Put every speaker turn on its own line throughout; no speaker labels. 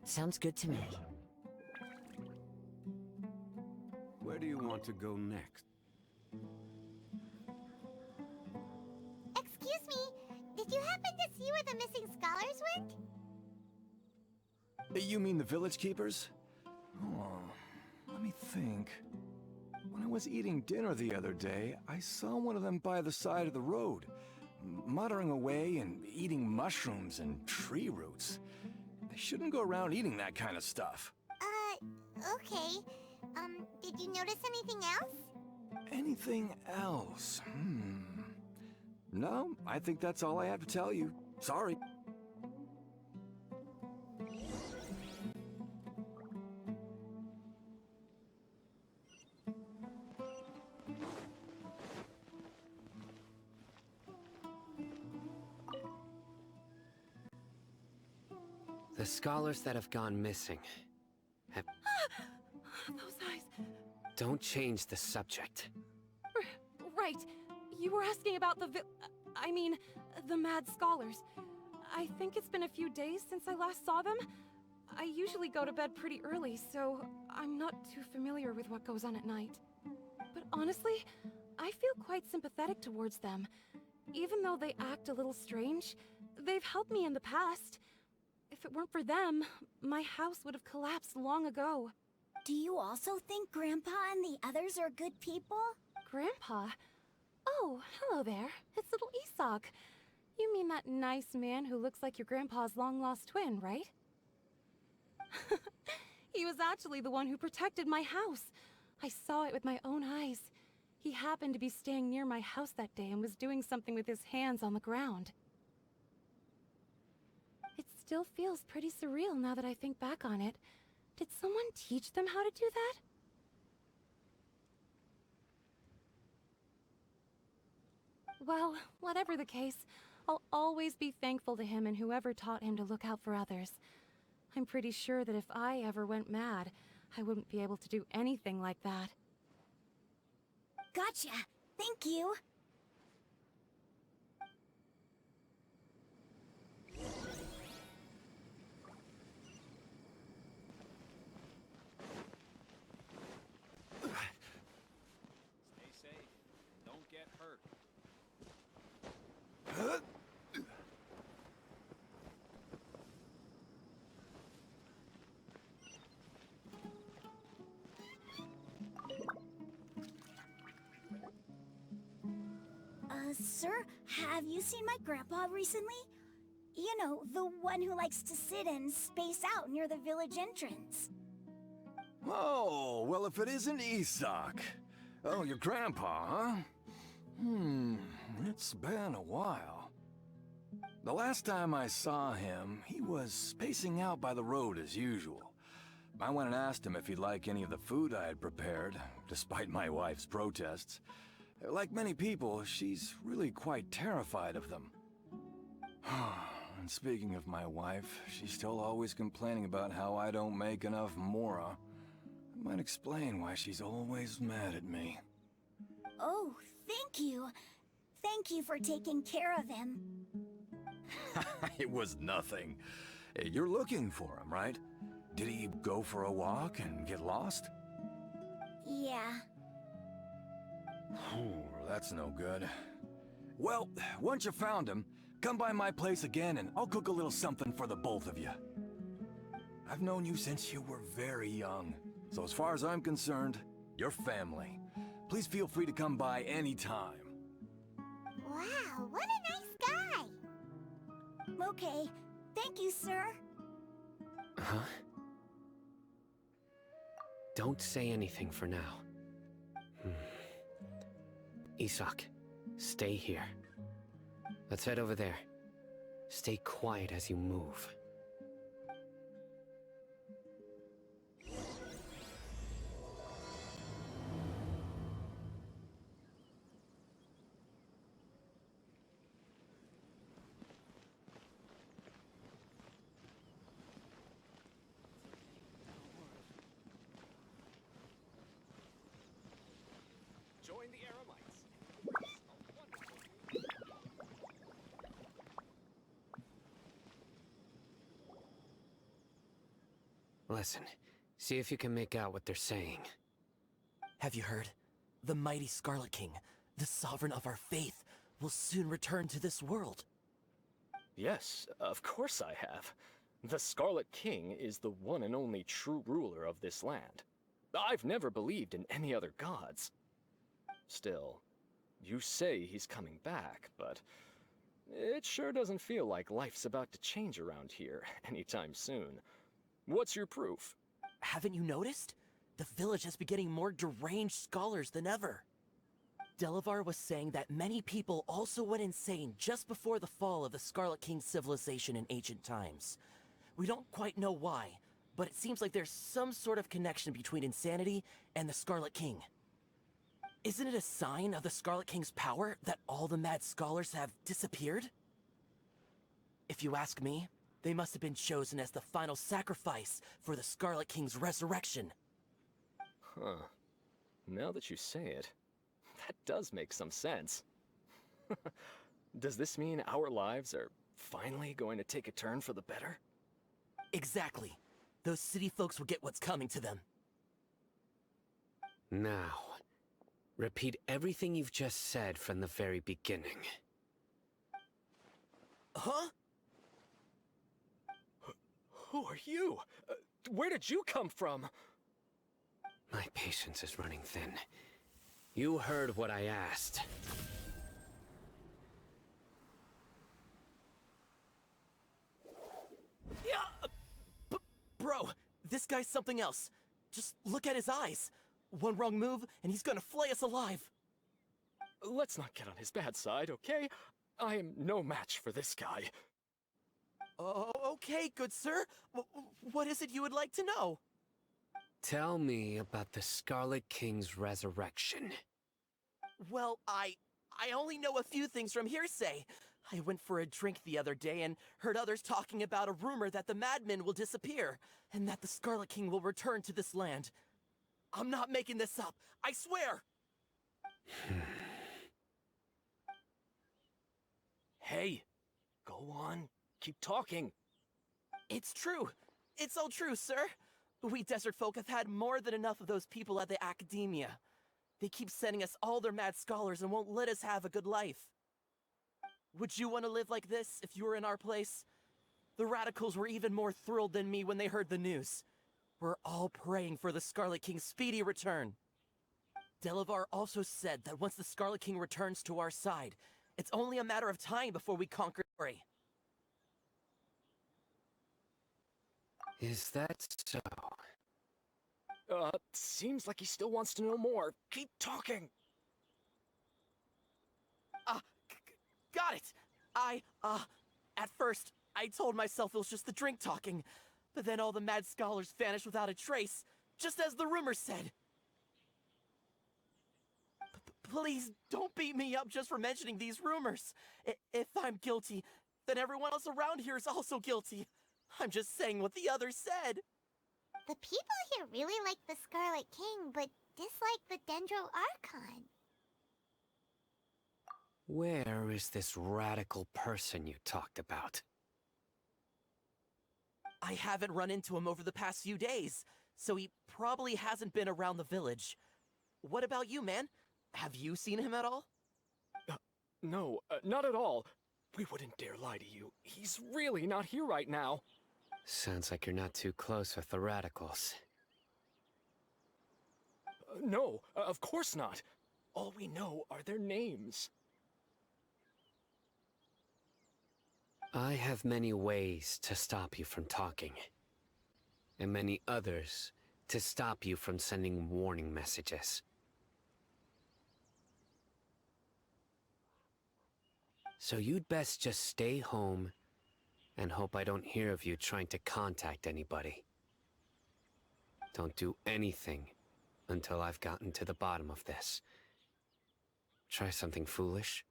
Sounds good to me.
Where do you want to go next?
Excuse me, did you happen to see where the missing scholars went?
You mean the village keepers? Oh, let me think. When I was eating dinner the other day, I saw one of them by the side of the road, muttering away and eating mushrooms and tree roots. They shouldn't go around eating that kind of stuff.
Okay. Did you notice anything else?
Anything else? No, I think that's all I have to tell you. Sorry.
The scholars that have gone missing have...
Those eyes.
Don't change the subject.
Right. You were asking about the the mad scholars. I think it's been a few days since I last saw them. I usually go to bed pretty early, so I'm not too familiar with what goes on at night. But honestly, I feel quite sympathetic towards them. Even though they act a little strange, they've helped me in the past. If it weren't for them, my house would have collapsed long ago.
Do you also think Grandpa and the others are good people?
Grandpa? Oh, hello there. It's little Isak. You mean that nice man who looks like your grandpa's long-lost twin, right? He was actually the one who protected my house. I saw it with my own eyes. He happened to be staying near my house that day and was doing something with his hands on the ground. It still feels pretty surreal now that I think back on it. Did someone teach them how to do that? Well, whatever the case, I'll always be thankful to him and whoever taught him to look out for others. I'm pretty sure that if I ever went mad, I wouldn't be able to do anything like that.
Gotcha. Thank you.
Stay safe. Don't get hurt.
Sir, have you seen my grandpa recently? You know, the one who likes to sit and space out near the village entrance.
Oh, well, if it isn't Isak. Oh, your grandpa, huh? It's been a while. The last time I saw him, he was spacing out by the road as usual. I went and asked him if he'd like any of the food I had prepared, despite my wife's protests. Like many people, she's really quite terrified of them. And speaking of my wife, she's still always complaining about how I don't make enough mora. That might explain why she's always mad at me.
Oh, thank you. Thank you for taking care of him.
It was nothing. You're looking for him, right? Did he go for a walk and get lost?
Yeah.
That's no good. Well, once you found him, come by my place again and I'll cook a little something for the both of you. I've known you since you were very young, so as far as I'm concerned, you're family. Please feel free to come by anytime.
Wow, what a nice guy! Okay, thank you, sir.
Huh? Don't say anything for now. Isak, stay here. Let's head over there. Stay quiet as you move.
Join the Aramites. A wonderful
Listen, see if you can make out what they're saying.
Have you heard? The mighty Scarlet King, the sovereign of our faith, will soon return to this world.
Yes, of course I have. The Scarlet King is the one and only true ruler of this land. I've never believed in any other gods. Still, you say he's coming back, but it sure doesn't feel like life's about to change around here anytime soon. What's your proof?
Haven't you noticed? The village has been getting more deranged scholars than ever. Delavar was saying that many people also went insane just before the fall of the Scarlet King's civilization in ancient times. We don't quite know why, but it seems like there's some sort of connection between insanity and the Scarlet King. Isn't it a sign of the Scarlet King's power that all the mad scholars have disappeared? If you ask me, they must have been chosen as the final sacrifice for the Scarlet King's resurrection.
Huh. Now that you say it, that does make some sense. Does this mean our lives are finally going to take a turn for the better?
Exactly. Those city folks will get what's coming to them.
Now, repeat everything you've just said from the very beginning.
Huh?
Who are you? Where did you come from?
My patience is running thin. You heard what I asked.
Yeah! Bro, this guy's something else. Just look at his eyes. One wrong move, and he's gonna flay us alive.
Let's not get on his bad side, okay? I am no match for this guy.
Oh, okay, good sir. What is it you would like to know?
Tell me about the Scarlet King's resurrection.
Well, I only know a few things from hearsay. I went for a drink the other day and heard others talking about a rumor that the madmen will disappear, and that the Scarlet King will return to this land. I'm not making this up, I swear!
Hey, go on, keep talking.
It's true. It's all true, sir. We desert folk have had more than enough of those people at the academia. They keep sending us all their mad scholars and won't let us have a good life. Would you want to live like this if you were in our place? The radicals were even more thrilled than me when they heard the news. We're all praying for the Scarlet King's speedy return. Delavar also said that once the Scarlet King returns to our side, it's only a matter of time before we conquer Ori.
Is that so?
Seems like he still wants to know more. Keep talking.
Got it! At first, I told myself it was just the drink talking, but then all the mad scholars vanished without a trace, just as the rumor said. Please, don't beat me up just for mentioning these rumors. If I'm guilty, then everyone else around here is also guilty. I'm just saying what the others said.
The people here really like the Scarlet King, but dislike the Dendro Archon.
Where is this radical person you talked about?
I haven't run into him over the past few days, so he probably hasn't been around the village. What about you, man? Have you seen him at all?
No, not at all. We wouldn't dare lie to you. He's really not here right now.
Sounds like you're not too close with the radicals.
No, of course not. All we know are their names.
I have many ways to stop you from talking, and many others to stop you from sending warning messages. So you'd best just stay home and hope I don't hear of you trying to contact anybody. Don't do anything until I've gotten to the bottom of this. Try something foolish,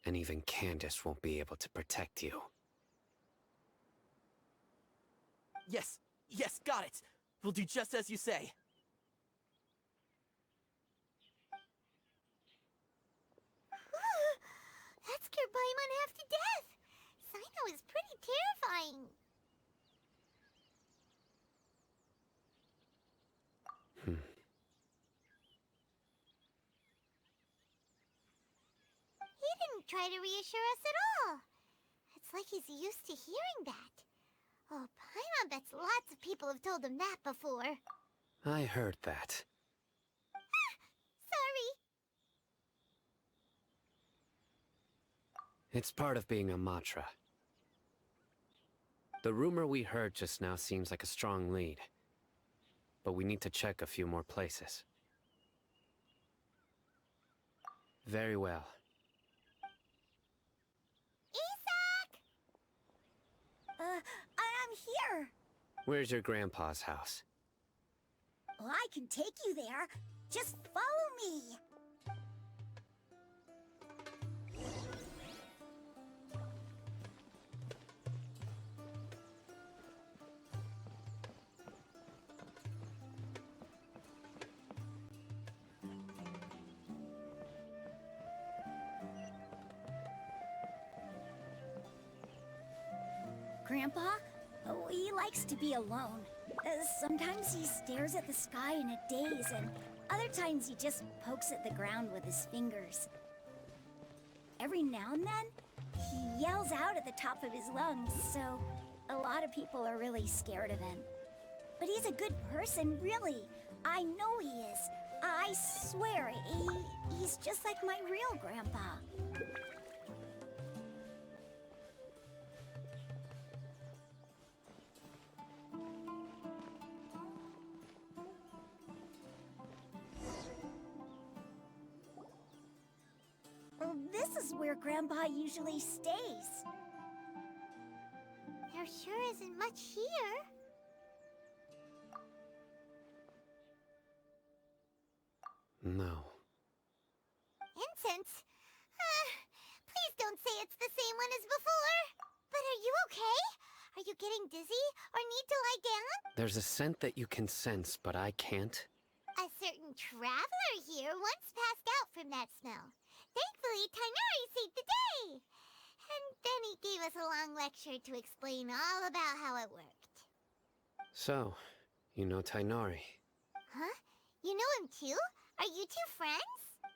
and even Candace won't be able to protect you.
Yes, got it. We'll do just as you say.
That scared Paimon half to death. CYNO is pretty terrifying. He didn't try to reassure us at all. It's like he's used to hearing that. Oh, Paimon bets lots of people have told him that before.
I heard that.
Sorry.
It's part of being a Matra. The rumor we heard just now seems like a strong lead. But we need to check a few more places. Very well.
Isak!
I'm here.
Where's your grandpa's house?
Well, I can take you there. Just follow me. Grandpa? Oh, he likes to be alone. Sometimes he stares at the sky in a daze, and other times he just pokes at the ground with his fingers. Every now and then, he yells out at the top of his lungs, so a lot of people are really scared of him. But he's a good person, really. I know he is. I swear, he's just like my real grandpa. Well, this is where Grandpa usually stays.
There sure isn't much here.
No.
Incense? Please don't say it's the same one as before. But are you okay? Are you getting dizzy or need to lie down?
There's a scent that you can sense, but I can't.
A certain traveler here once passed out from that smell. Thankfully, Tighnari saved the day. And then he gave us a long lecture to explain all about how it worked.
So, you know Tighnari?
Huh? You know him too? Are you two friends?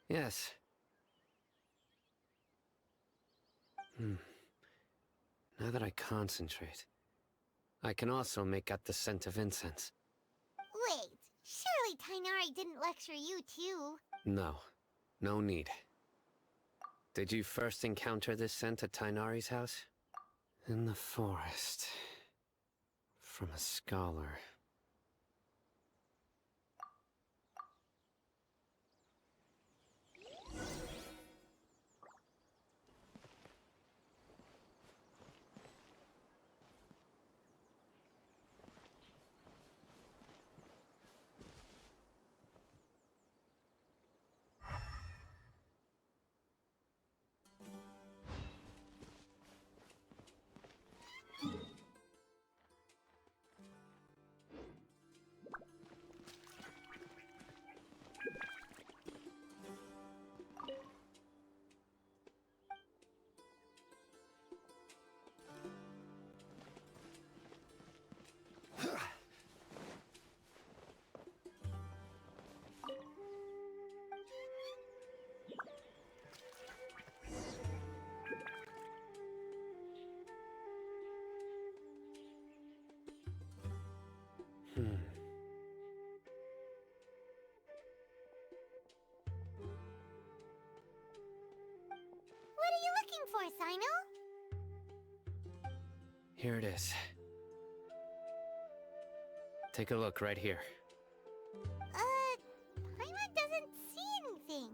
Yes. Now that I concentrate, I can also make out the scent of incense.
Wait, surely Tighnari didn't lecture you too?
No. No need. Did you first encounter this scent at Tighnari's house? In the forest. From a scholar.
What are you looking for, CYNO?
Here it is. Take a look right here.
Paimon doesn't see anything.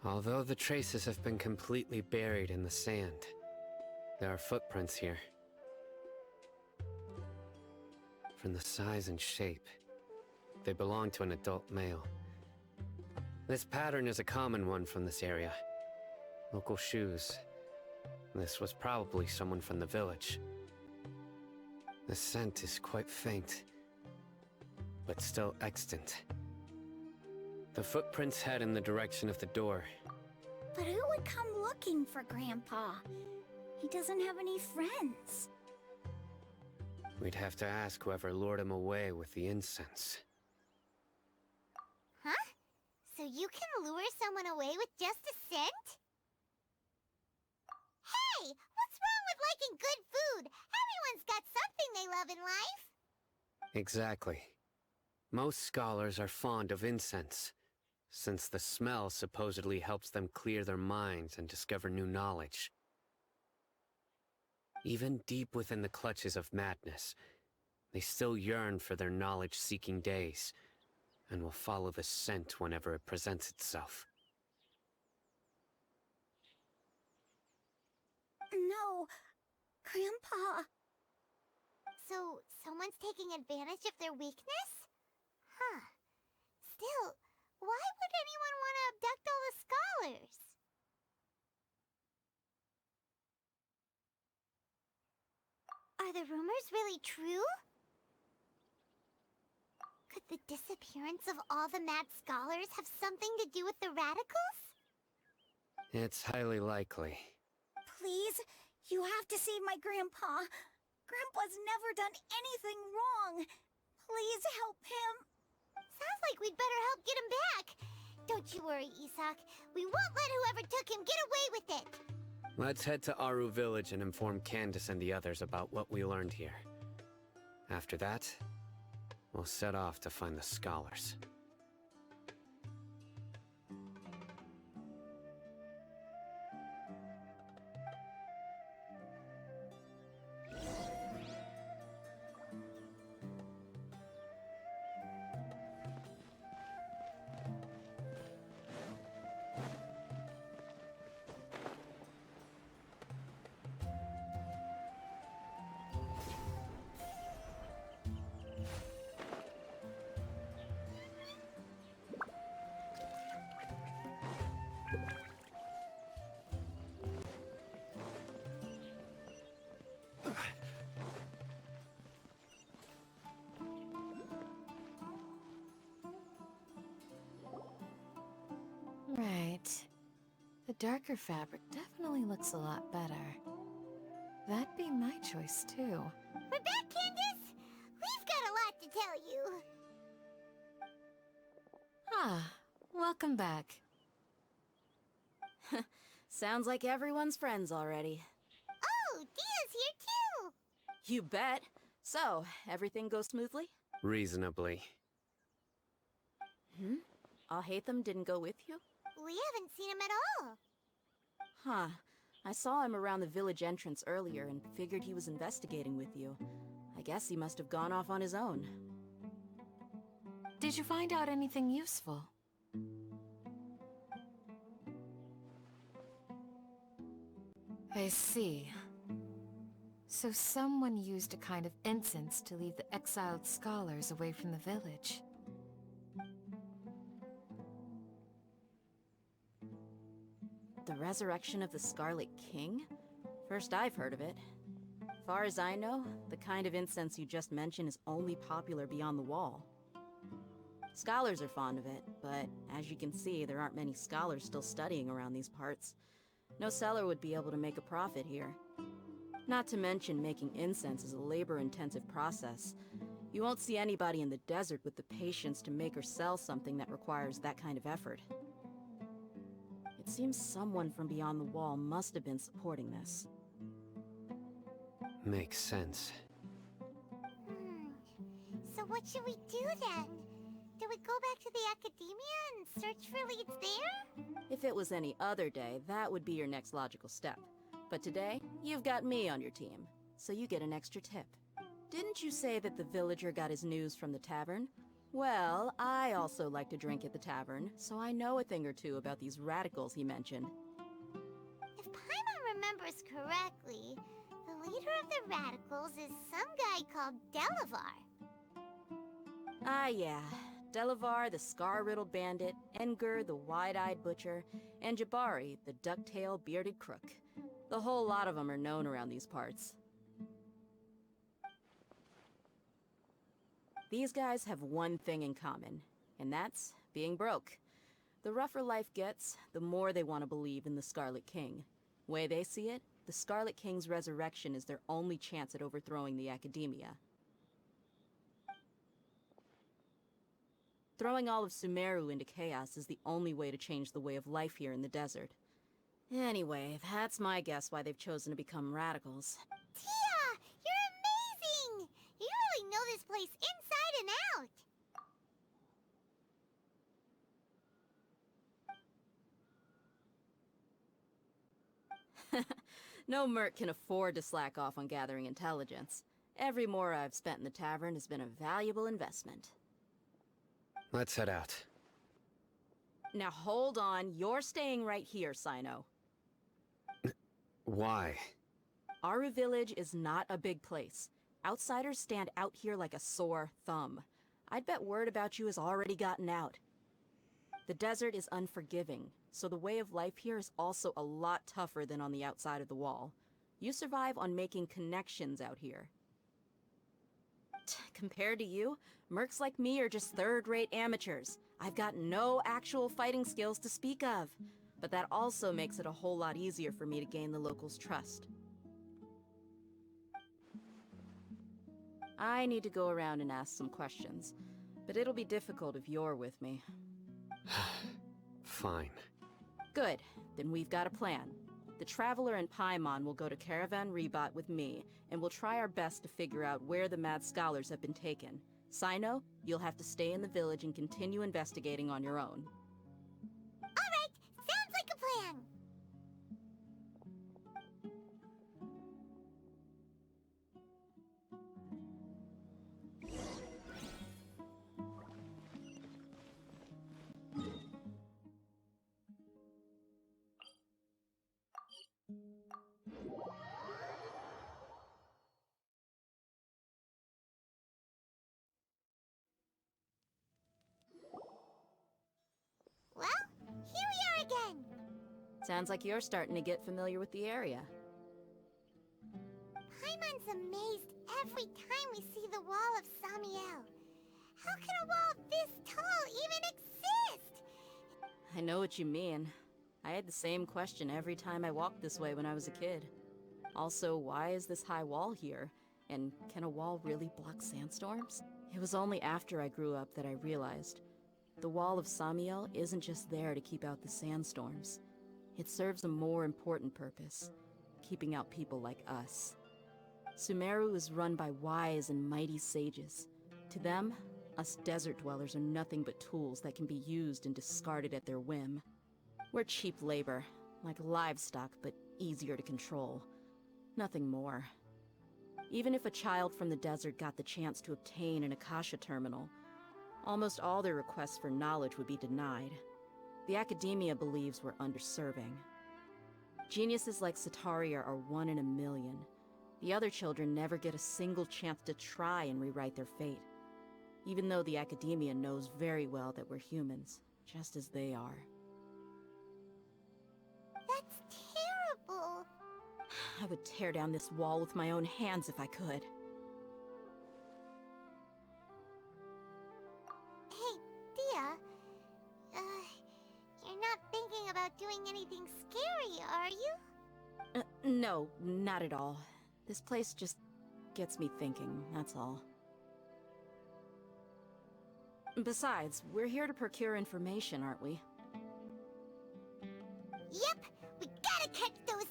Although the traces have been completely buried in the sand, there are footprints here. From the size and shape, they belong to an adult male. This pattern is a common one from this area. Local shoes. This was probably someone from the village. The scent is quite faint, but still extant. The footprints head in the direction of the door.
But who would come looking for Grandpa? He doesn't have any friends.
We'd have to ask whoever lured him away with the incense.
So you can lure someone away with just a scent? Hey! What's wrong with liking good food? Everyone's got something they love in life.
Exactly. Most scholars are fond of incense, since the smell supposedly helps them clear their minds and discover new knowledge. Even deep within the clutches of madness, they still yearn for their knowledge-seeking days, and will follow the scent whenever it presents itself.
No, Grandpa.
So, someone's taking advantage of their weakness? Huh. Still, why would anyone want to abduct all the scholars? Are the rumors really true? Could the disappearance of all the mad scholars have something to do with the radicals?
It's highly likely.
Please, you have to save my Grandpa. Grandpa's never done anything wrong. Please help him.
Sounds like we'd better help get him back. Don't you worry, Isak. We won't let whoever took him get away with it.
Let's head to Aru Village and inform Candace and the others about what we learned here. After that, we'll set off to find the scholars.
Right. The darker fabric definitely looks a lot better. That'd be my choice, too.
We're back, Candace! We've got a lot to tell you.
Ah, welcome back.
Sounds like everyone's friends already.
Oh, Dia's here too!
You bet. So, everything goes smoothly?
Reasonably.
ALHAITHAM didn't go with you?
We haven't seen him at all.
Huh. I saw him around the village entrance earlier and figured he was investigating with you. I guess he must have gone off on his own.
Did you find out anything useful? I see. So someone used a kind of incense to lead the exiled scholars away from the village.
The resurrection of the Scarlet King? First I've heard of it. Far as I know, the kind of incense you just mentioned is only popular beyond the wall. Scholars are fond of it, but as you can see, there aren't many scholars still studying around these parts. No seller would be able to make a profit here. Not to mention, making incense is a labor-intensive process. You won't see anybody in the desert with the patience to make or sell something that requires that kind of effort. It seems someone from beyond the wall must have been supporting this.
Makes sense.
So what should we do then? Do we go back to the academia and search for leads there?
If it was any other day, that would be your next logical step. But today, you've got me on your team, so you get an extra tip. Didn't you say that the villager got his news from the tavern? Well, I also like to drink at the tavern, so I know a thing or two about these radicals he mentioned.
If Paimon remembers correctly, the leader of the radicals is some guy called Delavar.
Ah, yeah. Delavar, the scar-riddled bandit, Enger, the wide-eyed butcher, and Jabari, the duck-tailed bearded crook. The whole lot of them are known around these parts. These guys have one thing in common, and that's being broke. The rougher life gets, the more they want to believe in the Scarlet King. Way they see it, the Scarlet King's resurrection is their only chance at overthrowing the Academia. Throwing all of Sumeru into chaos is the only way to change the way of life here in the desert. Anyway, that's my guess why they've chosen to become radicals.
Tia! You're amazing! You really know this place inside and out!
No merc can afford to slack off on gathering intelligence. Every mora I've spent in the tavern has been a valuable investment.
Let's head out.
Now hold on, you're staying right here, CYNO.
Why?
Aru Village is not a big place. Outsiders stand out here like a sore thumb. I'd bet word about you has already gotten out. The desert is unforgiving, so the way of life here is also a lot tougher than on the outside of the wall. You survive on making connections out here. Compared to you, mercs like me are just third-rate amateurs. I've got no actual fighting skills to speak of. But that also makes it a whole lot easier for me to gain the locals' trust. I need to go around and ask some questions, but it'll be difficult if you're with me.
Fine.
Good, then we've got a plan. The Traveler and Paimon will go to Caravan Rebot with me, and we'll try our best to figure out where the Mad Scholars have been taken. CYNO, you'll have to stay in the village and continue investigating on your own.
Alright, sounds like a plan! Well, here we are again!
Sounds like you're starting to get familiar with the area.
Paimon's amazed every time we see the wall of Samiel. How can a wall this tall even exist?
I know what you mean. I had the same question every time I walked this way when I was a kid. Also, why is this high wall here? And can a wall really block sandstorms? It was only after I grew up that I realized the wall of Samiel isn't just there to keep out the sandstorms. It serves a more important purpose, keeping out people like us. Sumeru is run by wise and mighty sages. To them, us desert dwellers are nothing but tools that can be used and discarded at their whim. We're cheap labor, like livestock, but easier to control. Nothing more. Even if a child from the desert got the chance to obtain an Akasha terminal, almost all their requests for knowledge would be denied. The academia believes we're underserving. Geniuses like Sataria are 1 in a million. The other children never get a single chance to try and rewrite their fate, even though the academia knows very well that we're humans, just as they are.
That's terrible.
I would tear down this wall with my own hands if I could.
Hey, Dia. You're not thinking about doing anything scary, are you?
No, not at all. This place just gets me thinking, that's all. Besides, we're here to procure information, aren't we?
Yep, we gotta catch those...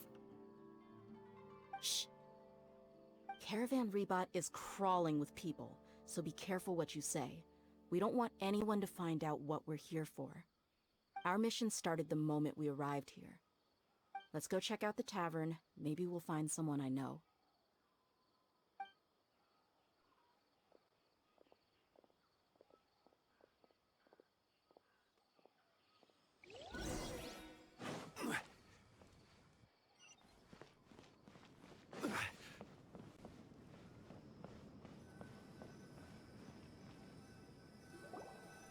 Shh. Caravan Rebot is crawling with people, so be careful what you say. We don't want anyone to find out what we're here for. Our mission started the moment we arrived here. Let's go check out the tavern. Maybe we'll find someone I know.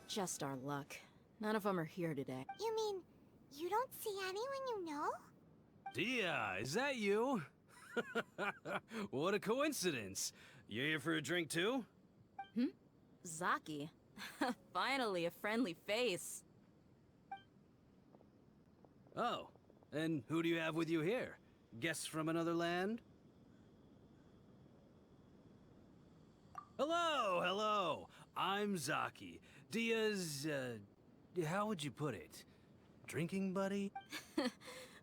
Just our luck. None of them are here today.
You mean, you don't see anyone you know?
Dia, is that you? What a coincidence. You here for a drink too?
Zaki. Finally, a friendly face.
Oh, and who do you have with you here? Guests from another land? Hello, hello. I'm Zaki. Dia's, how would you put it? Drinking buddy?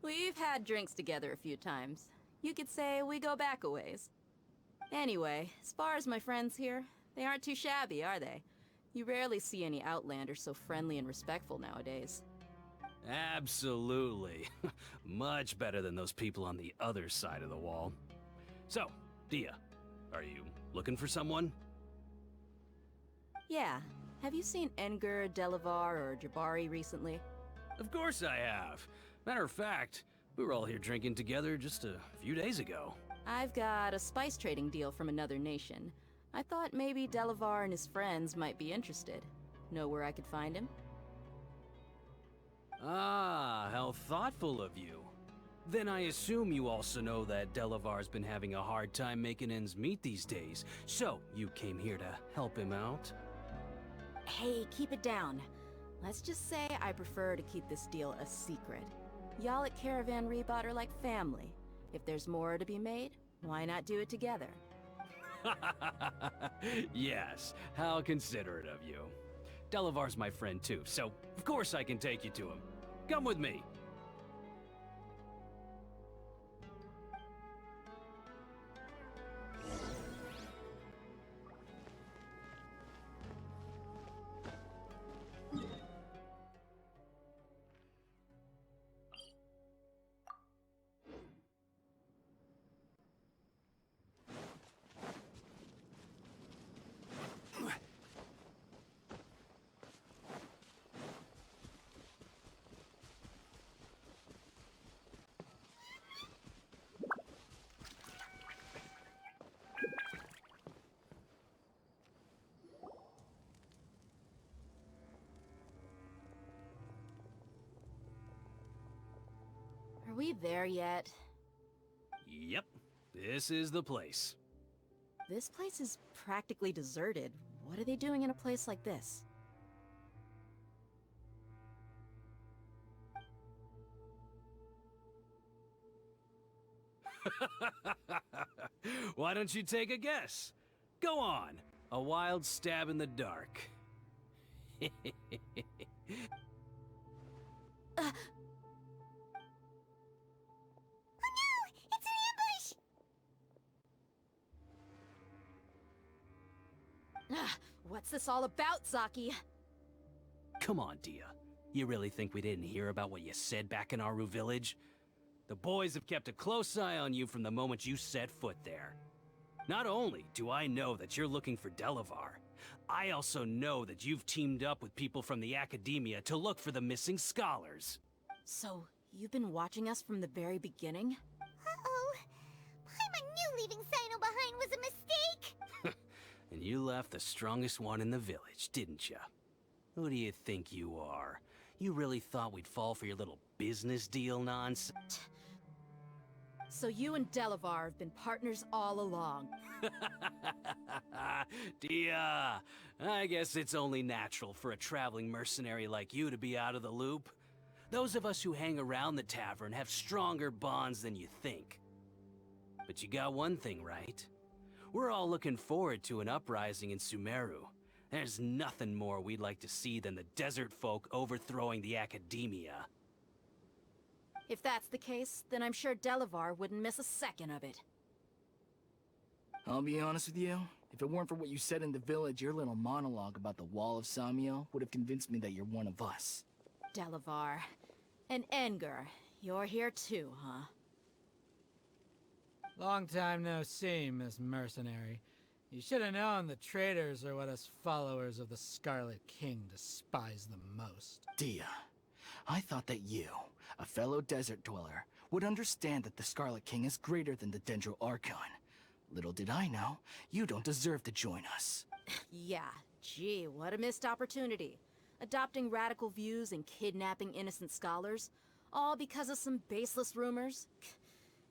We've had drinks together a few times. You could say we go back a ways. Anyway, as far as my friends here, they aren't too shabby, are they? You rarely see any Outlanders so friendly and respectful nowadays.
Absolutely. Much better than those people on the other side of the wall. So, Dia, are you looking for someone?
Yeah. Have you seen Enger, Delavar, or Jabari recently?
Of course I have. Matter of fact, we were all here drinking together just a few days ago.
I've got a spice trading deal from another nation. I thought maybe Delavar and his friends might be interested. Know where I could find him?
Ah, how thoughtful of you. Then I assume you also know that Delavar's been having a hard time making ends meet these days, so you came here to help him out?
Hey, keep it down. Let's just say I prefer to keep this deal a secret. Y'all at Caravan Rebot are like family. If there's more to be made, why not do it together?
Yes, how considerate of you. Delavar's my friend too, so of course I can take you to him. Come with me.
Are we there yet?
Yep, this is the place.
This place is practically deserted. What are they doing in a place like this?
Why don't you take a guess? Go on, a wild stab in the dark.
What's this all about, Zaki?
Come on, Dia. You really think we didn't hear about what you said back in Aru village? The boys have kept a close eye on you from the moment you set foot there. Not only do I know that you're looking for Delavar, I also know that you've teamed up with people from the Academia to look for the missing scholars.
So, you've been watching us from the very beginning?
Uh-oh. Paimon knew leaving CYNO behind was a mistake!
And you left the strongest one in the village, didn't ya? Who do you think you are? You really thought we'd fall for your little business deal nonsense?
So you and Delavar have been partners all along.
Dia, I guess it's only natural for a traveling mercenary like you to be out of the loop. Those of us who hang around the tavern have stronger bonds than you think. But you got one thing right. We're all looking forward to an uprising in Sumeru. There's nothing more we'd like to see than the desert folk overthrowing the Academia.
If that's the case, then I'm sure Delavar wouldn't miss a second of it.
I'll be honest with you. If it weren't for what you said in the village, your little monologue about the Wall of Samiel would have convinced me that you're one of us.
Delavar. And Enger. You're here too, huh?
Long time no see, Miss Mercenary. You should have known the traitors are what us followers of the Scarlet King despise the most.
Dia, I thought that you, a fellow desert dweller, would understand that the Scarlet King is greater than the Dendro Archon. Little did I know, you don't deserve to join us.
Yeah, gee, what a missed opportunity. Adopting radical views and kidnapping innocent scholars, all because of some baseless rumors.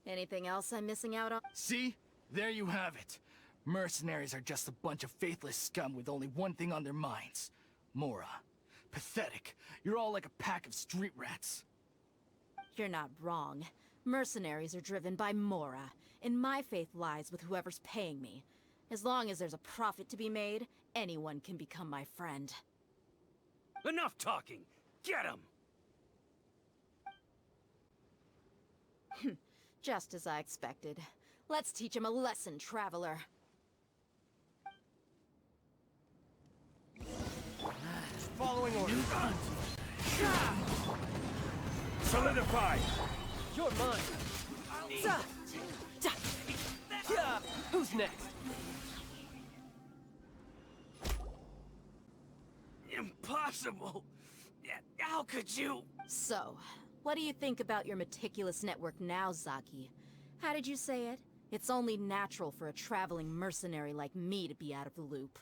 Anything else I'm missing out on?
See? There you have it. Mercenaries are just a bunch of faithless scum with only one thing on their minds. Mora. Pathetic. You're all like a pack of street rats.
You're not wrong. Mercenaries are driven by Mora, and my faith lies with whoever's paying me. As long as there's a profit to be made, anyone can become my friend.
Enough talking! Get him!
Just as I expected. Let's teach him a lesson, traveler.
Following orders.
Solidify!
You're mine. Who's next?
Impossible! How could you?
So, what do you think about your meticulous network now, Zaki? How did you say it? It's only natural for a traveling mercenary like me to be out of the loop.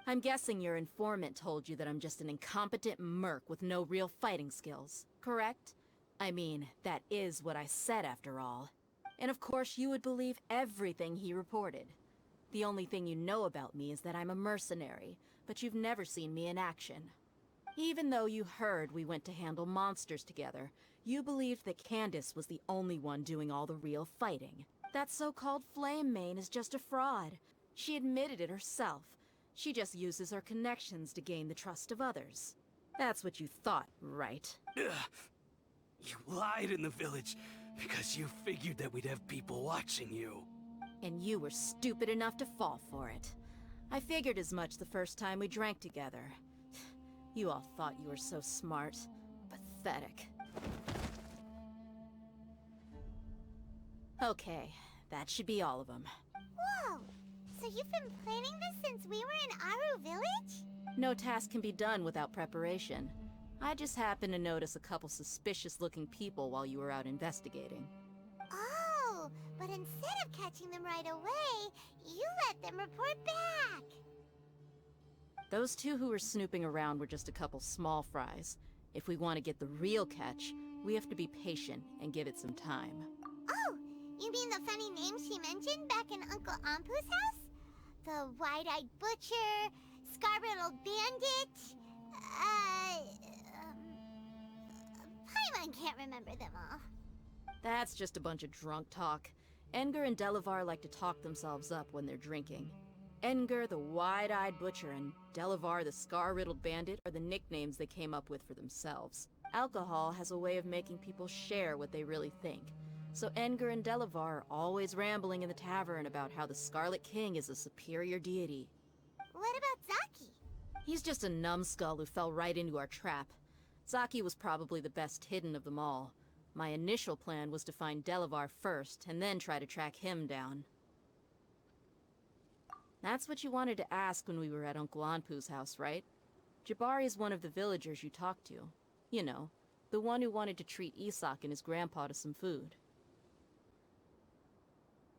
I'm guessing your informant told you that I'm just an incompetent merc with no real fighting skills, correct? I mean, that is what I said after all. And of course you would believe everything he reported. The only thing you know about me is that I'm a mercenary, but you've never seen me in action. Even though you heard we went to handle monsters together, you believed that Candace was the only one doing all the real fighting. That so-called Flame Mane is just a fraud. She admitted it herself. She just uses her connections to gain the trust of others. That's what you thought, right?
You lied in the village because you figured that we'd have people watching you.
And you were stupid enough to fall for it. I figured as much the first time we drank together. You all thought you were so smart. Pathetic. Okay, that should be all of them.
Whoa! So you've been planning this since we were in Aru Village?
No task can be done without preparation. I just happened to notice a couple suspicious-looking people while you were out investigating.
Oh, but instead of catching them right away, you let them report back.
Those two who were snooping around were just a couple small fries. If we want to get the real catch, we have to be patient and give it some time.
Oh, you mean the funny name she mentioned back in Uncle Ampu's house? The wide-eyed butcher, Scarlet bandit, Paimon can't remember them all.
That's just a bunch of drunk talk. Edgar and Delavar like to talk themselves up when they're drinking. Edgar, the wide-eyed butcher, and Delavar, the scar-riddled bandit, are the nicknames they came up with for themselves. Alcohol has a way of making people share what they really think. So Edgar and Delavar are always rambling in the tavern about how the Scarlet King is a superior deity.
What about Zaki?
He's just a numbskull who fell right into our trap. Zaki was probably the best hidden of them all. My initial plan was to find Delavar first, and then try to track him down. That's what you wanted to ask when we were at Uncle Anpu's house, right? Jabari is one of the villagers you talked to. You know, the one who wanted to treat Isak and his grandpa to some food.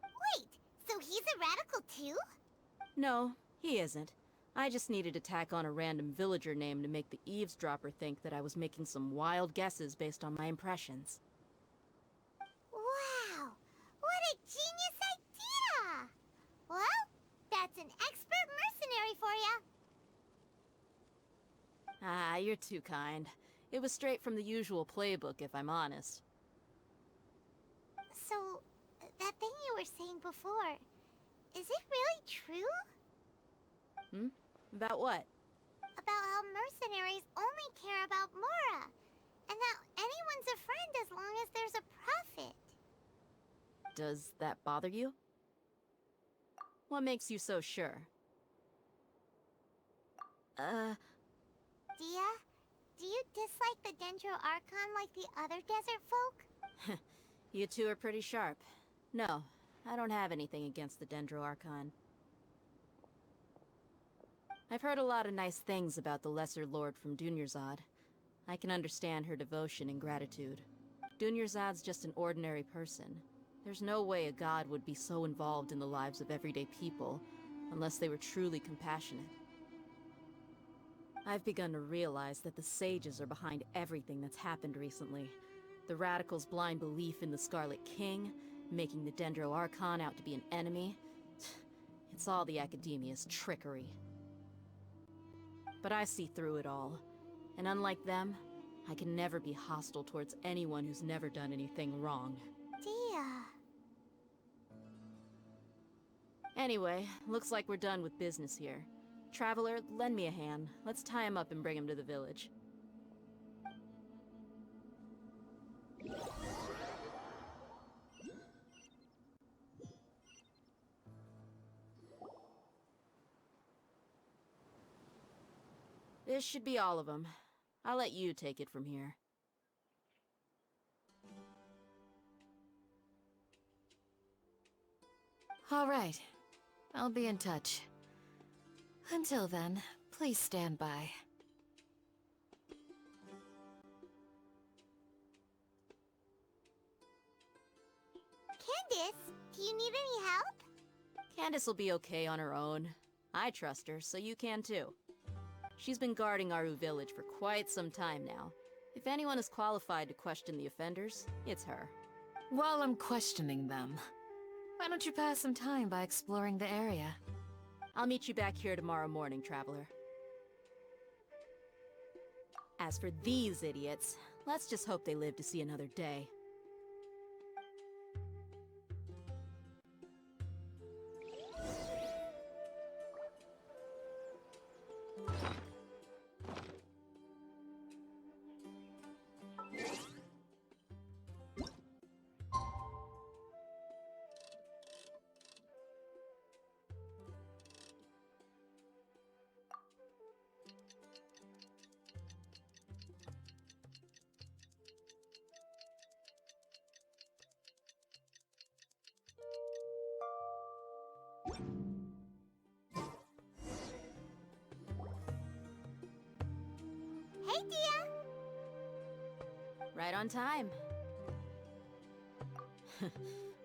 Wait, so he's a radical too?
No, he isn't. I just needed to tack on a random villager name to make the eavesdropper think that I was making some wild guesses based on my impressions.
Wow, what a genius idea! Well, that's an expert mercenary for ya.
Ah, you're too kind. It was straight from the usual playbook, if I'm honest.
So, that thing you were saying before, is it really true?
Hmm? About what?
About how mercenaries only care about Mora, and that anyone's a friend as long as there's a profit.
Does that bother you? What makes you so sure?
Dia, do you dislike the Dendro Archon like the other desert folk?
You two are pretty sharp. No, I don't have anything against the Dendro Archon. I've heard a lot of nice things about the Lesser Lord from Dunyarzad. I can understand her devotion and gratitude. Dunyarzad's just an ordinary person. There's no way a god would be so involved in the lives of everyday people, unless they were truly compassionate. I've begun to realize that the sages are behind everything that's happened recently. The Radicals' blind belief in the Scarlet King, making the Dendro Archon out to be an enemy. It's all the Academia's trickery. But I see through it all. And unlike them, I can never be hostile towards anyone who's never done anything wrong.
Dia.
Anyway, looks like we're done with business here. Traveler, lend me a hand. Let's tie him up and bring him to the village. This should be all of them. I'll let you take it from here.
All right. I'll be in touch. Until then, please stand by.
Candace, do you need any help?
Candace will be okay on her own. I trust her, so you can too. She's been guarding Aru village for quite some time now. If anyone is qualified to question the offenders, it's her.
While I'm questioning them, why don't you pass some time by exploring the area?
I'll meet you back here tomorrow morning, Traveler. As for these idiots, let's just hope they live to see another day.
Hey, Dia!
Right on time.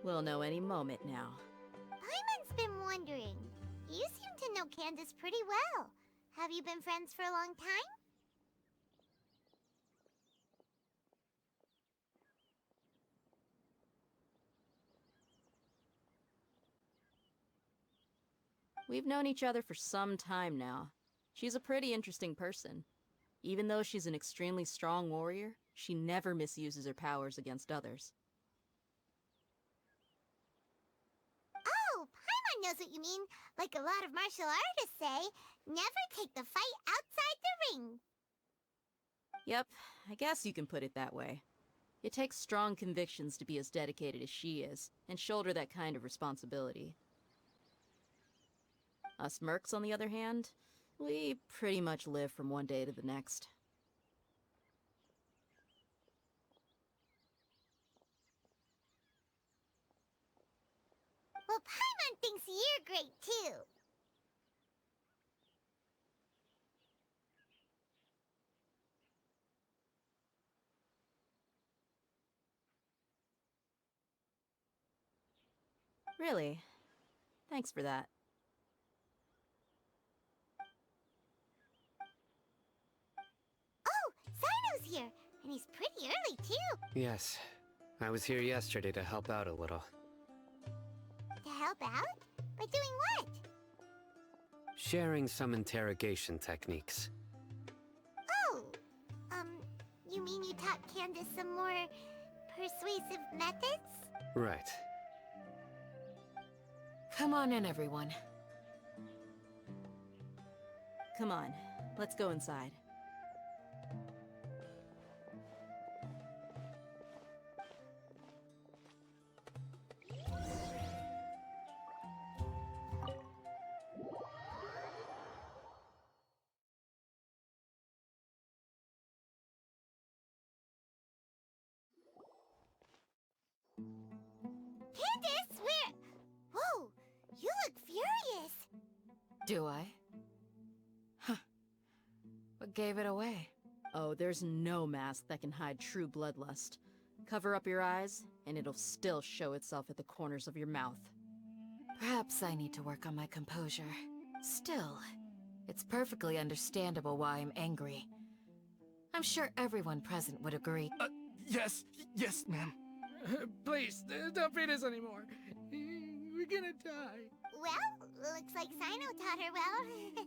We'll know any moment now.
Paimon's been wondering. You seem to know Candace pretty well. Have you been friends for a long time?
We've known each other for some time now. She's a pretty interesting person. Even though she's an extremely strong warrior, she never misuses her powers against others.
Oh, Paimon knows what you mean. Like a lot of martial artists say, never take the fight outside the ring.
Yep, I guess you can put it that way. It takes strong convictions to be as dedicated as she is, and shoulder that kind of responsibility. Us mercs, on the other hand, we pretty much live from one day to the next.
Well, Paimon thinks you're great too.
Really? Thanks for that.
Oh, CYNO's here, and he's pretty early too.
Yes. I was here yesterday to help out a little.
To help out? By doing what?
Sharing some interrogation techniques.
Oh, you mean you taught Candace some more persuasive methods?
Right.
Come on in, everyone.
Come on, let's go inside.
Candace, where? Whoa, you look furious.
Do I? Huh. What gave it away?
Oh, there's no mask that can hide true bloodlust. Cover up your eyes, and it'll still show itself at the corners of your mouth.
Perhaps I need to work on my composure. Still, it's perfectly understandable why I'm angry. I'm sure everyone present would agree.
Yes, ma'am.
Please, don't feed us anymore. We're gonna die.
Well, looks like CYNO taught her well.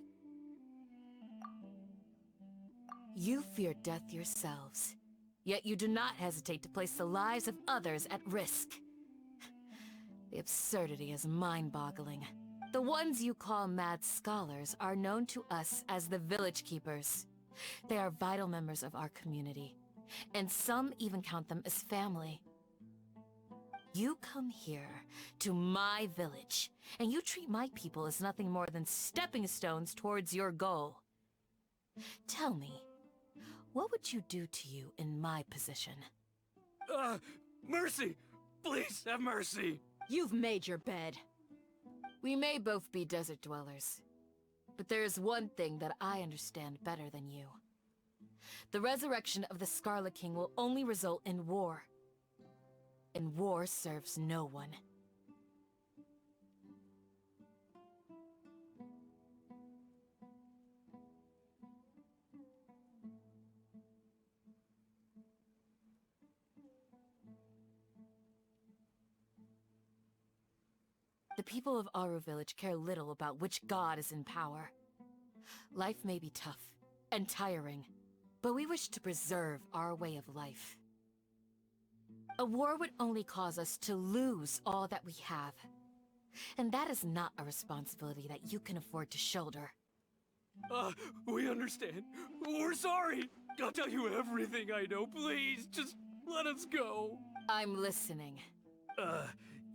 You fear death yourselves, yet you do not hesitate to place the lives of others at risk. The absurdity is mind-boggling. The ones you call mad scholars are known to us as the Village Keepers. They are vital members of our community, and some even count them as family. You come here, to my village, and you treat my people as nothing more than stepping stones towards your goal. Tell me, what would you do to you in my position?
Mercy! Please have mercy!
You've made your bed.
We may both be desert dwellers, but there is one thing that I understand better than you. The resurrection of the Scarlet King will only result in war. And war serves no one. The people of Aru Village care little about which god is in power. Life may be tough and tiring, but we wish to preserve our way of life. A war would only cause us to lose all that we have. And that is not a responsibility that you can afford to shoulder.
We understand. We're sorry. I'll tell you everything I know. Please, just let us go.
I'm listening.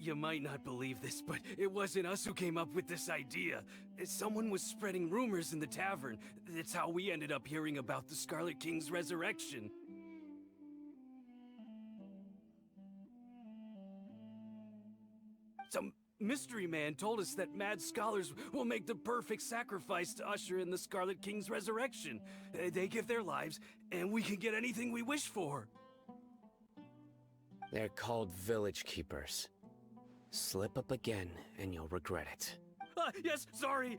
You might not believe this, but it wasn't us who came up with this idea. Someone was spreading rumors in the tavern. That's how we ended up hearing about the Scarlet King's resurrection. Some mystery man told us that mad scholars will make the perfect sacrifice to usher in the Scarlet King's resurrection. They give their lives, and we can get anything we wish for.
They're called Village Keepers. Slip up again, and you'll regret it.
Yes, sorry.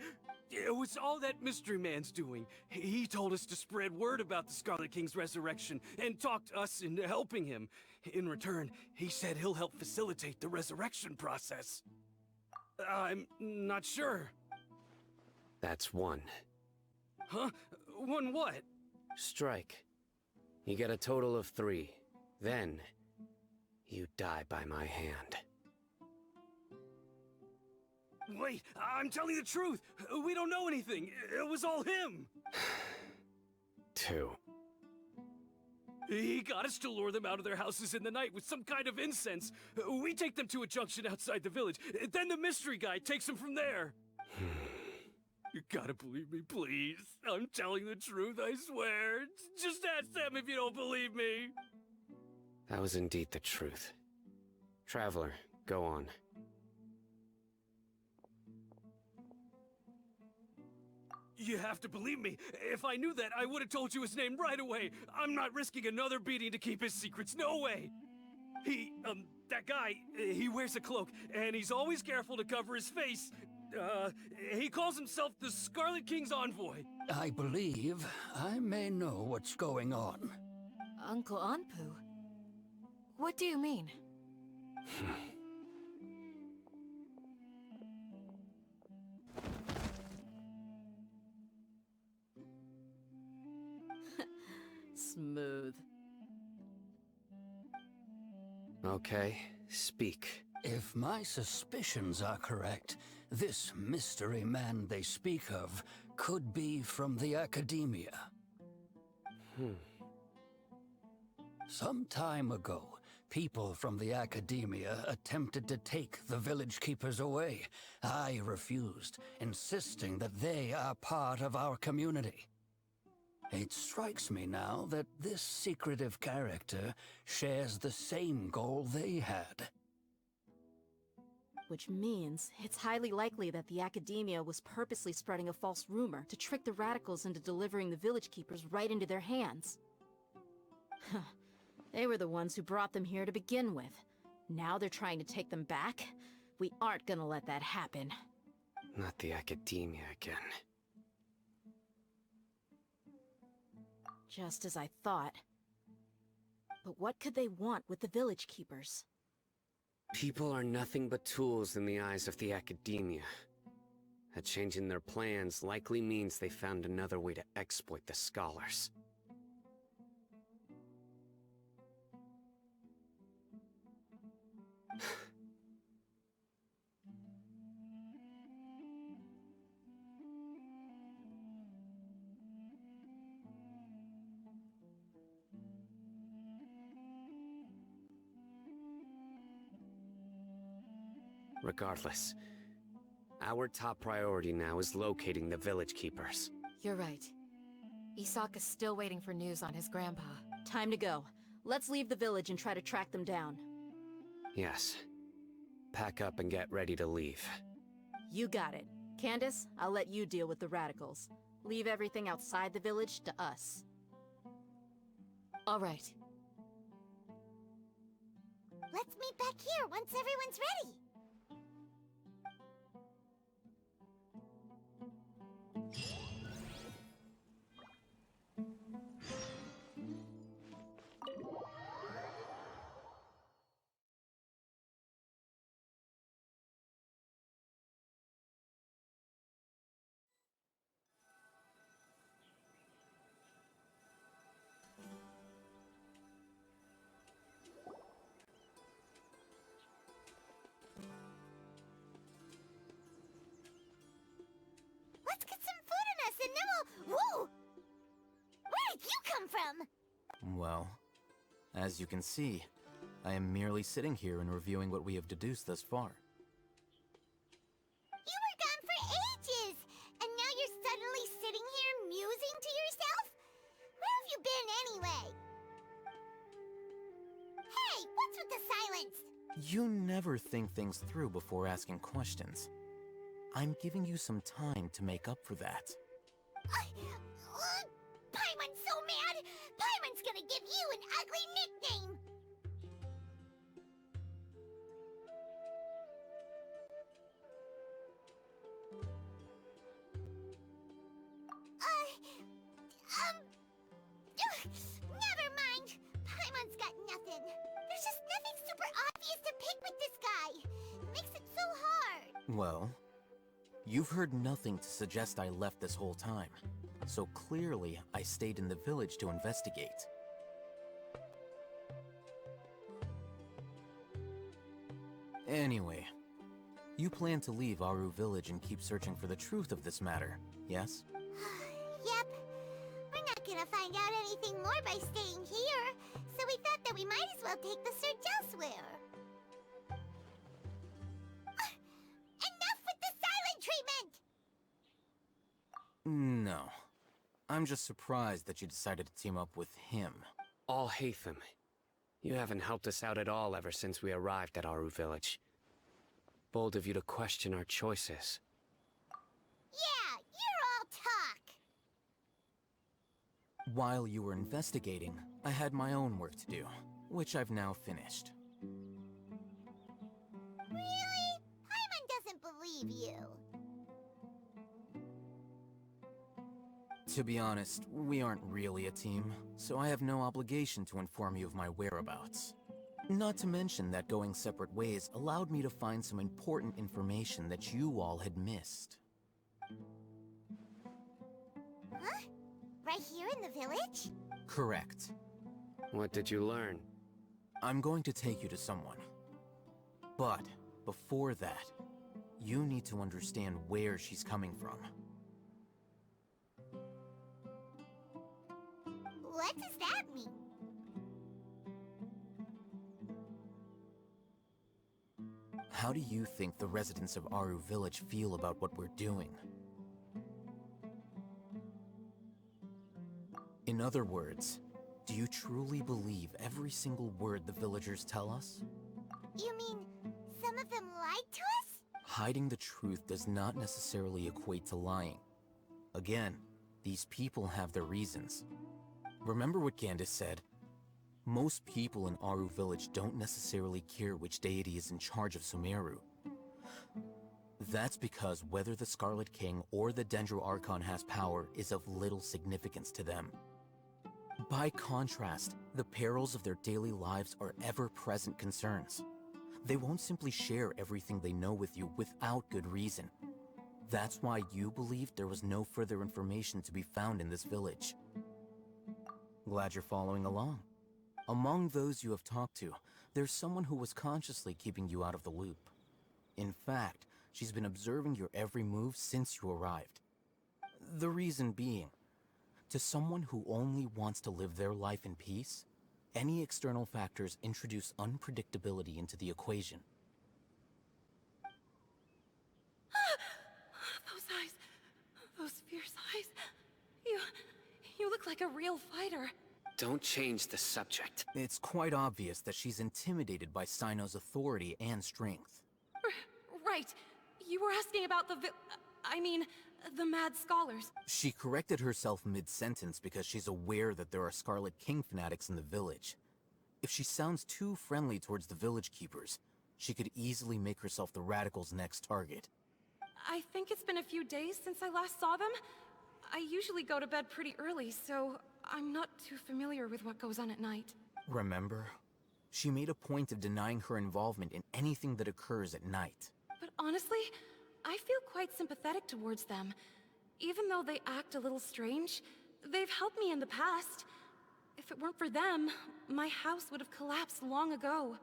It was all that mystery man's doing. He told us to spread word about the Scarlet King's resurrection and talked us into helping him. In return, he said he'll help facilitate the resurrection process. I'm not sure.
That's one.
Huh? One what?
Strike. You get a total of 3. Then, you die by my hand.
Wait, I'm telling the truth. We don't know anything. It was all him.
2.
He got us to lure them out of their houses in the night with some kind of incense. We take them to a junction outside the village. Then the mystery guy takes them from there. You gotta believe me, please. I'm telling the truth, I swear. Just ask them if you don't believe me.
That was indeed the truth. Traveler, go on.
You have to believe me. If I knew that, I would have told you his name right away. I'm not risking another beating to keep his secrets. No way. That guy, he wears a cloak, and he's always careful to cover his face. He calls himself the Scarlet King's envoy.
I believe I may know what's going on.
Uncle Anpu? What do you mean?
Smooth.
Okay, speak.
If my suspicions are correct, this mystery man they speak of could be from the Academia. Some time ago, people from the Academia attempted to take the village keepers away. I refused, insisting that they are part of our community. It strikes me now that this secretive character shares the same goal they had.
Which means it's highly likely that the Academia was purposely spreading a false rumor to trick the radicals into delivering the village keepers right into their hands. They were the ones who brought them here to begin with. Now they're trying to take them back? We aren't gonna let that happen.
Not the Academia again.
Just as I thought. But what could they want with the village keepers?
People are nothing but tools in the eyes of the Academia. A change in their plans likely means they found another way to exploit the scholars. Regardless, our top priority now is locating the village keepers.
You're right. Isaka's still waiting for news on his grandpa.
Time to go. Let's leave the village and try to track them down.
Yes. Pack up and get ready to leave.
You got it. Candace, I'll let you deal with the radicals. Leave everything outside the village to us.
All right.
Let's meet back here once everyone's ready. Let's get some food in us and then we'll... Whoa! Where did you come from?
Well, as you can see, I am merely sitting here and reviewing what we have deduced thus far.
You were gone for ages, and now you're suddenly sitting here musing to yourself? Where have you been anyway? Hey, what's with the silence?
You never think things through before asking questions. I'm giving you some time to make up for that.
Paimon's so mad! Paimon's gonna give you an ugly nickname! Never mind. Paimon's got nothing. There's just nothing super obvious to pick with this guy. It makes it so hard.
Well, you've heard nothing to suggest I left this whole time. So clearly, I stayed in the village to investigate. Anyway, you plan to leave Aru village and keep searching for the truth of this matter, yes?
Yep. We're not gonna find out anything more by staying here, so we thought that we might as well take the search elsewhere. Enough with the silent treatment!
No. I'm just surprised that you decided to team up with him.
ALHAITHAM, you haven't helped us out at all ever since we arrived at Aru village. Bold of you to question our choices.
Yeah, you're all talk!
While you were investigating, I had my own work to do, which I've now finished.
Really? Paimon doesn't believe you.
To be honest, we aren't really a team, so I have no obligation to inform you of my whereabouts. Not to mention that going separate ways allowed me to find some important information that you all had missed.
Huh? Right here in the village?
Correct.
What did you learn?
I'm going to take you to someone. But before that, you need to understand where she's coming from.
What does that mean?
How do you think the residents of Aru village feel about what we're doing? In other words, do you truly believe every single word the villagers tell us?
You mean some of them lied to us?
Hiding the truth does not necessarily equate to lying. Again, these people have their reasons. Remember what Candace said? Most people in Aru village don't necessarily care which deity is in charge of Sumeru. That's because whether the Scarlet King or the Dendro Archon has power is of little significance to them. By contrast, the perils of their daily lives are ever-present concerns. They won't simply share everything they know with you without good reason. That's why you believed there was no further information to be found in this village. Glad you're following along. Among those you have talked to, there's someone who was consciously keeping you out of the loop. In fact, she's been observing your every move since you arrived. The reason being, to someone who only wants to live their life in peace, any external factors introduce unpredictability into the equation.
like a real fighter.
Don't change the subject.
It's quite obvious that she's intimidated by CYNO's authority and strength.
Right. You were asking about the Mad Scholars.
She corrected herself mid-sentence because she's aware that there are Scarlet King fanatics in the village. If she sounds too friendly towards the village keepers, she could easily make herself the Radicals' next target.
I think it's been a few days since I last saw them. I usually go to bed pretty early, so I'm not too familiar with what goes on at night.
Remember? She made a point of denying her involvement in anything that occurs at night.
But honestly, I feel quite sympathetic towards them. Even though they act a little strange, they've helped me in the past. If it weren't for them, my house would have collapsed long ago.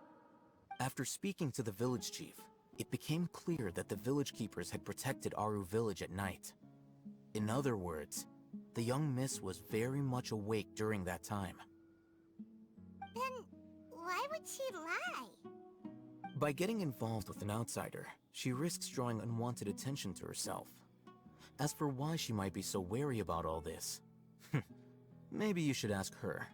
After speaking to the village chief, it became clear that the village keepers had protected Aru village at night. In other words, the young miss was very much awake during that time.
Then why would she lie?
By getting involved with an outsider, she risks drawing unwanted attention to herself. As for why she might be so wary about all this, maybe you should ask her.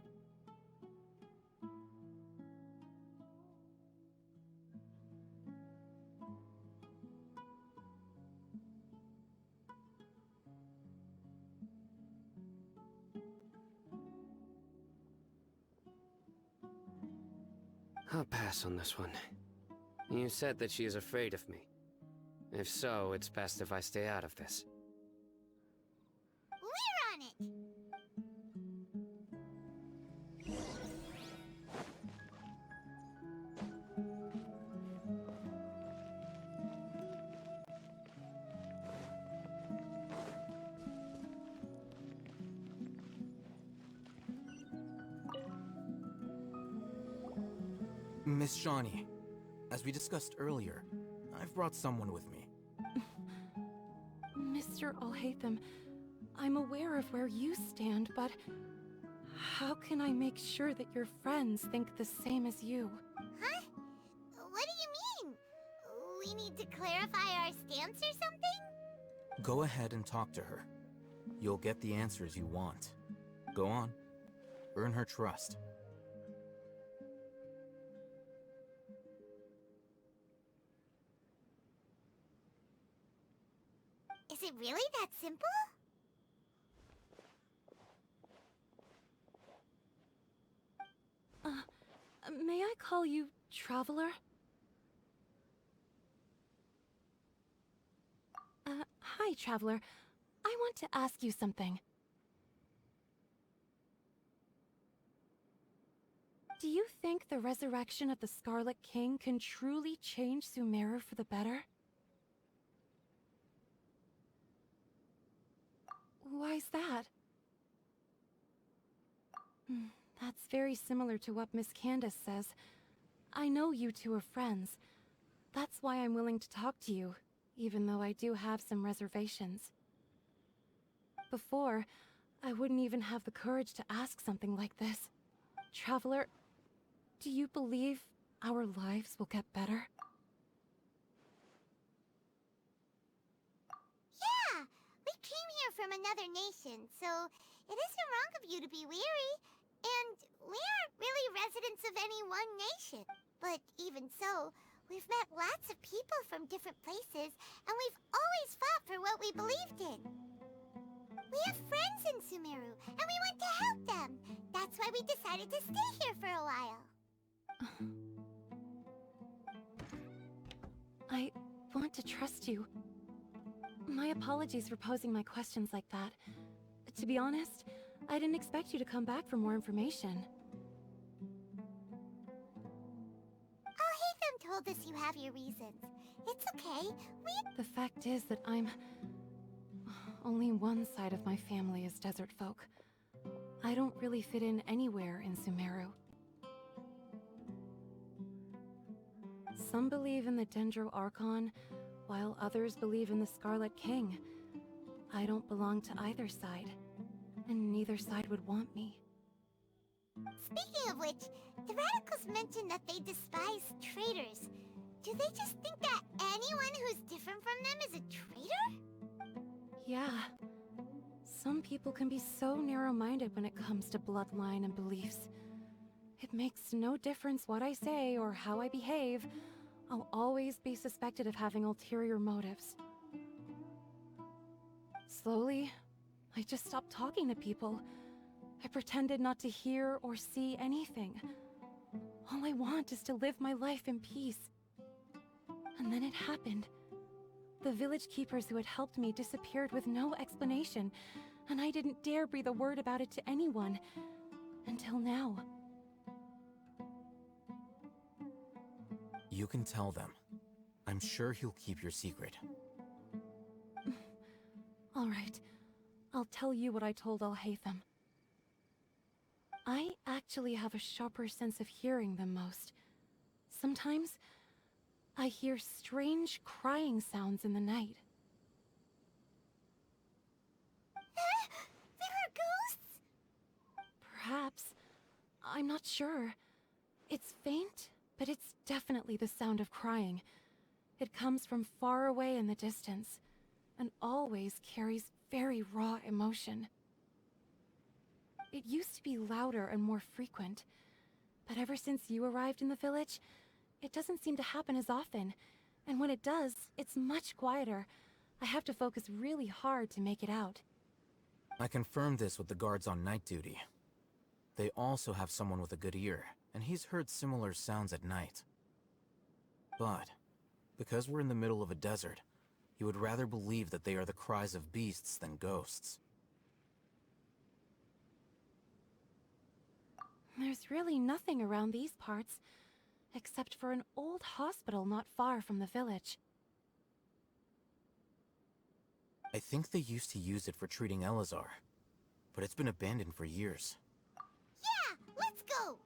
I'll pass on this one. You said that she is afraid of me. If so, it's best if I stay out of this.
We're on it!
Miss Shawnee, as we discussed earlier, I've brought someone with me.
Mr. ALHAITHAM, I'm aware of where you stand, but how can I make sure that your friends think the same as you?
Huh? What do you mean? We need to clarify our stance or something?
Go ahead and talk to her. You'll get the answers you want. Go on. Earn her trust.
Is it really that simple?
May I call you Traveler? Hi, Traveler. I want to ask you something. Do you think the resurrection of the Scarlet King can truly change Sumeru for the better? Why's that? That's very similar to what Miss Candace says. I know you two are friends. That's why I'm willing to talk to you, even though I do have some reservations. Before, I wouldn't even have the courage to ask something like this. Traveler, do you believe our lives will get better?
Yeah! We came here from another nation, so it isn't wrong of you to be weary. And we aren't really residents of any one nation. But even so, we've met lots of people from different places, and we've always fought for what we believed in. We have friends in Sumeru, and we want to help them. That's why we decided to stay here for a while.
I want to trust you. My apologies for posing my questions like that. To be honest, I didn't expect you to come back for more information.
ALHAITHAM told us you have your reasons. It's okay,
The fact is that only one side of my family is desert folk. I don't really fit in anywhere in Sumeru. Some believe in the Sumeru Archon, while others believe in the Scarlet King. I don't belong to either side, and neither side would want me.
Speaking of which, the Radicals mentioned that they despise traitors. Do they just think that anyone who's different from them is a traitor?
Yeah. Some people can be so narrow-minded when it comes to bloodline and beliefs. It makes no difference what I say or how I behave. I'll always be suspected of having ulterior motives. Slowly, I just stopped talking to people. I pretended not to hear or see anything. All I want is to live my life in peace. And then it happened. The village keepers who had helped me disappeared with no explanation, and I didn't dare breathe a word about it to anyone. Until now.
You can tell them. I'm sure he'll keep your secret.
All right. I'll tell you what I told ALHAITHAM. I actually have a sharper sense of hearing than most. Sometimes, I hear strange crying sounds in the night.
There are ghosts?
Perhaps. I'm not sure. It's faint, but it's definitely the sound of crying. It comes from far away in the distance, and always carries very raw emotion. It used to be louder and more frequent, but ever since you arrived in the village, it doesn't seem to happen as often, and when it does, it's much quieter. I have to focus really hard to make it out.
I confirmed this with the guards on night duty. They also have someone with a good ear, and he's heard similar sounds at night. But, because we're in the middle of a desert, he would rather believe that they are the cries of beasts than ghosts.
There's really nothing around these parts, except for an old hospital not far from the village.
I think they used to use it for treating Elazar, but it's been abandoned for years.
Yeah, let's go!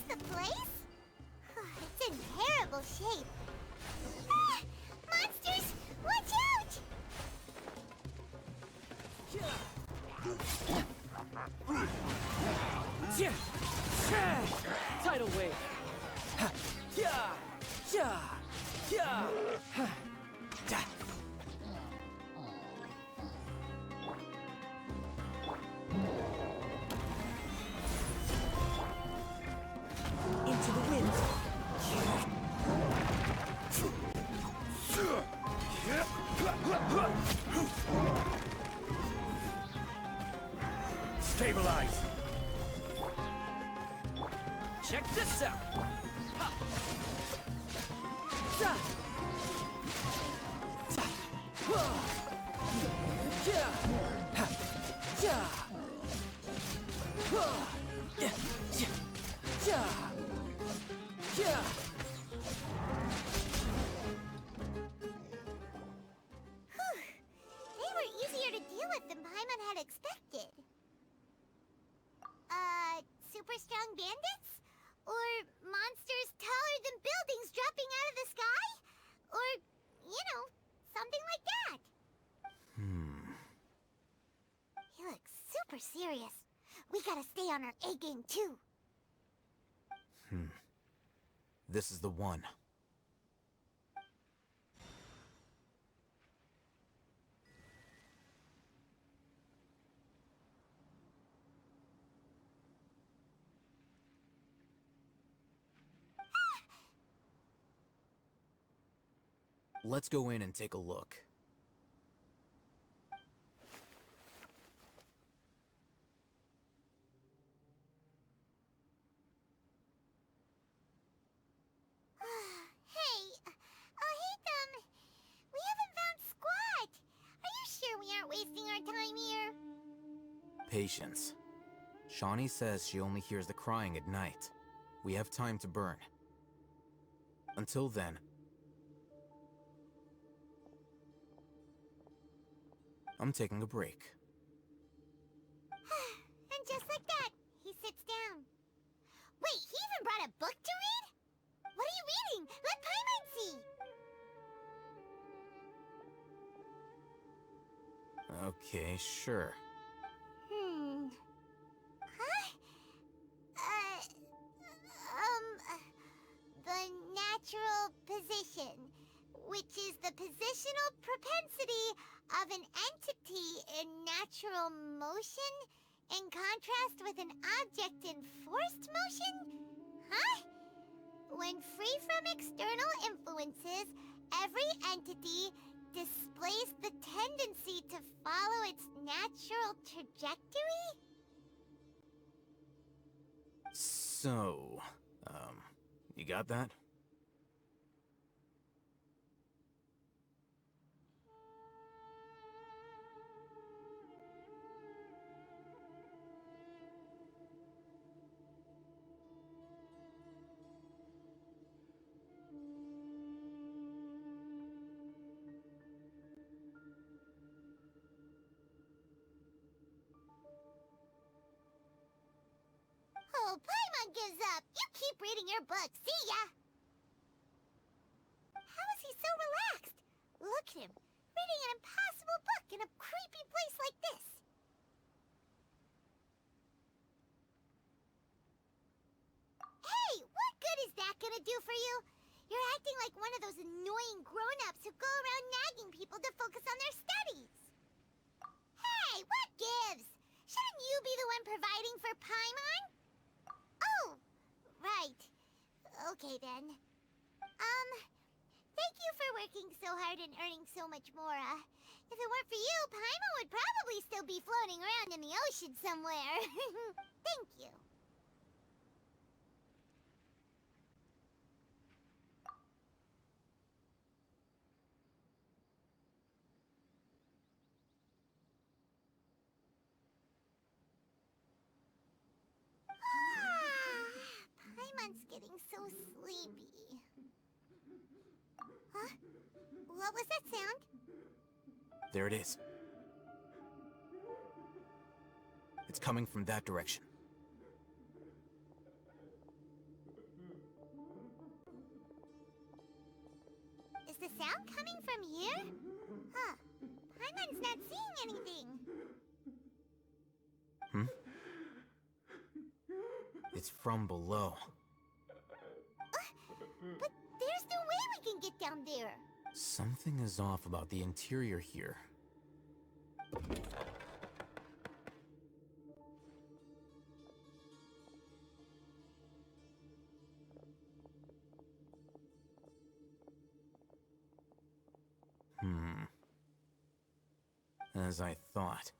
The place? It's in terrible shape. Ah! Monsters! Watch
out! Tidal wave.
Into the wind.
Stabilize.
Check this out.
They were easier to deal with than Paimon had expected. Super strong bandits? Or monsters taller than buildings dropping out of the sky? Or, you know, something like that. He looks super serious. We gotta stay on our A game too.
This is the one. Let's go in and take a look.
wasting our time here?
Patience. Shawnee says she only hears the crying at night. We have time to burn. Until then... I'm taking a break.
And just like that, he sits down. Wait, he even brought a book to read? What are you reading? Let Paimon see!
Okay, sure.
Huh? The natural position, which is the positional propensity of an entity in natural motion, in contrast with an object in forced motion? Huh? When free from external influences, every entity displays the tendency to follow its natural trajectory?
So, you got that?
Oh, Paimon gives up! You keep reading your book, see ya! How is he so relaxed? Look at him, reading an impossible book in a creepy place like this. Hey, what good is that gonna do for you? You're acting like one of those annoying grown-ups who go around nagging people to focus on their studies. Hey, what gives? Shouldn't you be the one providing for Paimon? Oh, right. Okay then. Thank you for working so hard and earning so much more. If it weren't for you, Paimon would probably still be floating around in the ocean somewhere. Thank you. Paimon's getting so sleepy. Huh? What was that sound?
There it is. It's coming from that direction.
Is the sound coming from here? Huh. Paimon's not seeing anything.
Hmm? It's from below.
But there's no way we can get down there.
Something is off about the interior here. As I thought,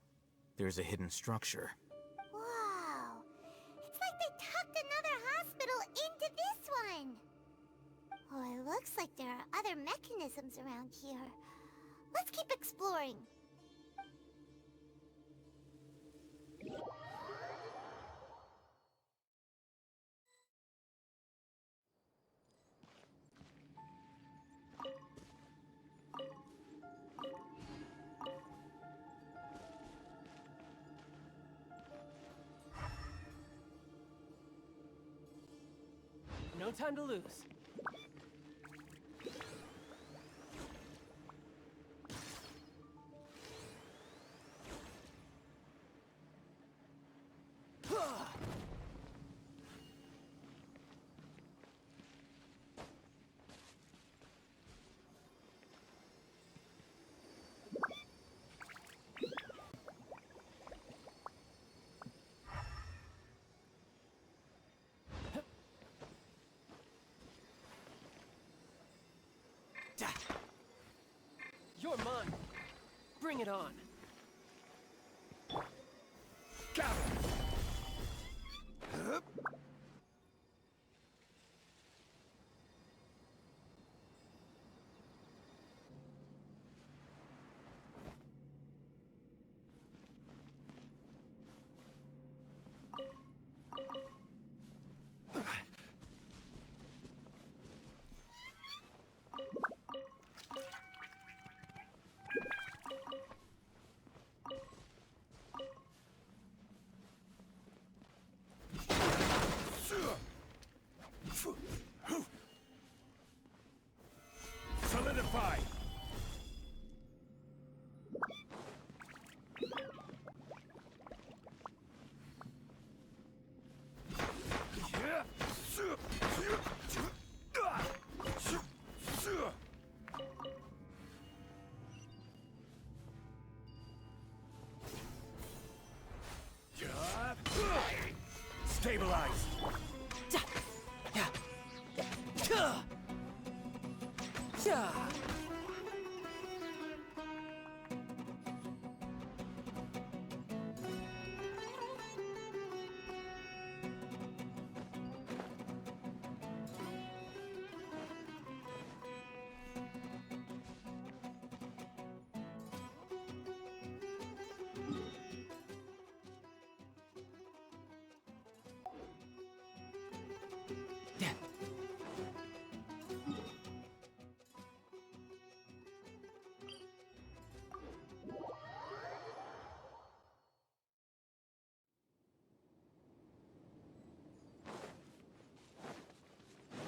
there's a hidden structure.
Wow. It's like they tucked another hospital into this one. Oh, it looks like there are other mechanisms around here. Let's keep exploring.
No time to lose. You're mine. Bring it on.
Got it. neutralized!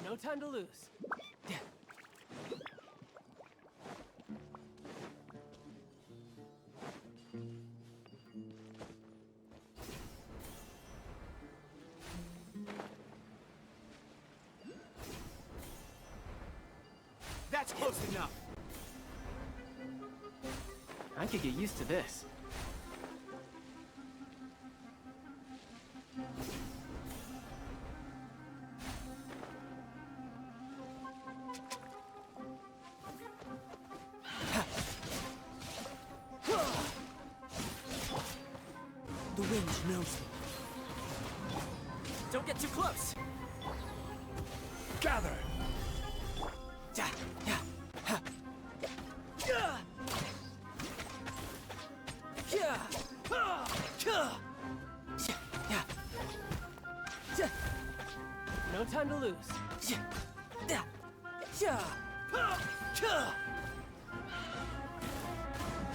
No time to lose.
That's close enough!
I could get used to this.
The wind knows me. Don't get too close!
Gather!
No time to lose.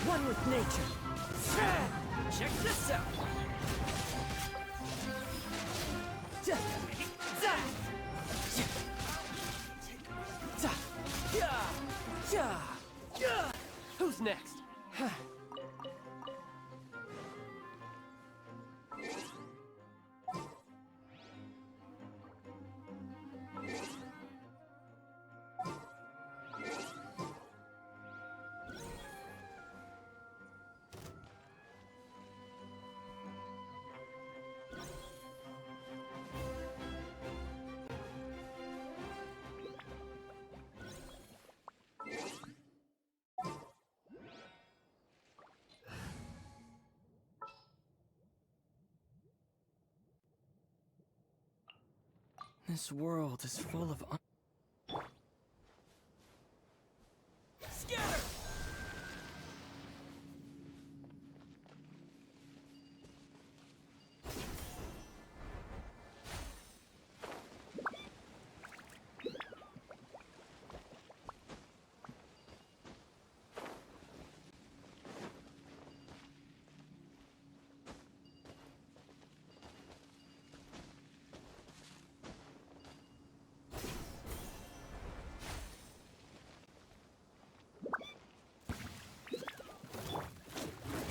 One with nature. Check this out.
Who's next?
This world is full of Scatter!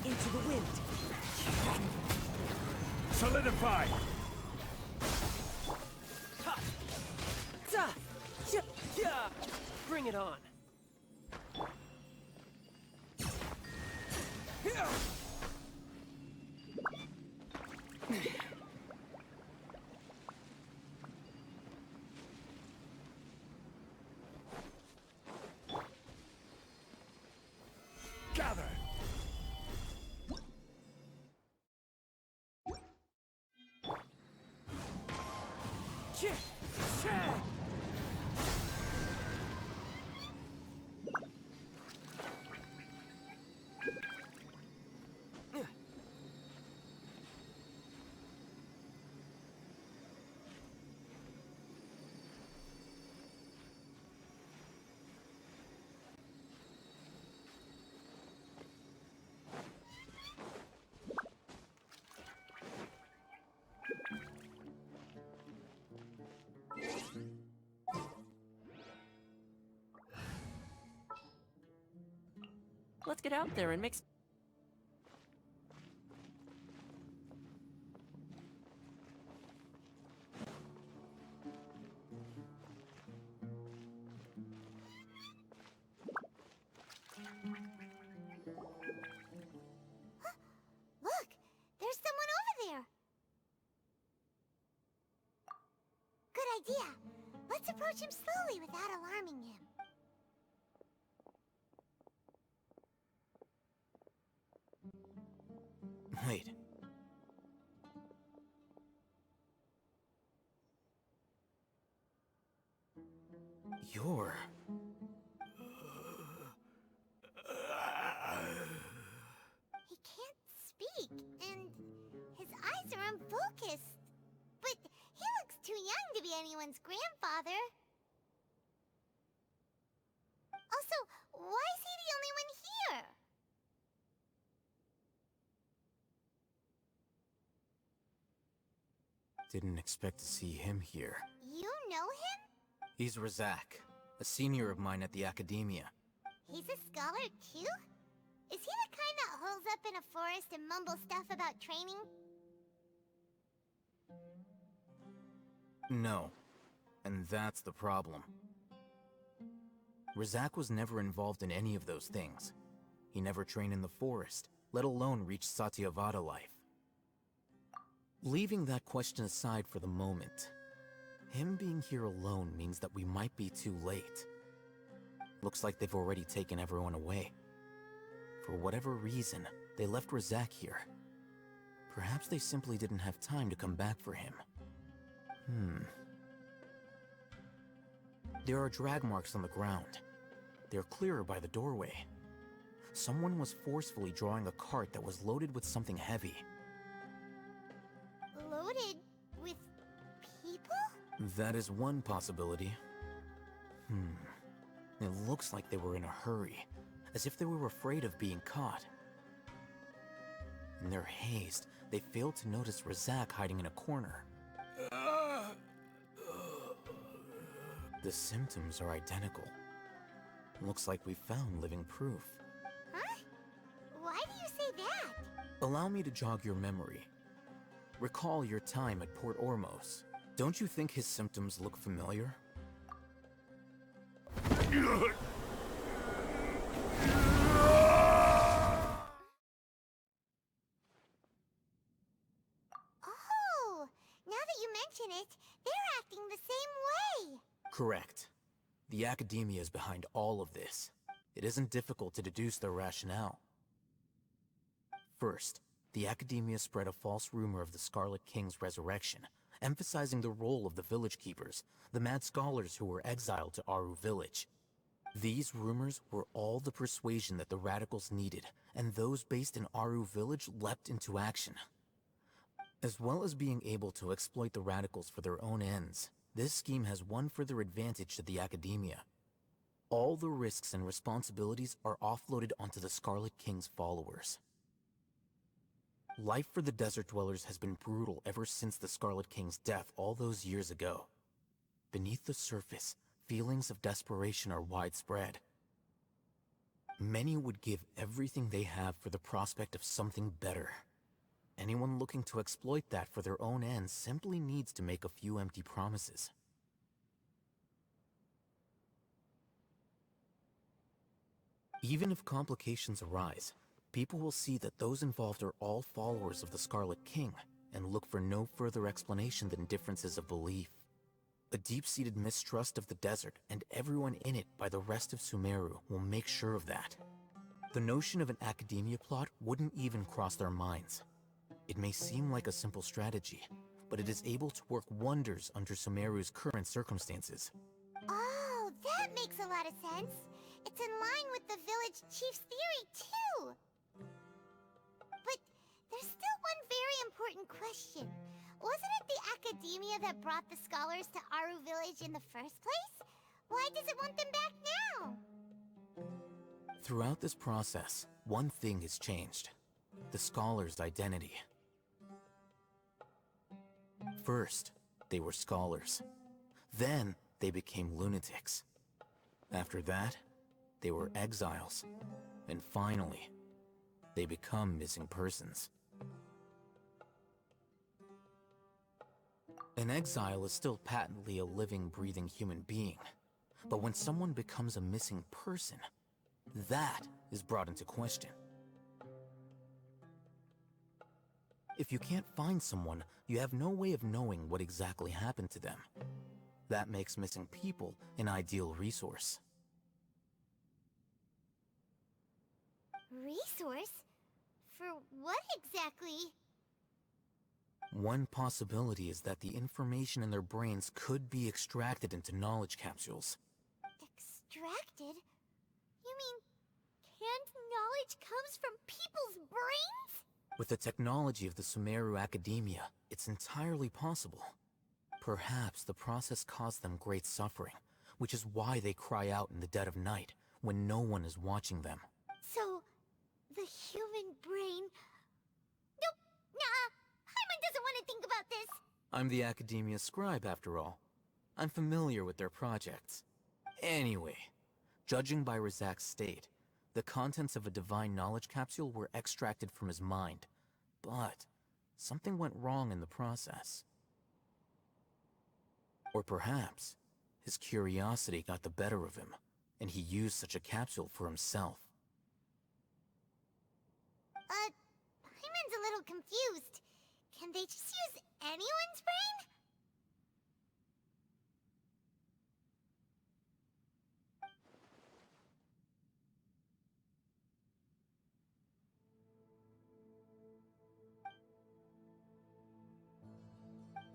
Into the wind.
Solidify!
Bring it on.
Gather!
Let's get out there and make
Look! There's someone over there! idea. Let's approach him slowly without alarming him.
Wait. You're...
He can't speak, and his eyes are unfocused. But he looks too young to be anyone's grandfather. Also, why is he the only one here?
Didn't expect to see him here.
You know him?
He's Razak, a senior of mine at the Academia.
He's a scholar too? Is he the kind that holes up in a forest and mumbles stuff about training?
No. And that's the problem. Razak was never involved in any of those things. He never trained in the forest, let alone reach Satyavada life. Leaving that question aside for the moment, him being here alone means that we might be too late. Looks like they've already taken everyone away. For whatever reason, they left Razak here. Perhaps they simply didn't have time to come back for him. There are drag marks on the ground. They're clearer by the doorway. Someone was forcefully drawing a cart that was loaded with something heavy.
Loaded with people?
That is one possibility. It looks like they were in a hurry, as if they were afraid of being caught. In their haste, they failed to notice Razak hiding in a corner. The symptoms are identical. Looks like we found living proof.
Huh? Why do you say that?
Allow me to jog your memory. Recall your time at Port Ormos. Don't you think his symptoms look familiar?
Oh, now that you mention it, they're acting the same way.
Correct. The Academia is behind all of this. It isn't difficult to deduce their rationale. First, the Academia spread a false rumor of the Scarlet King's resurrection, emphasizing the role of the village keepers, the mad scholars who were exiled to Aru village. These rumors were all the persuasion that the radicals needed, and those based in Aru village leapt into action. As well as being able to exploit the radicals for their own ends, this scheme has one further advantage to the Academia. All the risks and responsibilities are offloaded onto the Scarlet King's followers. Life for the desert dwellers has been brutal ever since the Scarlet King's death all those years ago. Beneath the surface, feelings of desperation are widespread. Many would give everything they have for the prospect of something better. Anyone looking to exploit that for their own ends simply needs to make a few empty promises. Even if complications arise, people will see that those involved are all followers of the Scarlet King, and look for no further explanation than differences of belief. A deep-seated mistrust of the desert and everyone in it by the rest of Sumeru will make sure of that. The notion of an Academia plot wouldn't even cross their minds. It may seem like a simple strategy, but it is able to work wonders under Sumeru's current circumstances.
Oh, that makes a lot of sense. It's in line with the village chief's theory, too. But there's still one very important question. Wasn't it the Academia that brought the scholars to Aru village in the first place? Why does it want them back now?
Throughout this process, one thing has changed. The scholars' identity. First, they were scholars. Then, they became lunatics. After that, they were exiles. And finally, they become missing persons. An exile is still patently a living, breathing human being. But when someone becomes a missing person, that is brought into question. If you can't find someone, you have no way of knowing what exactly happened to them. That makes missing people an ideal resource.
Resource? For what exactly?
One possibility is that the information in their brains could be extracted into knowledge capsules.
Extracted? You mean canned knowledge comes from people's brains?
With the technology of the Sumeru Academia, it's entirely possible. Perhaps the process caused them great suffering, which is why they cry out in the dead of night, when no one is watching them.
So, the human brain... Nope, nah, Paimon doesn't want to think about this.
I'm the Academia scribe, after all. I'm familiar with their projects. Anyway, judging by Razak's state, the contents of a divine knowledge capsule were extracted from his mind. But something went wrong in the process. Or perhaps his curiosity got the better of him, and he used such a capsule for himself.
Paimon's a little confused. Can they just use anyone's brain?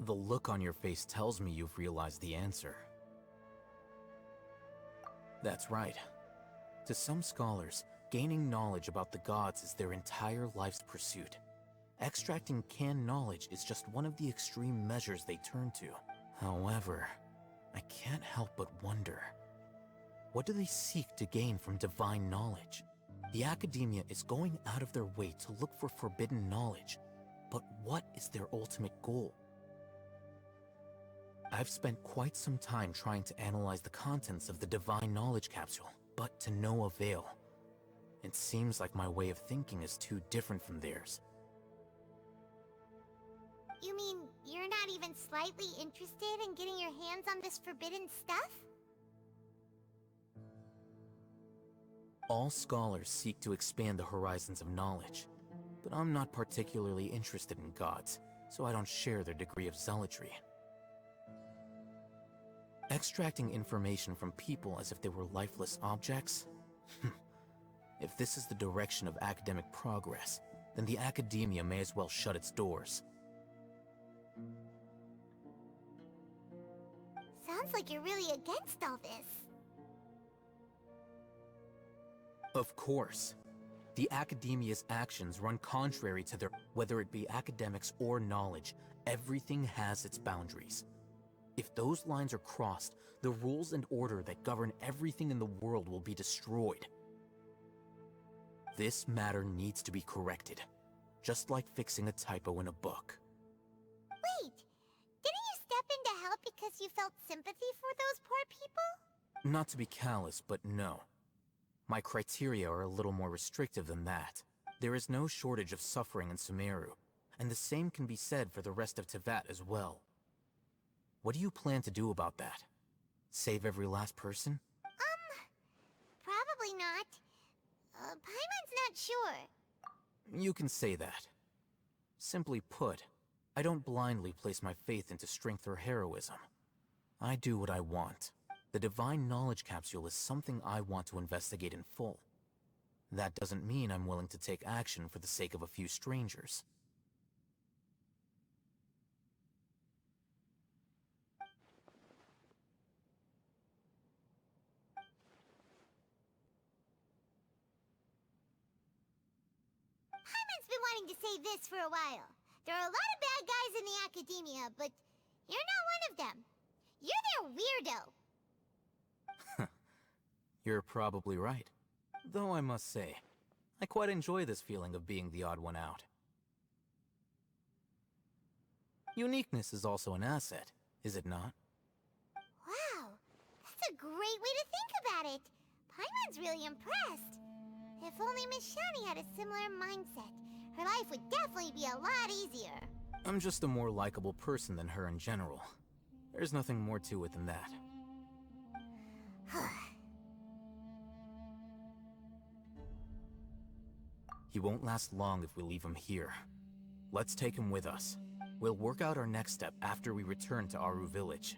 The look on your face tells me you've realized the answer. That's right. To some scholars, gaining knowledge about the gods is their entire life's pursuit. Extracting canned knowledge is just one of the extreme measures they turn to. However, I can't help but wonder, what do they seek to gain from divine knowledge? The Academia is going out of their way to look for forbidden knowledge, but what is their ultimate goal? I've spent quite some time trying to analyze the contents of the divine knowledge capsule, but to no avail. It seems like my way of thinking is too different from theirs.
You mean you're not even slightly interested in getting your hands on this forbidden stuff?
All scholars seek to expand the horizons of knowledge, but I'm not particularly interested in gods, so I don't share their degree of zealotry. Extracting information from people as if they were lifeless objects? If this is the direction of academic progress, then the Academia may as well shut its doors.
Sounds like you're really against all this.
Of course. The Academia's actions run contrary to their... Whether it be academics or knowledge, everything has its boundaries. If those lines are crossed, the rules and order that govern everything in the world will be destroyed. This matter needs to be corrected, just like fixing a typo in a book.
Wait, didn't you step in to help because you felt sympathy for those poor people?
Not to be callous, but no. My criteria are a little more restrictive than that. There is no shortage of suffering in Sumeru, and the same can be said for the rest of Teyvat as well. What do you plan to do about that? Save every last person?
Probably not. Paimon's not sure.
You can say that. Simply put, I don't blindly place my faith into strength or heroism. I do what I want. The divine knowledge capsule is something I want to investigate in full. That doesn't mean I'm willing to take action for the sake of a few strangers.
Paimon's been wanting to say this for a while. There are a lot of bad guys in the Academia, but you're not one of them. You're their weirdo.
You're probably right. Though I must say, I quite enjoy this feeling of being the odd one out. Uniqueness is also an asset, is it not?
Wow, that's a great way to think about it. Paimon's really impressed. If only Miss Shani had a similar mindset, her life would definitely be a lot easier.
I'm just a more likable person than her in general. There's nothing more to it than that. He won't last long if we leave him here. Let's take him with us. We'll work out our next step after we return to Aru Village.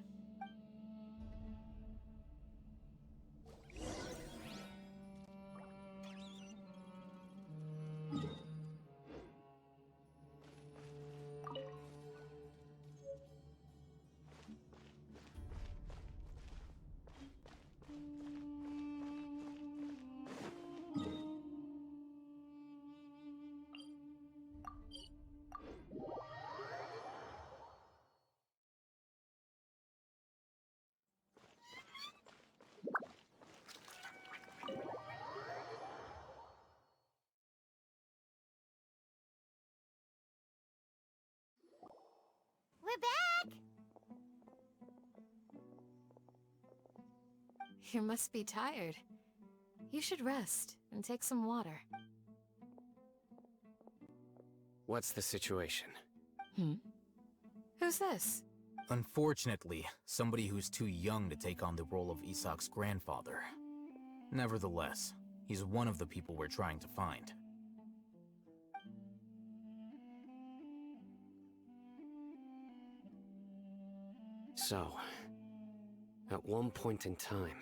We're back!
You must be tired. You should rest and take some water.
What's the situation?
Who's this?
Unfortunately, somebody who's too young to take on the role of Isak's grandfather. Nevertheless, he's one of the people we're trying to find.
So, at one point in time,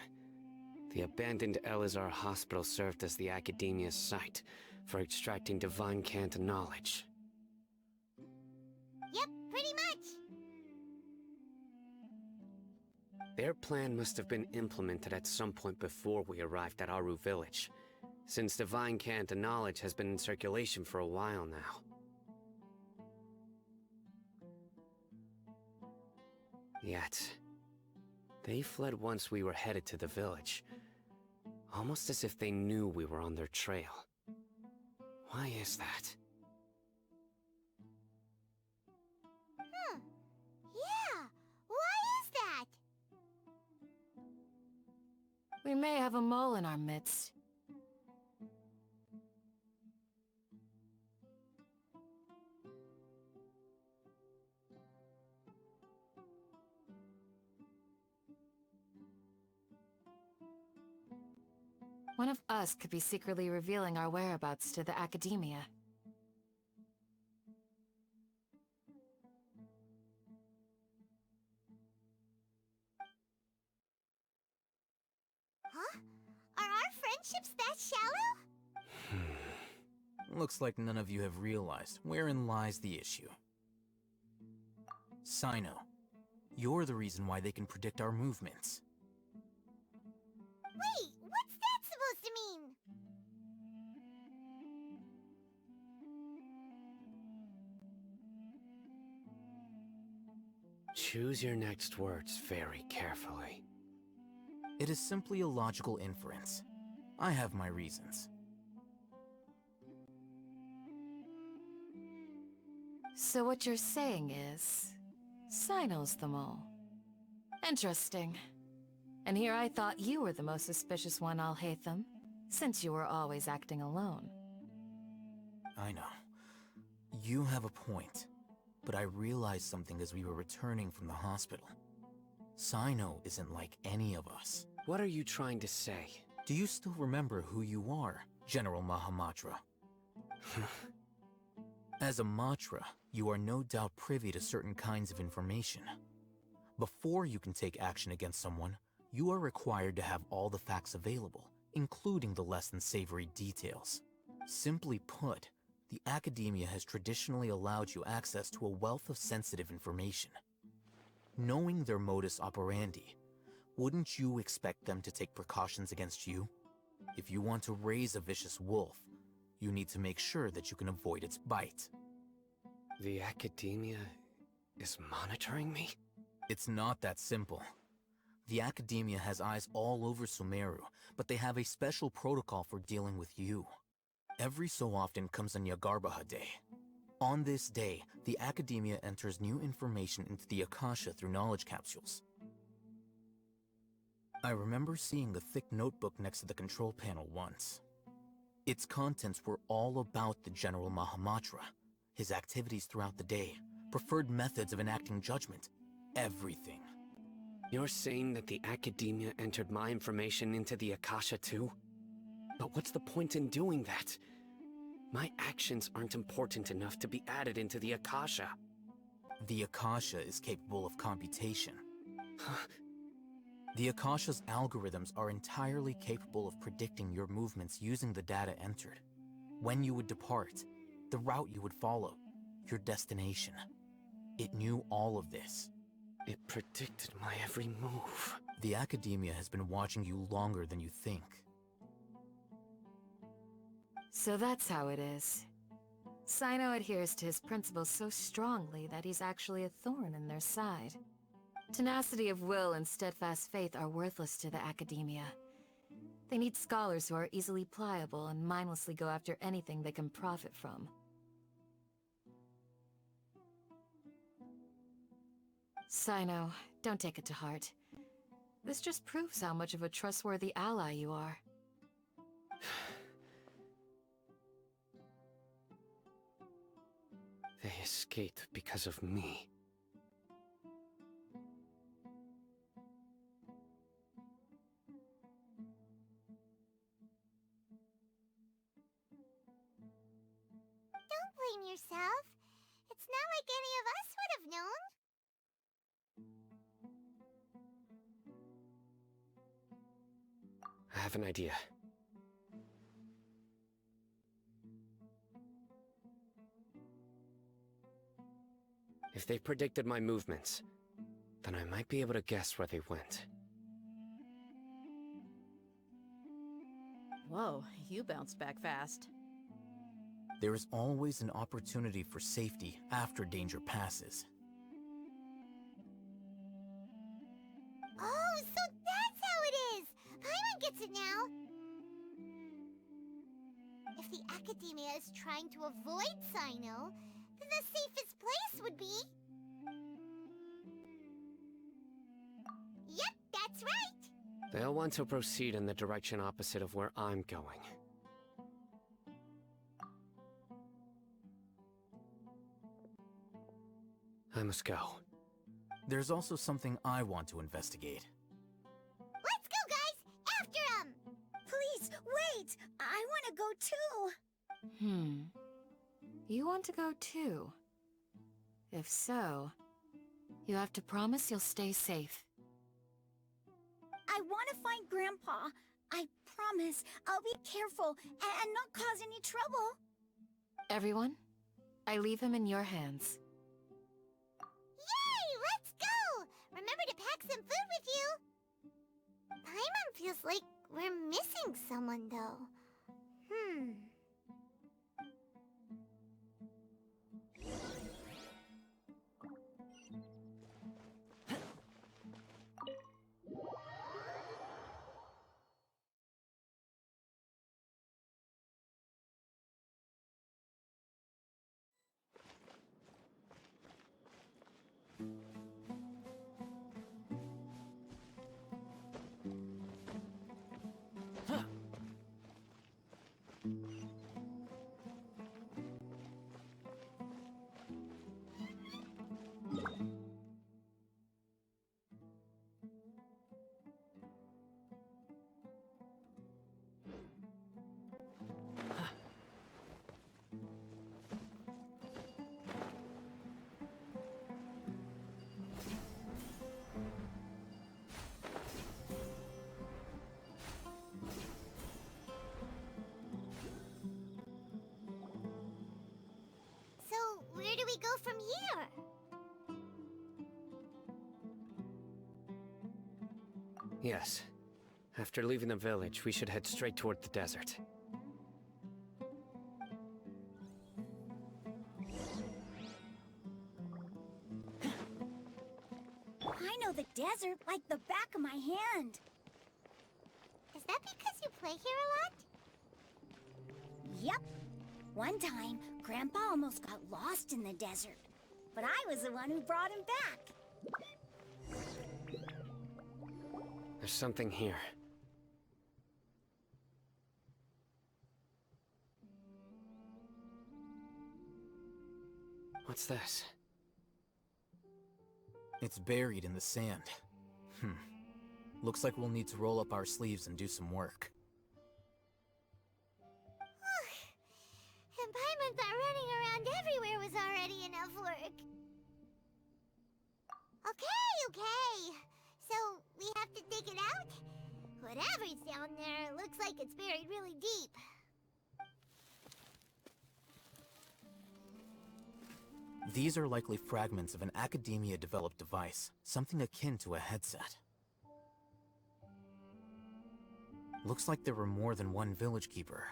the abandoned Elazar Hospital served as the Academia's site for extracting divine cant knowledge.
Yep, pretty much.
Their plan must have been implemented at some point before we arrived at Aru Village, since divine cant knowledge has been in circulation for a while now. Yet, they fled once we were headed to the village, almost as if they knew we were on their trail. Why is that?
Yeah, why is that?
We may have a mole in our midst. One of us could be secretly revealing our whereabouts to the Academia.
Huh? Are our friendships that shallow?
Looks like none of you have realized wherein lies the issue. CYNO, you're the reason why they can predict our movements.
Wait, what's that supposed to mean?
Choose your next words very carefully.
It is simply a logical inference. I have my reasons.
So what you're saying is, CYNO's the mole. Interesting. And here I thought you were the most suspicious one, ALHAITHAM, since you were always acting alone.
I know. You have a point. But I realized something as we were returning from the hospital. CYNO isn't like any of us.
What are you trying to say?
Do you still remember who you are, General Mahamatra? As a Matra, you are no doubt privy to certain kinds of information. Before you can take action against someone, you are required to have all the facts available, including the less than savory details. Simply put, the Academia has traditionally allowed you access to a wealth of sensitive information. Knowing their modus operandi, wouldn't you expect them to take precautions against you? If you want to raise a vicious wolf, you need to make sure that you can avoid its bite.
The Academia is monitoring me?
It's not that simple. The Academia has eyes all over Sumeru, but they have a special protocol for dealing with you. Every so often comes a Nyagarbaha Day. On this day, the Academia enters new information into the Akasha through knowledge capsules. I remember seeing a thick notebook next to the control panel once. Its contents were all about the General Mahamatra, his activities throughout the day, preferred methods of enacting judgment, everything.
You're saying that the Academia entered my information into the Akasha too? But what's the point in doing that? My actions aren't important enough to be added into the Akasha.
The Akasha is capable of computation. The Akasha's algorithms are entirely capable of predicting your movements using the data entered. When you would depart, the route you would follow, your destination. It knew all of this.
It predicted my every move.
The Academia has been watching you longer than you think.
So that's how it is. CYNO adheres to his principles so strongly that he's actually a thorn in their side. Tenacity of will and steadfast faith are worthless to the Academia. They need scholars who are easily pliable and mindlessly go after anything they can profit from. CYNO, don't take it to heart. This just proves how much of a trustworthy ally you are.
They escaped because of me.
Don't blame yourself. It's not like any of us would have known.
I have an idea. If they predicted my movements, then I might be able to guess where they went.
Whoa, you bounced back fast.
There is always an opportunity for safety after danger passes.
Oh, so that's how it is! Paimon gets it now! If the Academia is trying to avoid CYNO, then the safest place would be... Yep, that's right!
They'll want to proceed in the direction opposite of where I'm going. I must go.
There's also something I want to investigate.
Let's go, guys! After him!
Please, wait! I want to go too!
You want to go too? If so, you have to promise you'll stay safe.
I want to find Grandpa. I promise I'll be careful and not cause any trouble.
Everyone, I leave him in your hands.
Yay! Let's go! Remember to pack some food with you! Paimon feels like we're missing someone, though. So, where do we go from here?
Yes. After leaving the village, we should head straight toward the desert.
I know the desert like the back of my hand.
Is that because you play here a lot?
Yep. One time, Grandpa almost got lost in the desert. But I was the one who brought him back.
There's something here. What's this?
It's buried in the sand. Looks like we'll need to roll up our sleeves and do some work.
And Paimon thought running around everywhere was already enough work. Okay. So, we have to dig it out? Whatever's down there looks like it's buried really deep.
These are likely fragments of an Academia-developed device, something akin to a headset. Looks like there were more than one village keeper.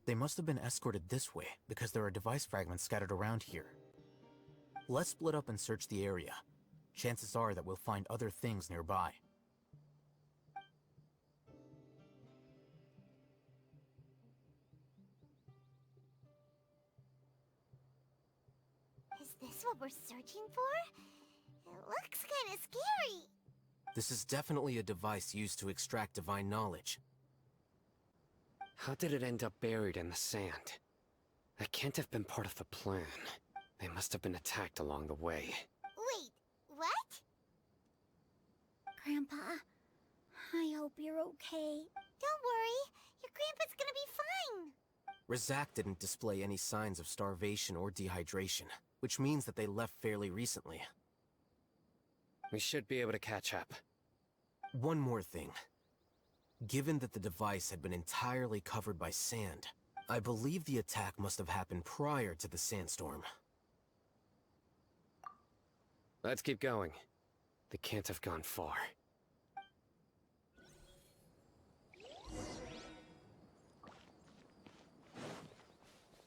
They must have been escorted this way, because there are device fragments scattered around here. Let's split up and search the area. Chances are that we'll find other things nearby.
Is this what we're searching for? It looks kinda scary.
This is definitely a device used to extract divine knowledge.
How did it end up buried in the sand? That can't have been part of the plan. They must have been attacked along the way.
Wait, what?
Grandpa, I hope you're okay.
Don't worry, your grandpa's gonna be fine.
Razak didn't display any signs of starvation or dehydration, which means that they left fairly recently.
We should be able to catch up.
One more thing. Given that the device had been entirely covered by sand, I believe the attack must have happened prior to the sandstorm.
Let's keep going. They can't have gone far.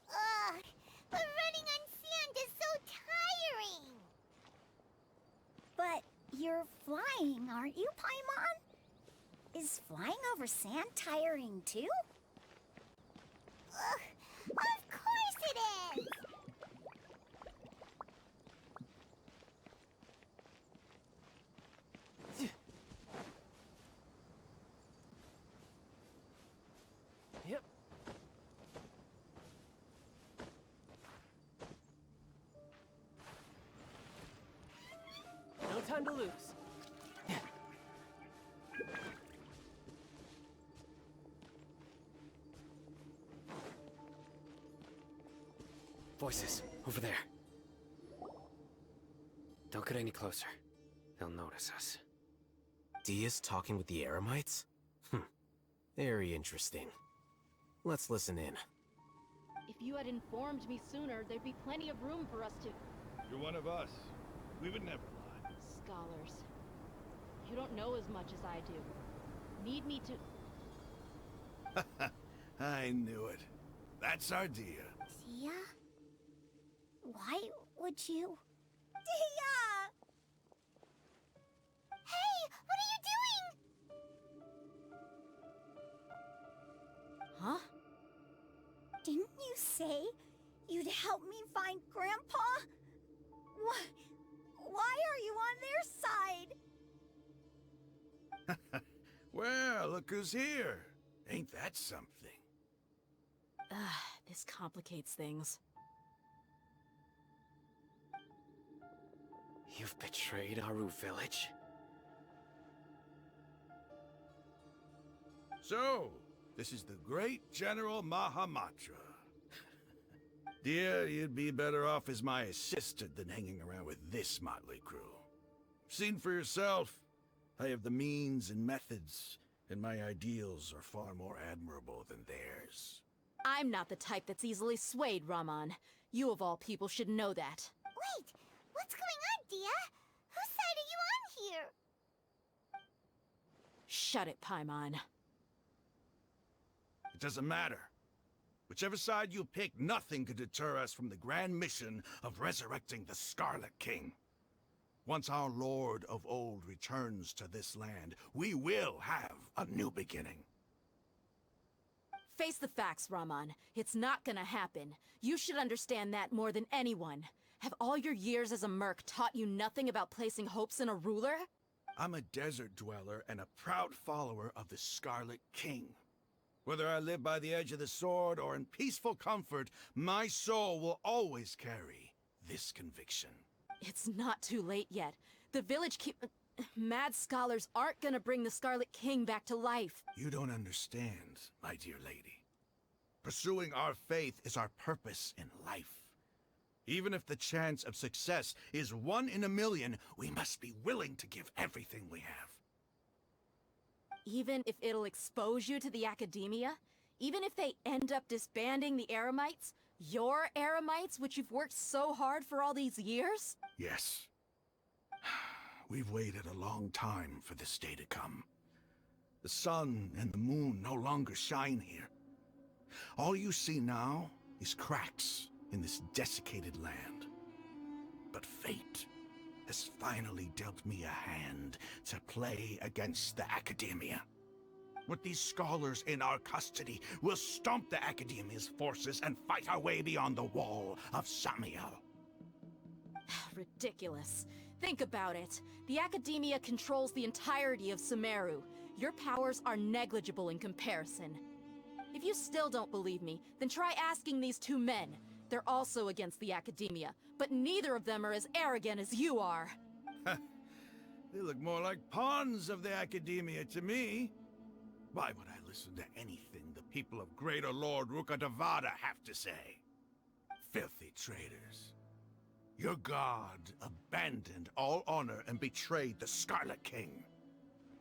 Ugh, but running on sand is so tiring.
But you're flying, aren't you, Paimon? Is flying over sand tiring too?
Ugh, of course it is!
Yep. No time to lose.
Voices, over there. Don't get any closer. They'll notice us.
Dia's talking with the Eremites? Very interesting. Let's listen in.
If you had informed me sooner, there'd be plenty of room for us to...
You're one of us. We would never lie.
Scholars. You don't know as much as I do. Need me to...
I knew it. That's our Dia.
Dia? Why would you... Dia!
Hey, what are you doing?
Huh? Didn't you say you'd help me find Grandpa? Why are you on their side?
Well, look who's here. Ain't that something?
This complicates things.
You've betrayed Aru village?
So, this is the great General Mahamatra. Dear, you'd be better off as my assistant than hanging around with this motley crew. Seen for yourself, I have the means and methods, and my ideals are far more admirable than theirs.
I'm not the type that's easily swayed, Raman. You of all people should know that.
Wait, what's going on, Dia? Whose side are you on here?
Shut it, Paimon.
It doesn't matter. Whichever side you pick, nothing could deter us from the grand mission of resurrecting the Scarlet King. Once our Lord of Old returns to this land, we will have a new beginning.
Face the facts, Raman. It's not gonna happen. You should understand that more than anyone. Have all your years as a merc taught you nothing about placing hopes in a ruler?
I'm a desert dweller and a proud follower of the Scarlet King. Whether I live by the edge of the sword or in peaceful comfort, my soul will always carry this conviction.
It's not too late yet. The village mad scholars aren't gonna bring the Scarlet King back to life.
You don't understand, my dear lady. Pursuing our faith is our purpose in life. Even if the chance of success is 1 in a million, we must be willing to give everything we have.
Even if it'll expose you to the academia? Even if they end up disbanding the Eremites? Your Eremites, which you've worked so hard for all these years?
Yes. We've waited a long time for this day to come. The sun and the moon no longer shine here. All you see now is cracks in this desiccated land. But fate has finally dealt me a hand to play against the Academia. With these scholars in our custody, we'll stomp the Academia's forces and fight our way beyond the wall of Samiel.
Ridiculous. Think about it. The Academia controls the entirety of Sumeru. Your powers are negligible in comparison. If you still don't believe me, then try asking these two men. They're also against the Academia, but neither of them are as arrogant as you are.
They look more like pawns of the Academia to me. Why would I listen to anything the people of Greater Lord Rukkhadevada have to say? Filthy traitors. Your god abandoned all honor and betrayed the Scarlet King.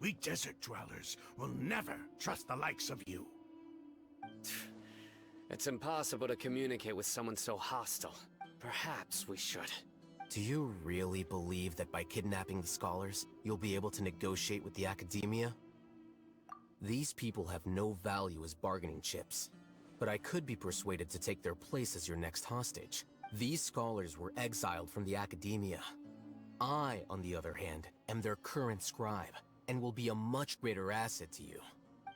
We desert dwellers will never trust the likes of you.
It's impossible to communicate with someone so hostile. Perhaps we should.
Do you really believe that by kidnapping the scholars, you'll be able to negotiate with the Academia? These people have no value as bargaining chips, but I could be persuaded to take their place as your next hostage. These scholars were exiled from the Academia. I, on the other hand, am their current scribe, and will be a much greater asset to you.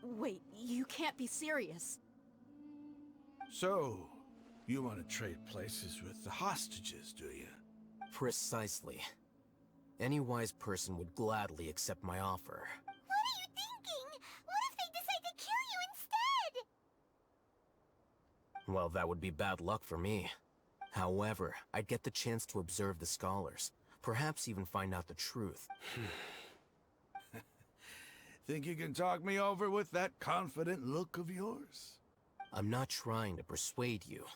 Wait, you can't be serious.
So, you want to trade places with the hostages, do you?
Precisely. Any wise person would gladly accept my offer.
What are you thinking? What if they decide to kill you instead?
Well, that would be bad luck for me. However, I'd get the chance to observe the scholars, perhaps even find out the truth.
Think you can talk me over with that confident look of yours?
I'm not trying to persuade you.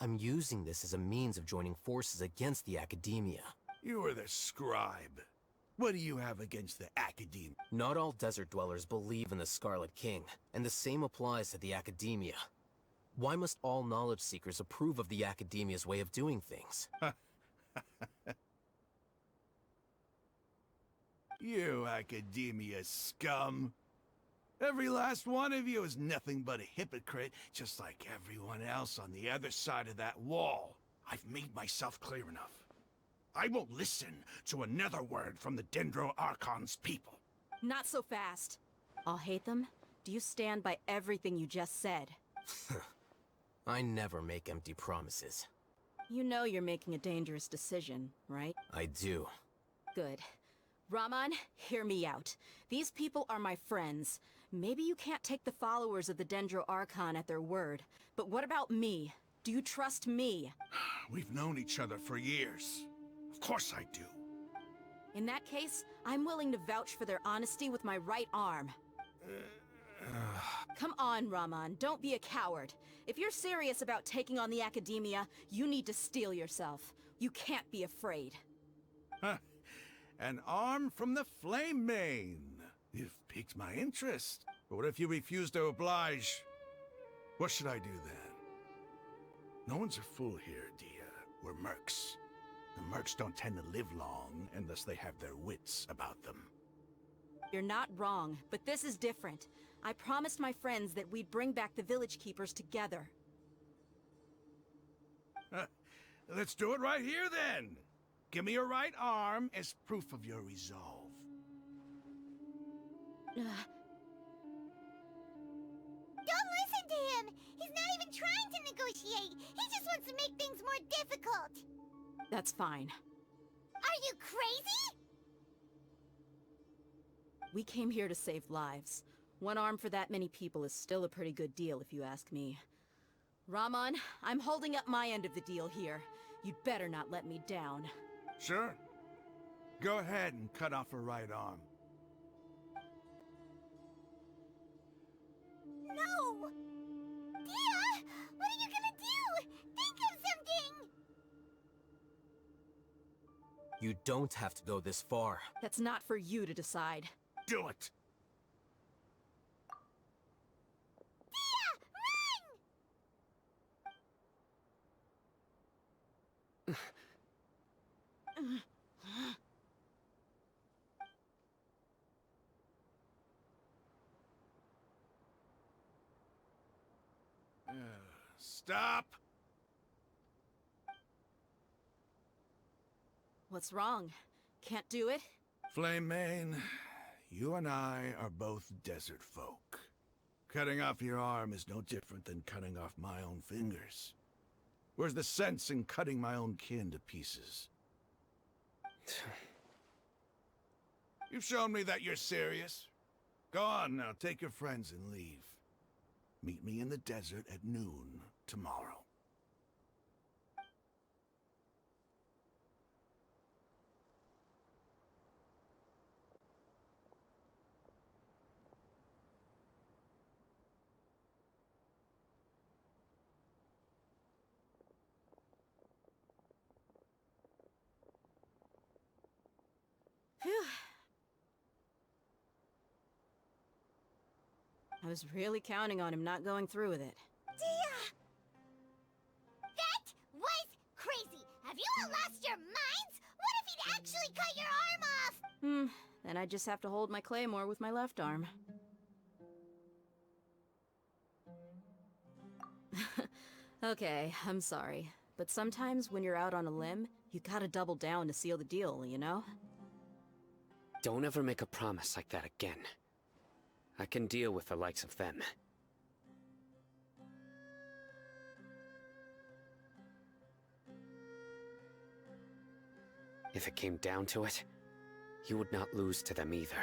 I'm using this as a means of joining forces against the Academia.
You are the scribe. What do you have against the Academia?
Not all desert dwellers believe in the Scarlet King, and the same applies to the Academia. Why must all knowledge seekers approve of the Academia's way of doing things?
You Academia scum. Every last one of you is nothing but a hypocrite, just like everyone else on the other side of that wall. I've made myself clear enough. I won't listen to another word from the Dendro Archon's people.
Not so fast. ALHAITHAM, do you stand by everything you just said?
I never make empty promises.
You know you're making a dangerous decision, right?
I do.
Good. Raman, hear me out. These people are my friends. Maybe you can't take the followers of the Dendro Archon at their word, but what about me? Do you trust me?
We've known each other for years. Of course I do.
In that case, I'm willing to vouch for their honesty with my right arm. Come on, Raman, don't be a coward. If you're serious about taking on the Academia, you need to steel yourself. You can't be afraid.
An arm from the Flame Mane. You've piqued my interest. But what if you refuse to oblige? What should I do then? No one's a fool here, Dia. We're mercs. The mercs don't tend to live long unless they have their wits about them.
You're not wrong, but this is different. I promised my friends that we'd bring back the village keepers together.
Let's do it right here then. Give me your right arm as proof of your resolve.
Don't listen to him! He's not even trying to negotiate! He just wants to make things more difficult!
That's fine.
Are you crazy?
We came here to save lives. One arm for that many people is still a pretty good deal, if you ask me. Raman, I'm holding up my end of the deal here. You'd better not let me down.
Sure. Go ahead and cut off her right arm.
No! Dia! What are you gonna do? Think of something!
You don't have to go this far.
That's not for you to decide.
Do it! Stop!
What's wrong? Can't do it?
Flame Mane, you and I are both desert folk. Cutting off your arm is no different than cutting off my own fingers. Where's the sense in cutting my own kin to pieces? You've shown me that you're serious. Go on now, take your friends and leave. Meet me in the desert at noon tomorrow.
Phew. I was really counting on him not going through with it.
Dia! That was crazy! Have you all lost your minds? What if he'd actually cut your arm off?
Then I just have to hold my claymore with my left arm. Okay, I'm sorry. But sometimes when you're out on a limb, you gotta double down to seal the deal, you know?
Don't ever make a promise like that again. I can deal with the likes of them. If it came down to it, you would not lose to them either.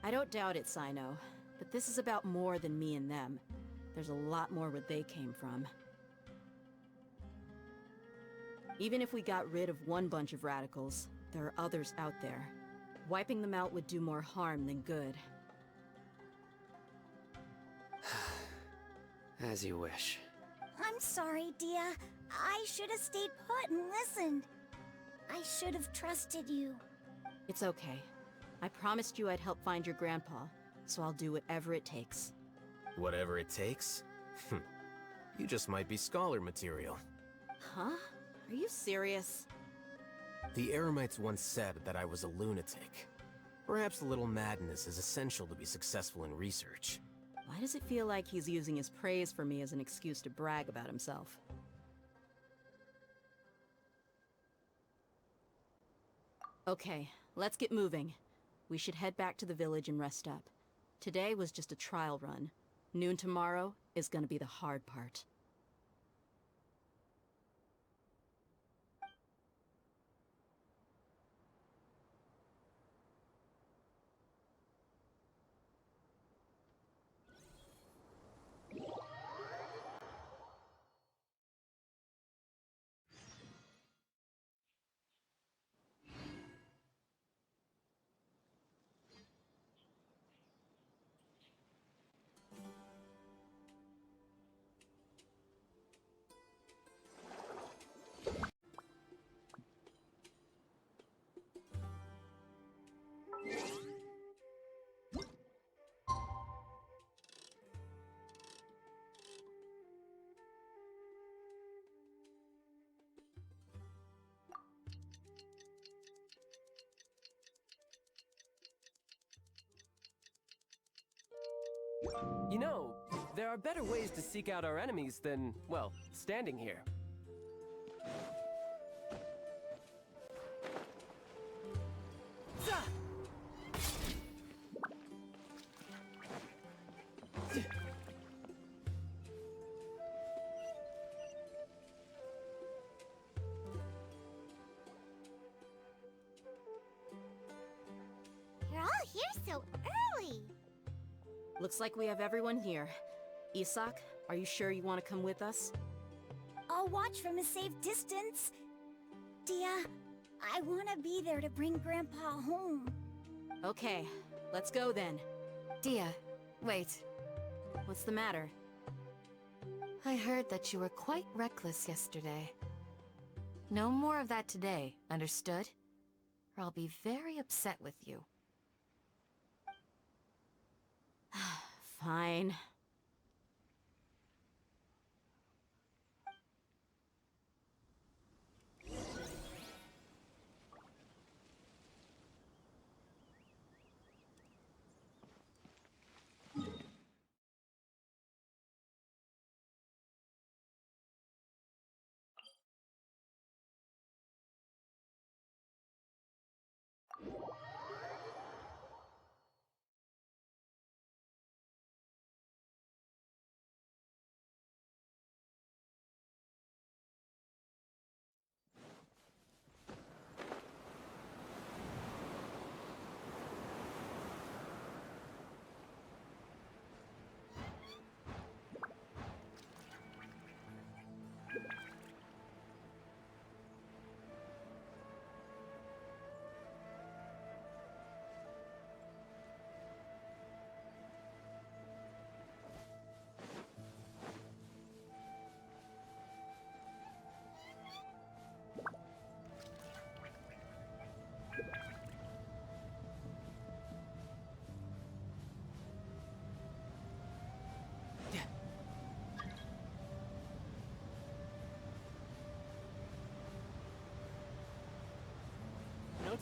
I don't doubt it, CYNO. But this is about more than me and them. There's a lot more where they came from. Even if we got rid of one bunch of radicals, there are others out there. Wiping them out would do more harm than good.
As you wish.
I'm sorry, Dia. I should have stayed put and listened. I should have trusted you.
It's okay. I promised you I'd help find your grandpa, so I'll do whatever it takes.
Whatever it takes? You just might be scholar material.
Huh? Are you serious?
The Eremites once said that I was a lunatic. Perhaps a little madness is essential to be successful in research.
Why does it feel like he's using his praise for me as an excuse to brag about himself? Okay, let's get moving. We should head back to the village and rest up. Today was just a trial run. Noon tomorrow is gonna be the hard part.
You know, there are better ways to seek out our enemies than, well, standing here.
You're all here so early.
Looks like we have everyone here. Isak, are you sure you want to come with us?
I'll watch from a safe distance. Dia, I want to be there to bring Grandpa home.
Okay, let's go then.
Dia, wait.
What's the matter?
I heard that you were quite reckless yesterday. No more of that today, understood? Or I'll be very upset with you.
Fine.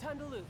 time to lose.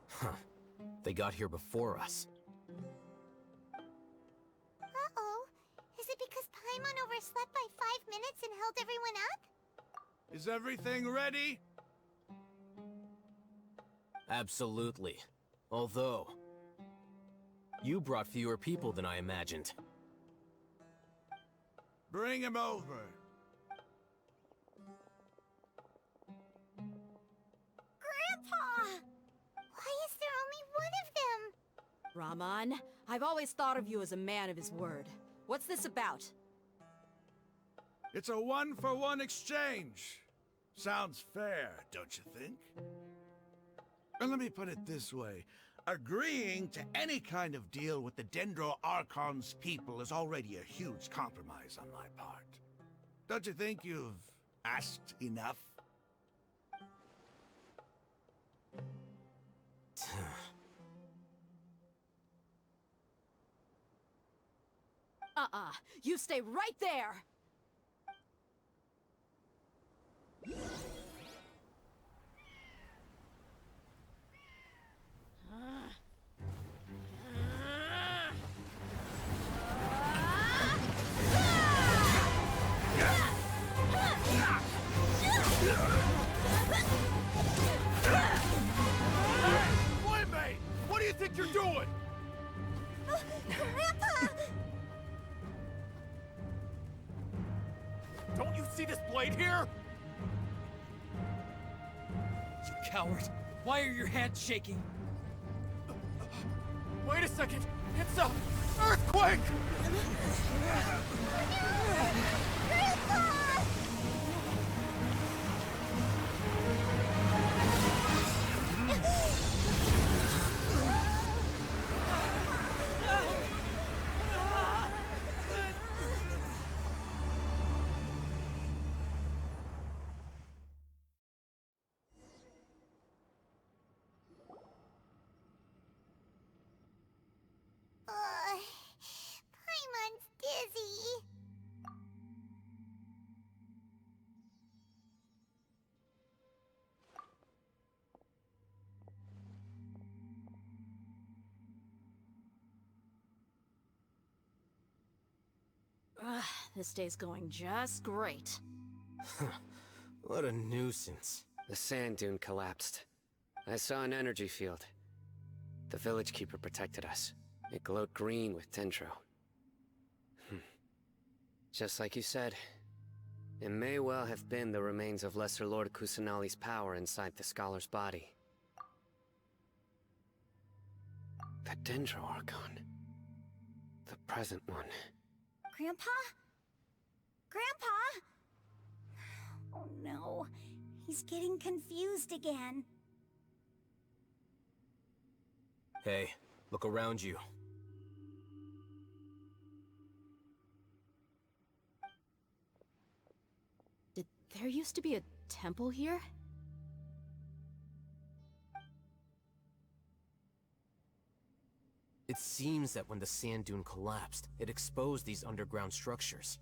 Huh. They got here before us.
Uh-oh. Is it because Paimon overslept by 5 minutes and held everyone up?
Is everything ready?
Absolutely. Although, you brought fewer people than I imagined.
Bring him over.
Grandpa! Why is there only one of them?
Raman, I've always thought of you as a man of his word. What's this about?
It's a one-for-one exchange. Sounds fair, don't you think? And let me put it this way. Agreeing to any kind of deal with the Dendro Archon's people is already a huge compromise on my part. Don't you think you've asked enough?
You stay right there!
Boy-mate! What do you think you're doing?
Grandpa!
Don't you see this blade here? You coward! Why are your hands shaking? Wait a second! It's a earthquake!
Paimon's dizzy.
This day's going just great.
What a nuisance.
The sand dune collapsed. I saw an energy field. The village keeper protected us. It glowed green with Dendro. Just like you said, it may well have been the remains of Lesser Lord Kusanali's power inside the scholar's body. The Dendro Archon. The present one.
Grandpa? Grandpa? Oh no, he's getting confused again.
Hey, look around you.
There used to be a temple here?
It seems that when the sand dune collapsed, it exposed these underground structures.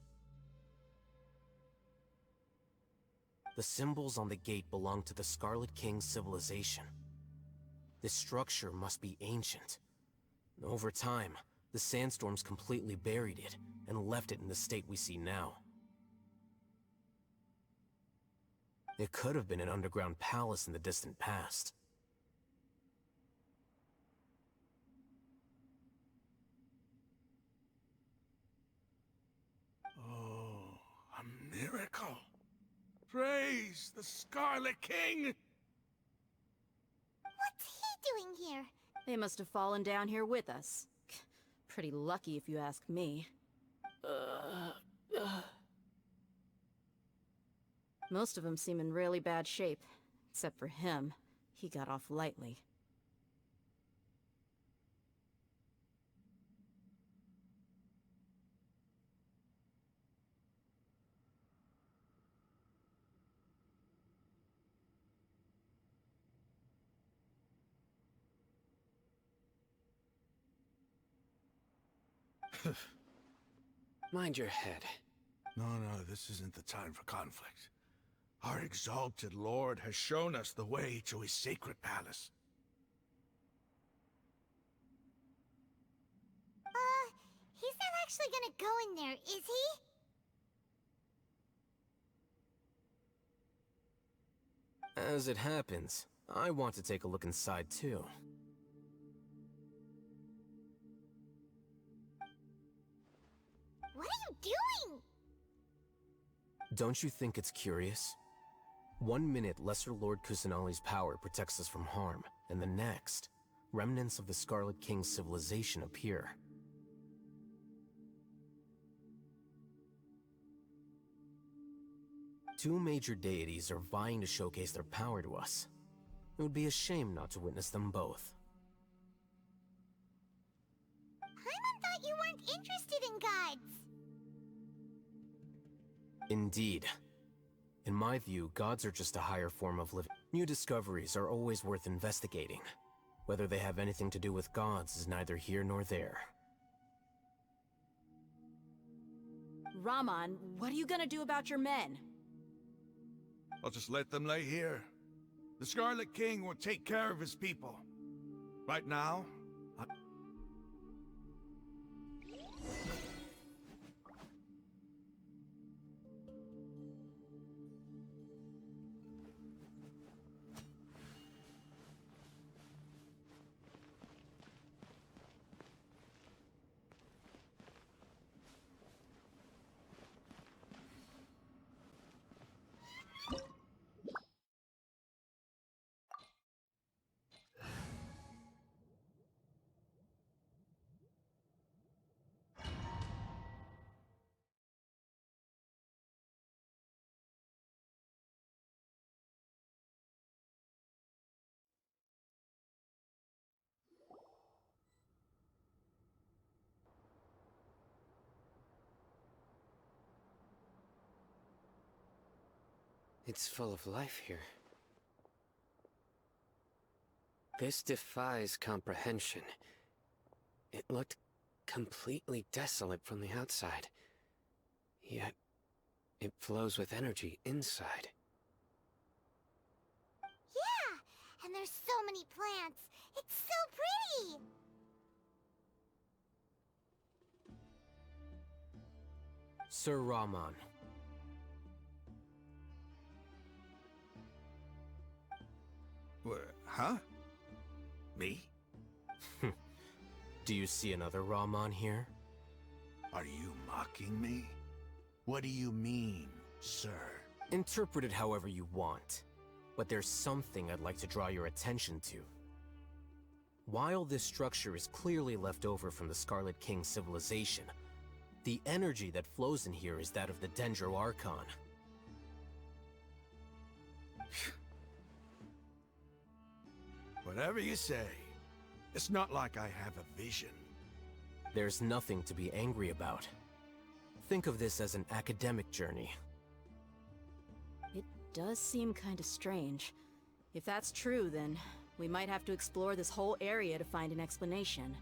The symbols on the gate belong to the Scarlet King's civilization. This structure must be ancient. Over time, the sandstorms completely buried it and left it in the state we see now. It could have been an underground palace in the distant past.
Oh, a miracle! Praise the Scarlet King!
What's he doing here?
They must have fallen down here with us. Pretty lucky if you ask me. Most of them seem in really bad shape. Except for him. He got off lightly.
Mind your head.
No, this isn't the time for conflict. Our exalted lord has shown us the way to his sacred palace.
He's not actually gonna go in there, is he?
As it happens, I want to take a look inside too.
What are you doing?
Don't you think it's curious? 1 minute, Lesser Lord Kusanali's power protects us from harm, and the next, remnants of the Scarlet King's civilization appear. Two major deities are vying to showcase their power to us. It would be a shame not to witness them both.
Paimon thought you weren't interested in gods.
Indeed. In my view, gods are just a higher form of living. New discoveries are always worth investigating. Whether they have anything to do with gods is neither here nor there.
Raman, what are you gonna do about your men?
I'll just let them lay here. The Scarlet King will take care of his people. Right now,
It's full of life here. This defies comprehension. It looked completely desolate from the outside. Yet, it flows with energy inside.
Yeah, and there's so many plants. It's so pretty.
Sir Raman.
Huh? Me?
Do you see another Raman here?
Are you mocking me? What do you mean, sir?
Interpret it however you want. But there's something I'd like to draw your attention to. While this structure is clearly left over from the Scarlet King civilization, the energy that flows in here is that of the Dendro Archon.
Whatever you say. It's not like I have a vision.
There's nothing to be angry about. Think of this as an academic journey.
It does seem kinda strange. If that's true, then we might have to explore this whole area to find an explanation.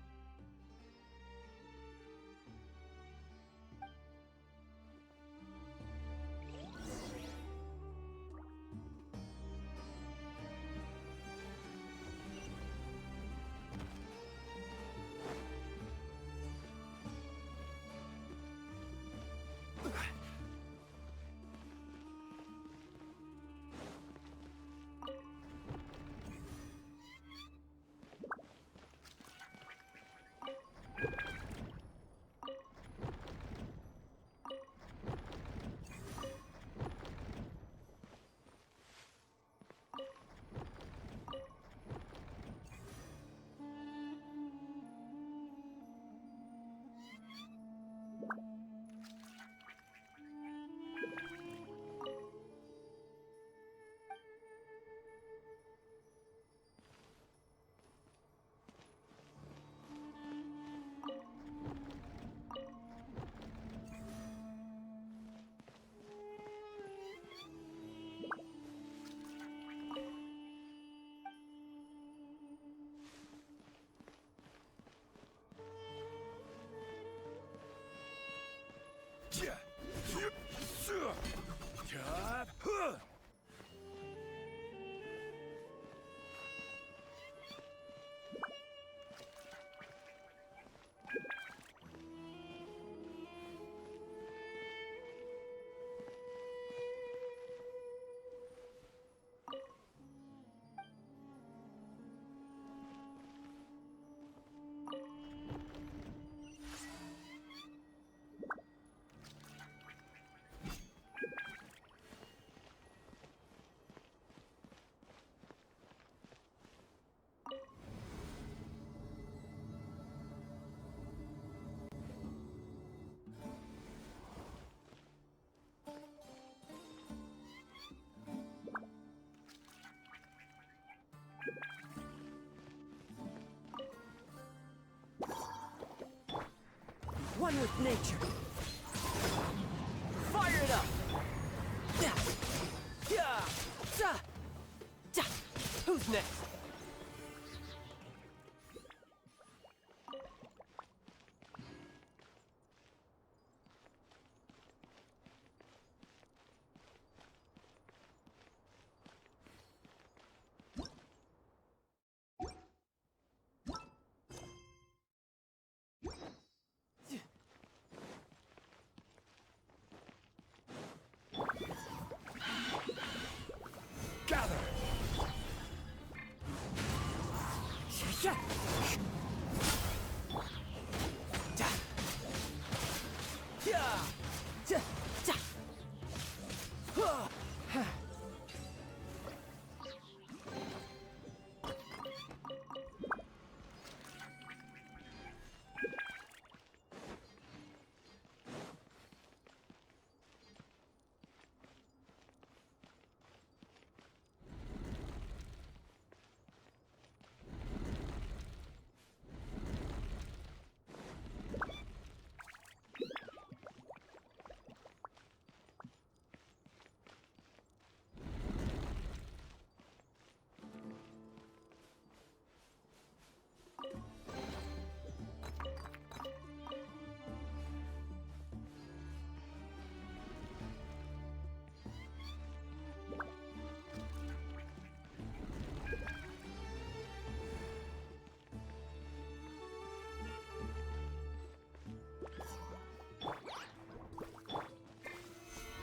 One with nature. Fire it up. Yeah. Yeah. Da. Da. Who's next?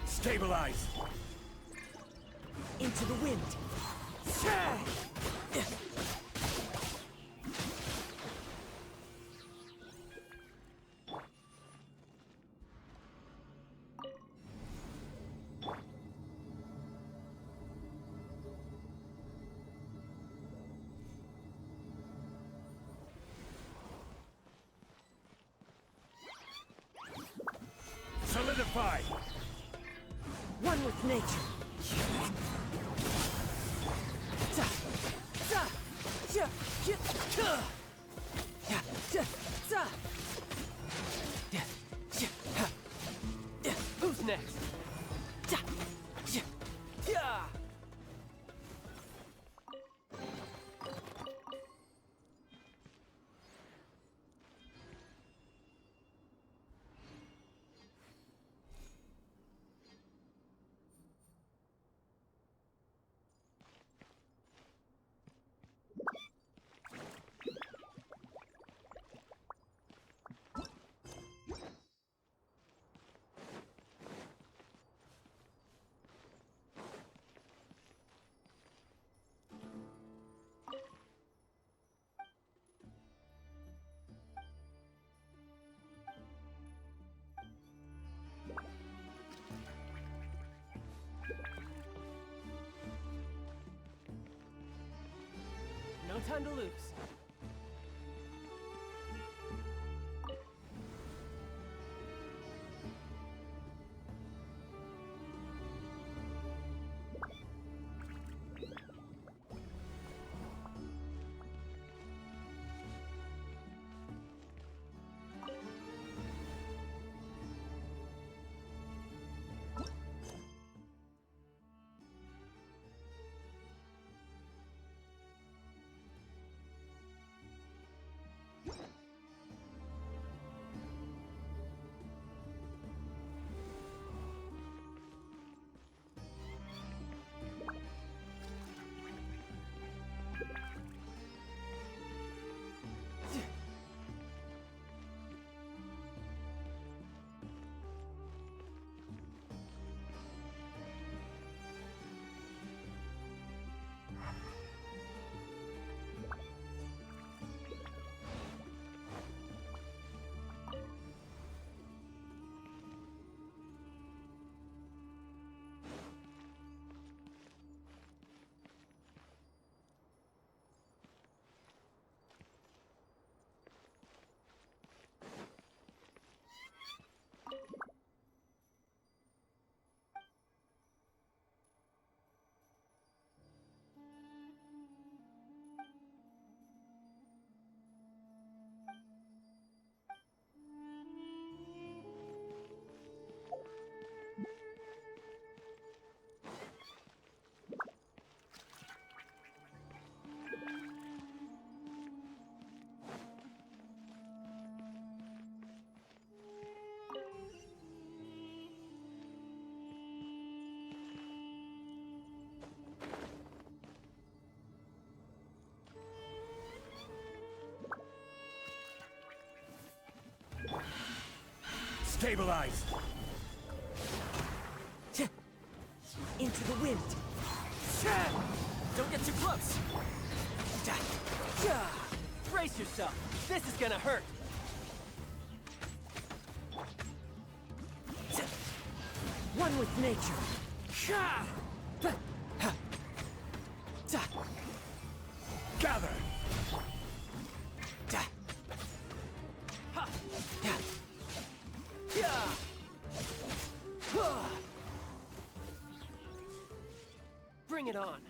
Stabilize!
Into the wind! Fortified! One with nature!
Who's next? No time to lose.
Stabilize! Into the wind!
Don't get too close! Brace yourself! This is gonna hurt!
One with nature! Gather!
Bring it on!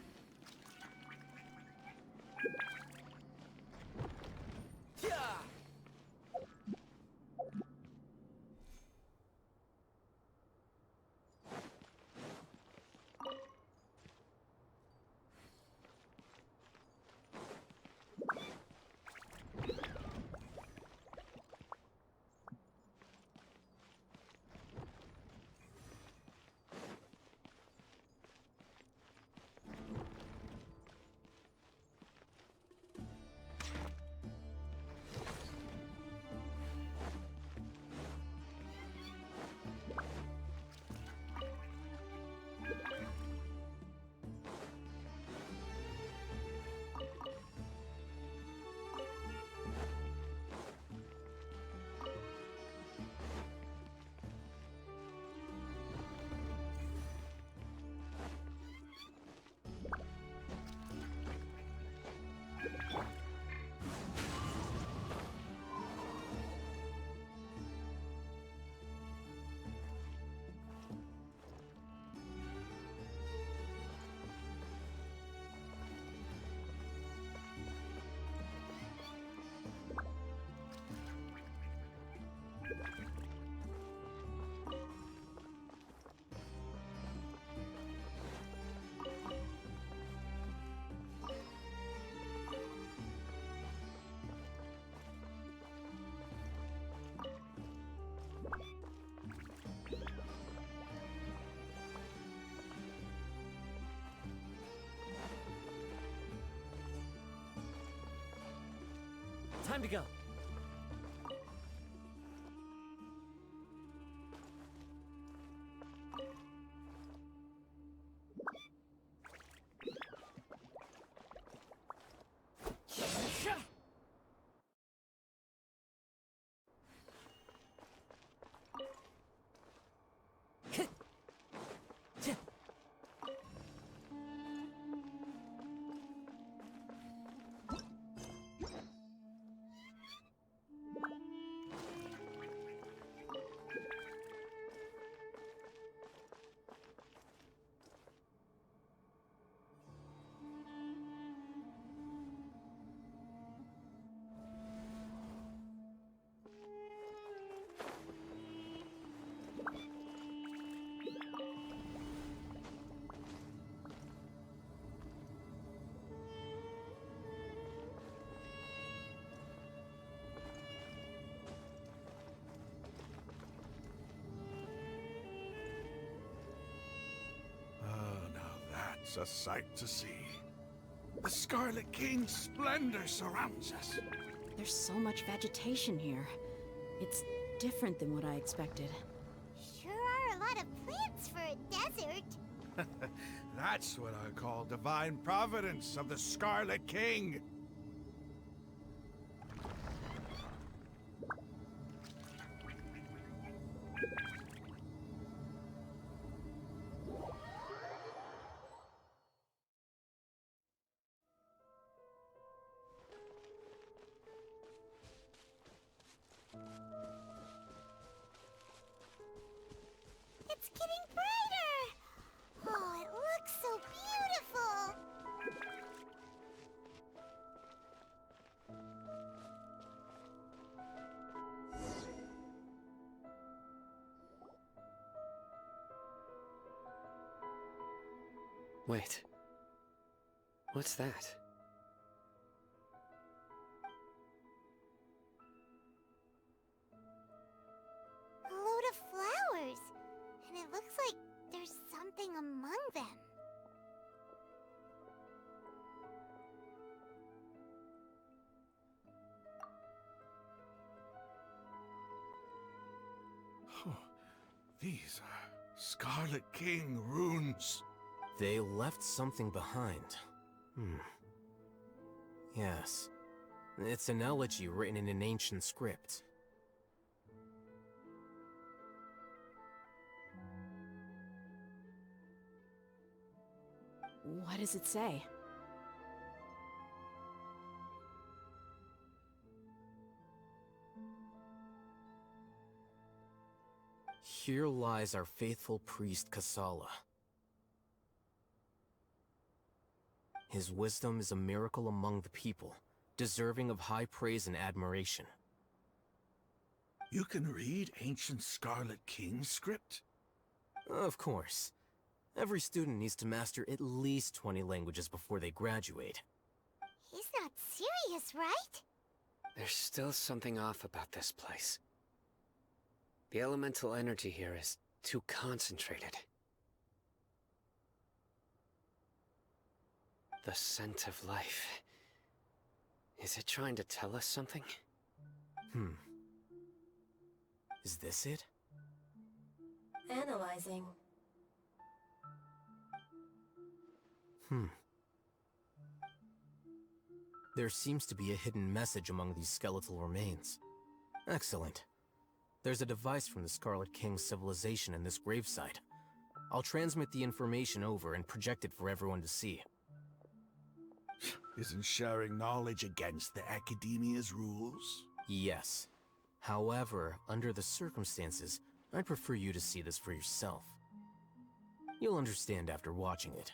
Time to go.
It's a sight to see. The Scarlet King's splendor surrounds us.
There's so much vegetation here. It's different than what I expected.
Sure are a lot of plants for a desert.
That's what I call divine providence of the Scarlet King.
It's getting brighter! Oh, it looks so beautiful!
Wait. What's that?
A load of flowers. And it looks like there's something among them.
These are Scarlet King runes.
They left something behind. Yes. It's an elegy written in an ancient script.
What does it say?
Here lies our faithful priest Kasala. His wisdom is a miracle among the people, deserving of high praise and admiration.
You can read ancient Scarlet King script?
Of course. Every student needs to master at least 20 languages before they graduate.
He's not serious, right?
There's still something off about this place. The elemental energy here is too concentrated. The scent of life. Is it trying to tell us something?
Is this it?
Analyzing.
There seems to be a hidden message among these skeletal remains. Excellent. There's a device from the Scarlet King's civilization in this gravesite. I'll transmit the information over and project it for everyone to see.
Isn't sharing knowledge against the Academia's rules?
Yes. However, under the circumstances, I'd prefer you to see this for yourself. You'll understand after watching it.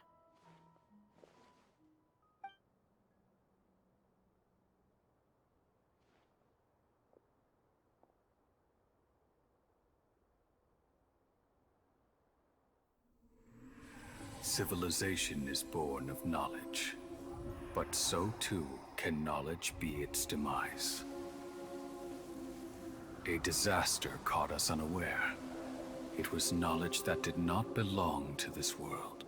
Civilization is born of knowledge, but so too can knowledge be its demise. A disaster caught us unaware. It was knowledge that did not belong to this world.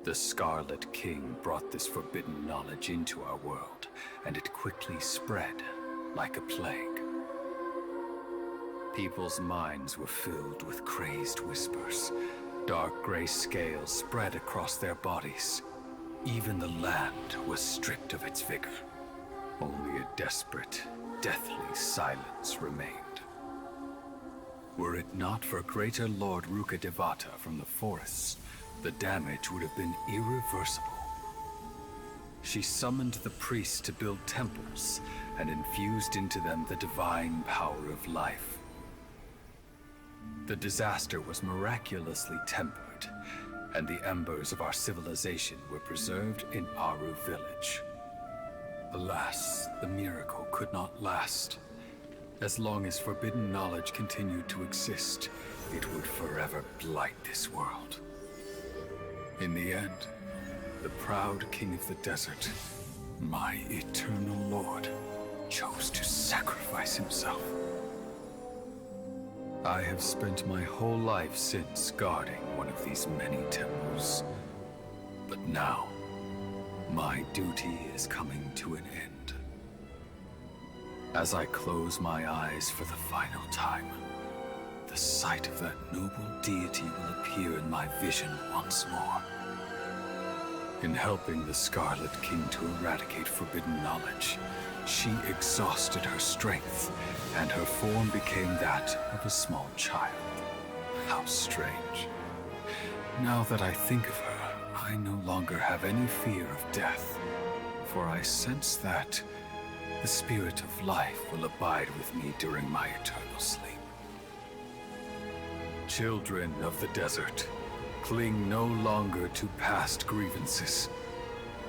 The Scarlet King brought this forbidden knowledge into our world, and it quickly spread like a plague. People's minds were filled with crazed whispers. Dark gray scales spread across their bodies. Even the land was stripped of its vigor. Only a desperate, deathly silence remained. Were it not for Greater Lord Rukkhadevata from the forests, the damage would have been irreversible. She summoned the priests to build temples and infused into them the divine power of life. The disaster was miraculously tempered, and the embers of our civilization were preserved in Aru village. Alas, the miracle could not last. As long as forbidden knowledge continued to exist, it would forever blight this world. In the end, the proud king of the desert, my eternal lord, chose to sacrifice himself. I have spent my whole life since guarding one of these many temples. But now, my duty is coming to an end. As I close my eyes for the final time, the sight of that noble deity will appear in my vision once more. In helping the Scarlet King to eradicate forbidden knowledge, she exhausted her strength, and her form became that of a small child. How strange. Now that I think of her, I no longer have any fear of death, for I sense that the spirit of life will abide with me during my eternal sleep. Children of the desert, cling no longer to past grievances,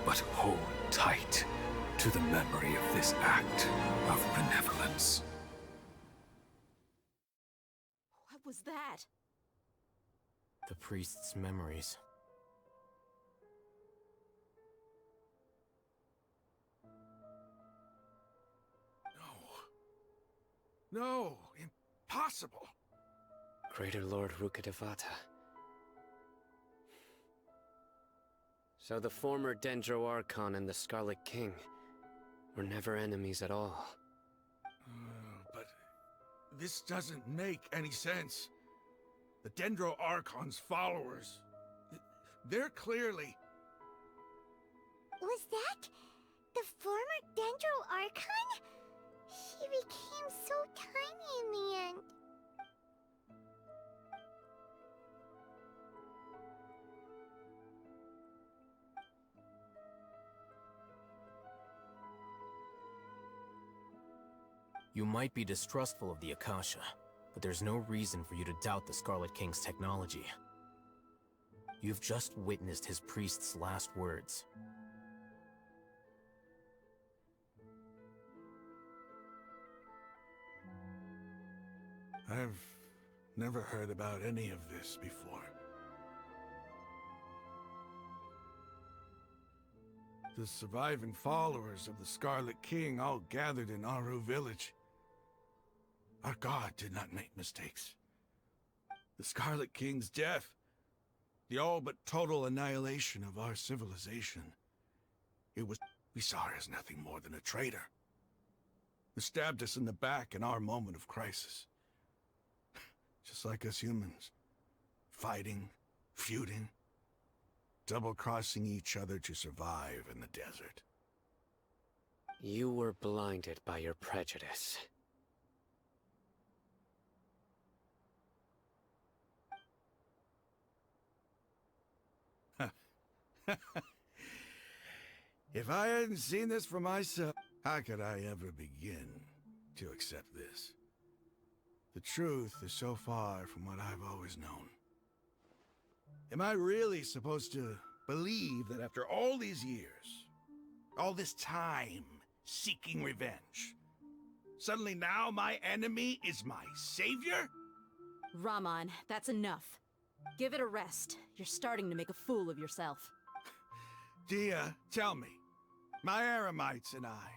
but hold tight to the memory of this act of benevolence.
What was that?
The priest's memories.
No, impossible.
Greater Lord Rukkhadevata. So the former Dendro Archon and the Scarlet King were never enemies at all.
But this doesn't make any sense. The Dendro Archon's followers, they're clearly...
Was that the former Dendro Archon? He became so tiny in the end.
You might be distrustful of the Akasha, but there's no reason for you to doubt the Scarlet King's technology. You've just witnessed his priest's last words.
I've never heard about any of this before. The surviving followers of the Scarlet King all gathered in Aru village. Our god did not make mistakes. The Scarlet King's death, the all but total annihilation of our civilization, we saw her as nothing more than a traitor, who stabbed us in the back in our moment of crisis. Just like us humans, fighting, feuding, double-crossing each other to survive in the desert.
You were blinded by your prejudice.
If I hadn't seen this for myself, how could I ever begin to accept this? The truth is so far from what I've always known. Am I really supposed to believe that after all these years, all this time seeking revenge, suddenly now my enemy is my savior?
Raman, that's enough. Give it a rest. You're starting to make a fool of yourself.
Dia, tell me, my Eremites and I,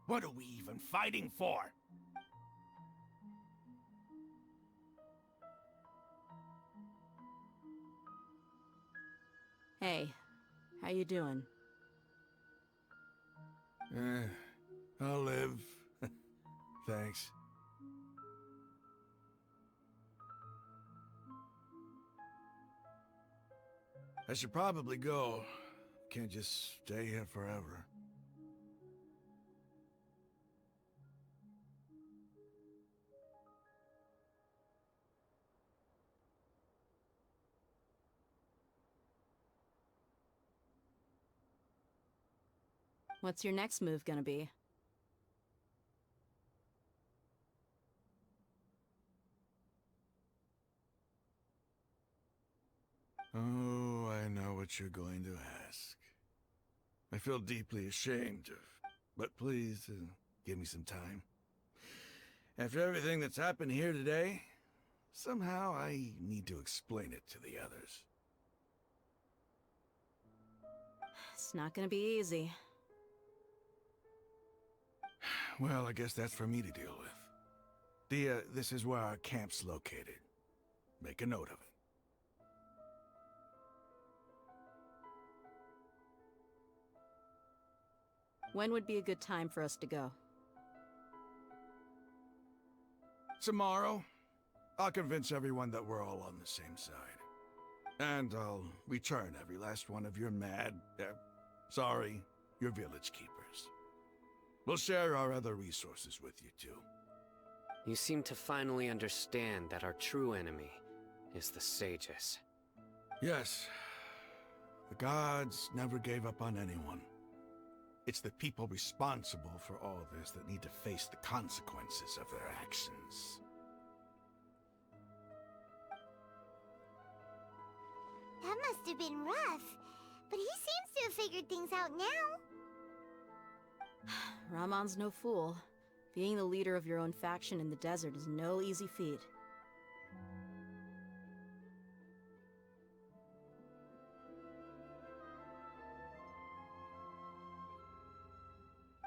what are we even fighting for?
Hey, How you doing?
I'll live. Thanks. I should probably go. Can't just stay here forever.
What's your next move gonna be?
Oh, I know what you're going to ask. I feel deeply ashamed of, but please, give me some time. After everything that's happened here today, somehow I need to explain it to the others.
It's not gonna be easy.
Well, I guess that's for me to deal with. This is where our camp's located. Make a note of it.
When would be a good time for us to go?
Tomorrow, I'll convince everyone that we're all on the same side. And I'll return every last one of your your village keepers. We'll share our other resources with you too.
You seem to finally understand that our true enemy is the sages.
Yes. The gods never gave up on anyone. It's the people responsible for all this that need to face the consequences of their actions.
That must have been rough, but he seems to have figured things out now.
Ramon's no fool. Being the leader of your own faction in the desert is no easy feat.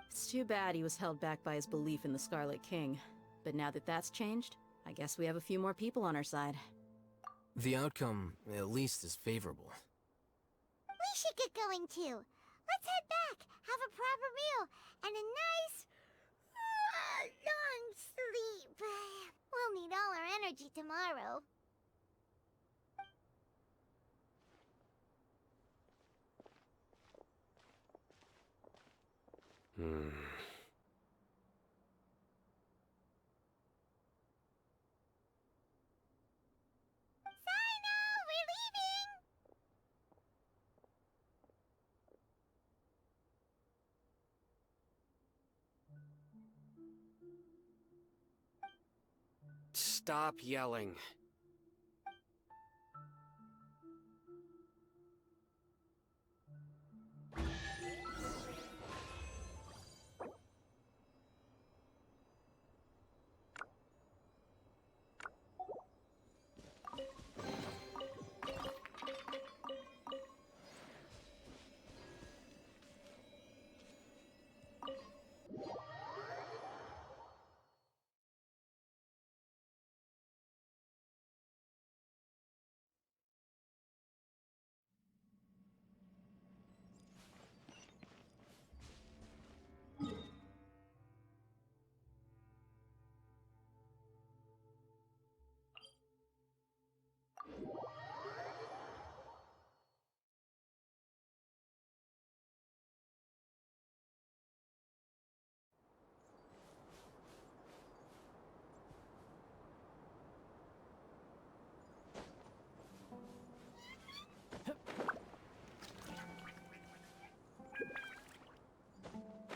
It's too bad he was held back by his belief in the Scarlet King. But now that that's changed, I guess we have a few more people on our side.
The outcome, at least, is favorable.
We should get going too. Let's head back, have a proper meal, and a nice, long sleep. We'll need all our energy tomorrow. CYNO, we're leaving!
Stop yelling.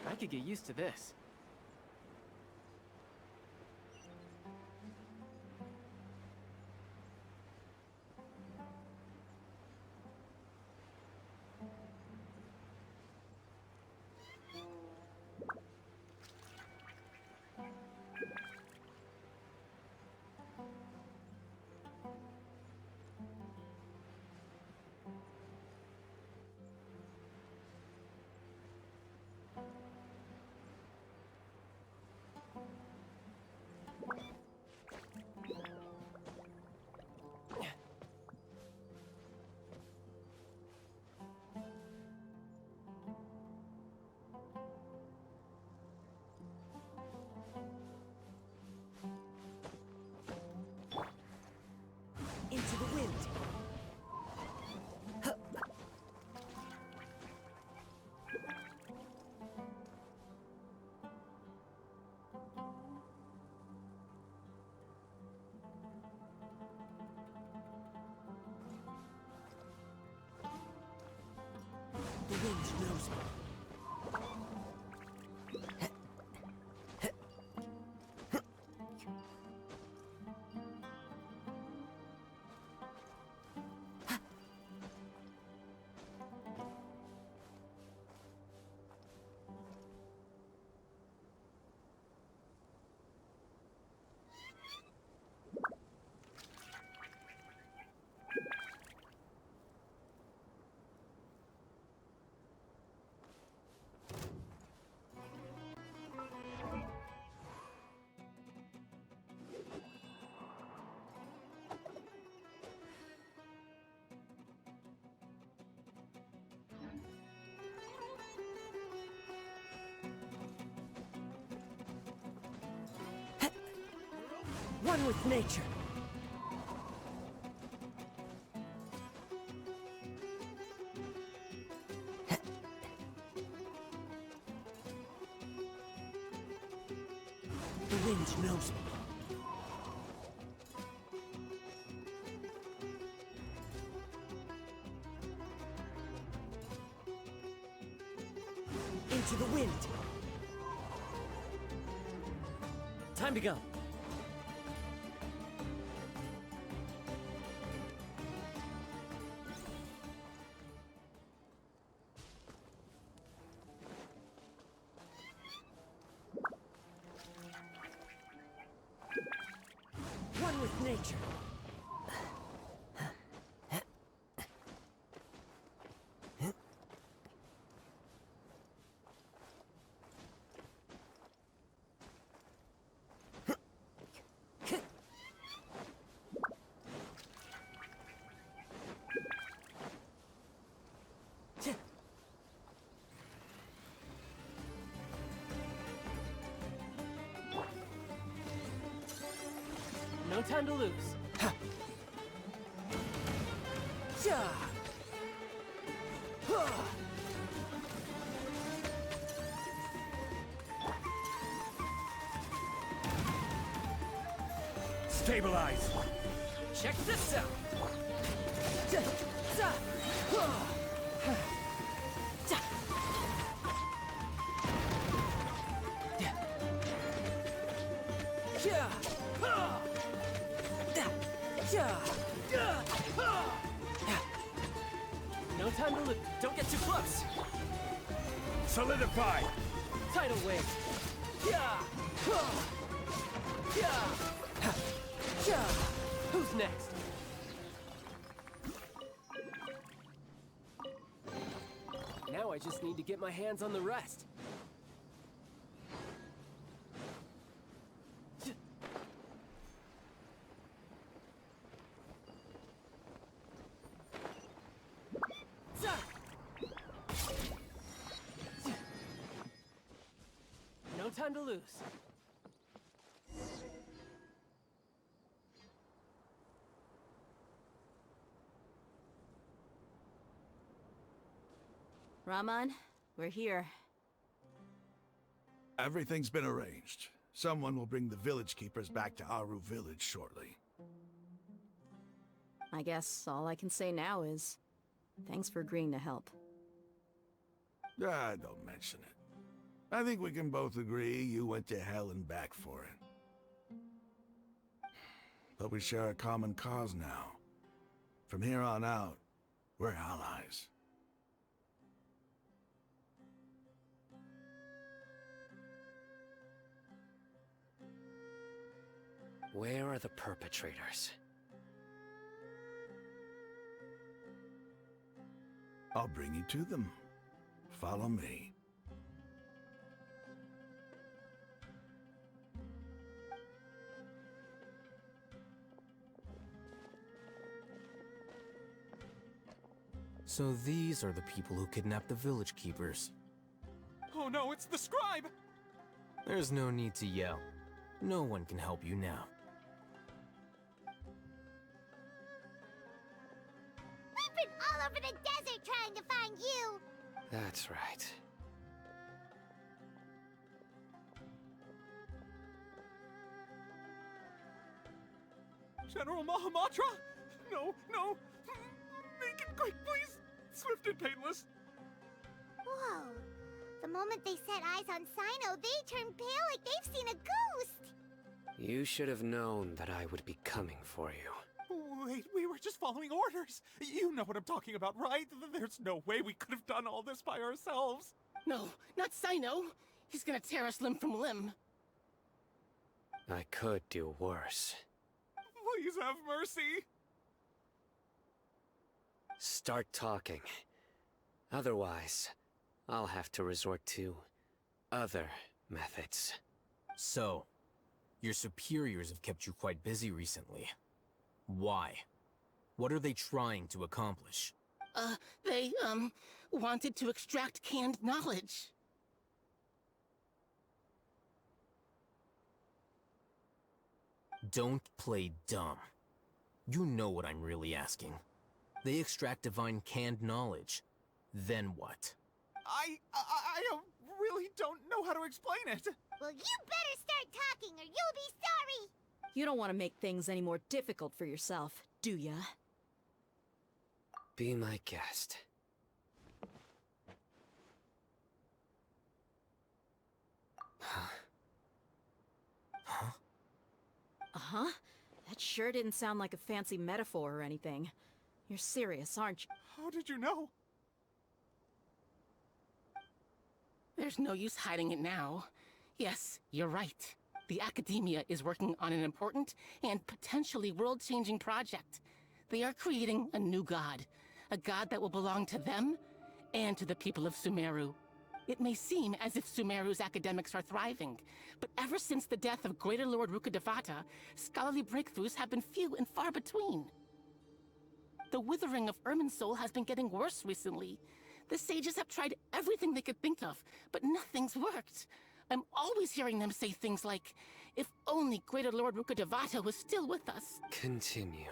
I could get used to this.
The wind knows me. One with nature. The wind knows me. Into the wind. Time to go. One with nature.
No time to lose.
Stabilize!
Check this out! No time to lose. Don't get too close.
Solidify!
Tidal wave. Who's next? Now I just need to get my hands on the rest. No time to lose.
Raman, we're here.
Everything's been arranged. Someone will bring the village keepers back to Aru village shortly.
I guess all I can say now is, thanks for agreeing to help.
Ah, don't mention it. I think we can both agree you went to hell and back for it. But we share a common cause now. From here on out, we're allies.
Where are the perpetrators?
I'll bring you to them. Follow me.
So these are the people who kidnapped the village keepers.
Oh no, it's the scribe!
There's no need to yell. No one can help you now.
We've been all over the desert trying to find you!
That's right.
General Mahamatra? No, no! Make it quick, please! Swift and painless!
Whoa. The moment they set eyes on CYNO, they turned pale like they've seen a ghost.
You should have known that I would be coming for you.
Wait, we were just following orders. You know what I'm talking about, right? There's no way we could have done all this by ourselves.
No, not CYNO. He's gonna tear us limb from limb.
I could do worse.
Please have mercy.
Start talking. Otherwise, I'll have to resort to other methods.
So, your superiors have kept you quite busy recently. Why? What are they trying to accomplish?
They, wanted to extract canned knowledge.
Don't play dumb. You know what I'm really asking. They extract divine canned knowledge. Then what?
I really don't know how to explain it.
Well, you better start talking or you'll be sorry.
You don't want to make things any more difficult for yourself, do ya?
Be my guest.
Uh-huh. That sure didn't sound like a fancy metaphor or anything. You're serious, aren't you?
How did you know?
There's no use hiding it now. Yes, you're right. The Academia is working on an important and potentially world-changing project. They are creating a new god. A god that will belong to them and to the people of Sumeru. It may seem as if Sumeru's academics are thriving, but ever since the death of Greater Lord Rukkhadevata, scholarly breakthroughs have been few and far between. The withering of Irminsul has been getting worse recently. The sages have tried everything they could think of, but nothing's worked. I'm always hearing them say things like, if only Greater Lord Rukkhadevata was still with us.
Continue.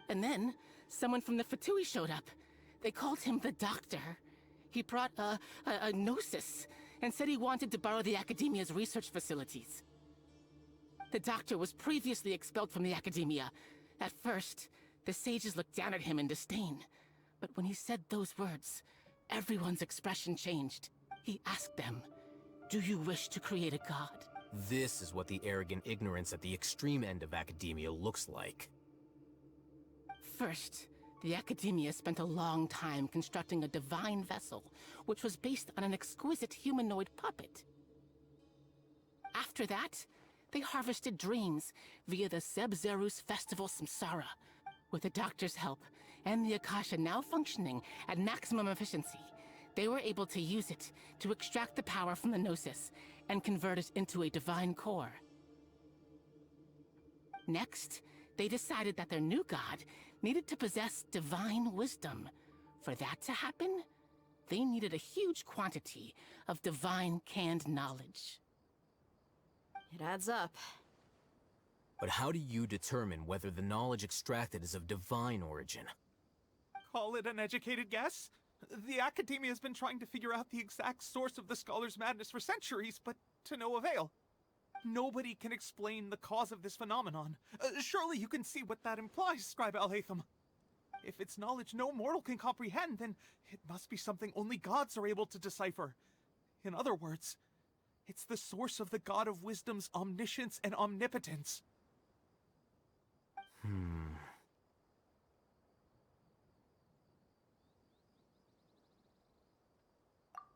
And then, someone from the Fatui showed up. They called him the Doctor. He brought a gnosis, and said he wanted to borrow the Academia's research facilities. The Doctor was previously expelled from the Academia. At first, the sages looked down at him in disdain. But when he said those words, everyone's expression changed. He asked them, do you wish to create a god?
This is what the arrogant ignorance at the extreme end of academia looks like.
First, the Academia spent a long time constructing a divine vessel, which was based on an exquisite humanoid puppet. After that, they harvested dreams via the Seb-Zerus Festival Samsara. With the Doctor's help, and the Akasha now functioning at maximum efficiency, they were able to use it to extract the power from the Gnosis and convert it into a divine core. Next, they decided that their new god needed to possess divine wisdom. For that to happen, they needed a huge quantity of divine canned knowledge.
It adds up.
But how do you determine whether the knowledge extracted is of divine origin?
Call it an educated guess? The Academia has been trying to figure out the exact source of the Scholar's madness for centuries, but to no avail. Nobody can explain the cause of this phenomenon. Surely you can see what that implies, Scribe ALHAITHAM. If it's knowledge no mortal can comprehend, then it must be something only gods are able to decipher. In other words, it's the source of the God of Wisdom's omniscience and omnipotence.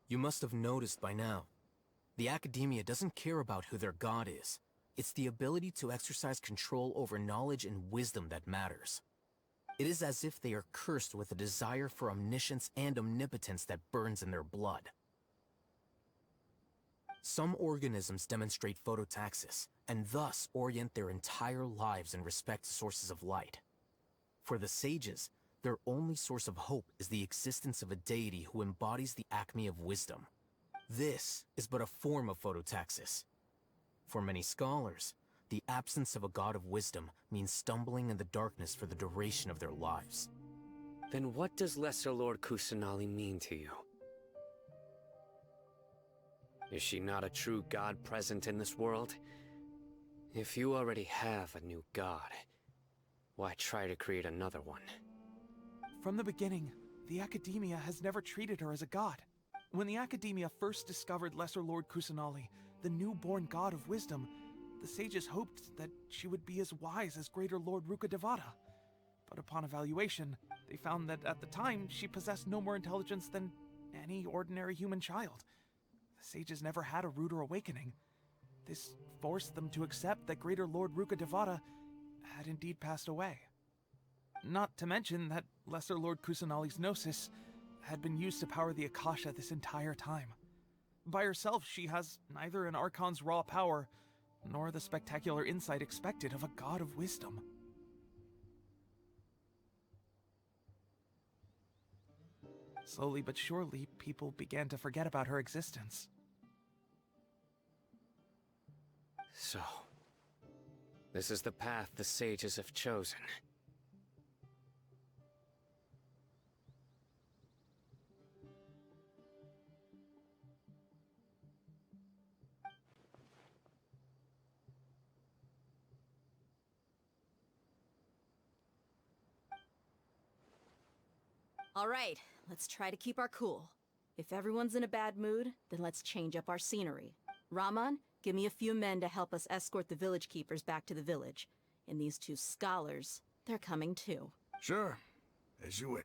You must have noticed by now. The Academia doesn't care about who their god is. It's the ability to exercise control over knowledge and wisdom that matters. It is as if they are cursed with a desire for omniscience and omnipotence that burns in their blood. Some organisms demonstrate phototaxis, and thus orient their entire lives in respect to sources of light. For the sages, their only source of hope is the existence of a deity who embodies the acme of wisdom. This is but a form of phototaxis. For many scholars, the absence of a god of wisdom means stumbling in the darkness for the duration of their lives.
Then what does Lesser Lord Kusanali mean to you? Is she not a true god present in this world? If you already have a new god, why try to create another one?
From the beginning, the Academia has never treated her as a god. When the Academia first discovered Lesser Lord Kusanali, the newborn god of wisdom, the sages hoped that she would be as wise as Greater Lord Rukkhadevata. But upon evaluation, they found that at the time she possessed no more intelligence than any ordinary human child. The sages never had a ruder awakening. This forced them to accept that Greater Lord Rukkhadevata had indeed passed away. Not to mention that Lesser Lord Kusanali's gnosis had been used to power the Akasha this entire time. By herself, she has neither an Archon's raw power, nor the spectacular insight expected of a god of wisdom. Slowly but surely, people began to forget about her existence.
So, this is the path the sages have chosen.
All right, let's try to keep our cool. If everyone's in a bad mood, then let's change up our scenery. Raman, give me a few men to help us escort the village keepers back to the village. And these two scholars, they're coming too.
Sure, as you wish.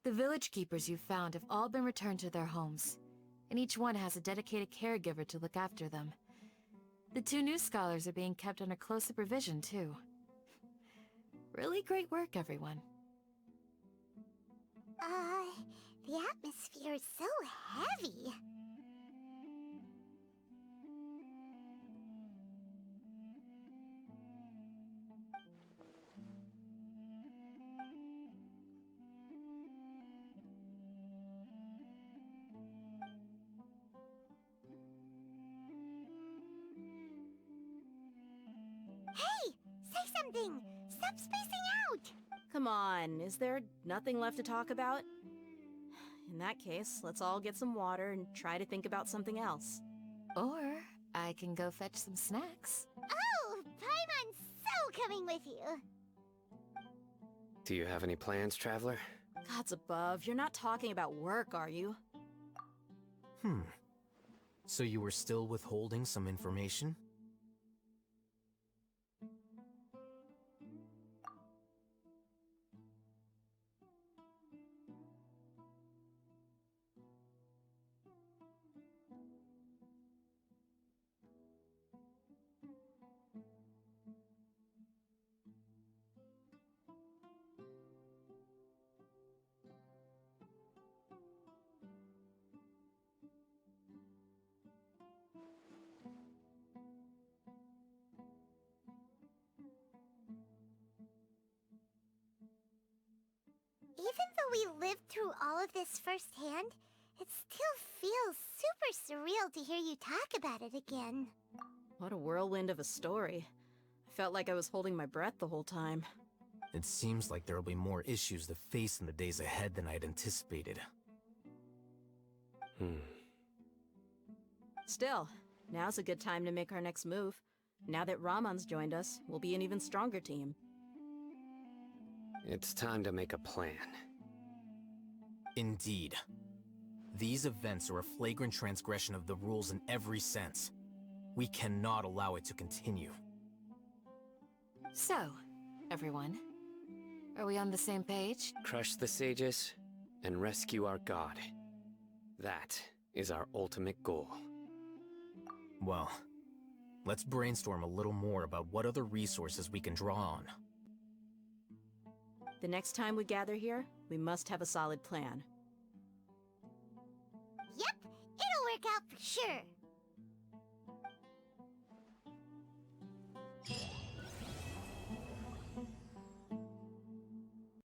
The village keepers you've found have all been returned to their homes, and each one has a dedicated caregiver to look after them. The two new scholars are being kept under close supervision, too. Really great work, everyone.
The atmosphere is so heavy. Hey! Say something! Stop spacing out!
Come on, is there nothing left to talk about? In that case, let's all get some water and try to think about something else.
Or I can go fetch some snacks.
Oh! Paimon's so coming with you!
Do you have any plans, Traveler?
Gods above, you're not talking about work, are you?
So you were still withholding some information?
Even though we lived through all of this firsthand, it still feels super surreal to hear you talk about it again.
What a whirlwind of a story. I felt like I was holding my breath the whole time.
It seems like there'll be more issues to face in the days ahead than I'd anticipated.
Still, now's a good time to make our next move. Now that Raman's joined us, we'll be an even stronger team.
It's time to make a plan.
Indeed. These events are a flagrant transgression of the rules in every sense. We cannot allow it to continue.
So, everyone, are we on the same page?
Crush the sages and rescue our god. That is our ultimate goal.
Well, let's brainstorm a little more about what other resources we can draw on.
The next time we gather here, we must have a solid plan.
Yep, it'll work out for sure.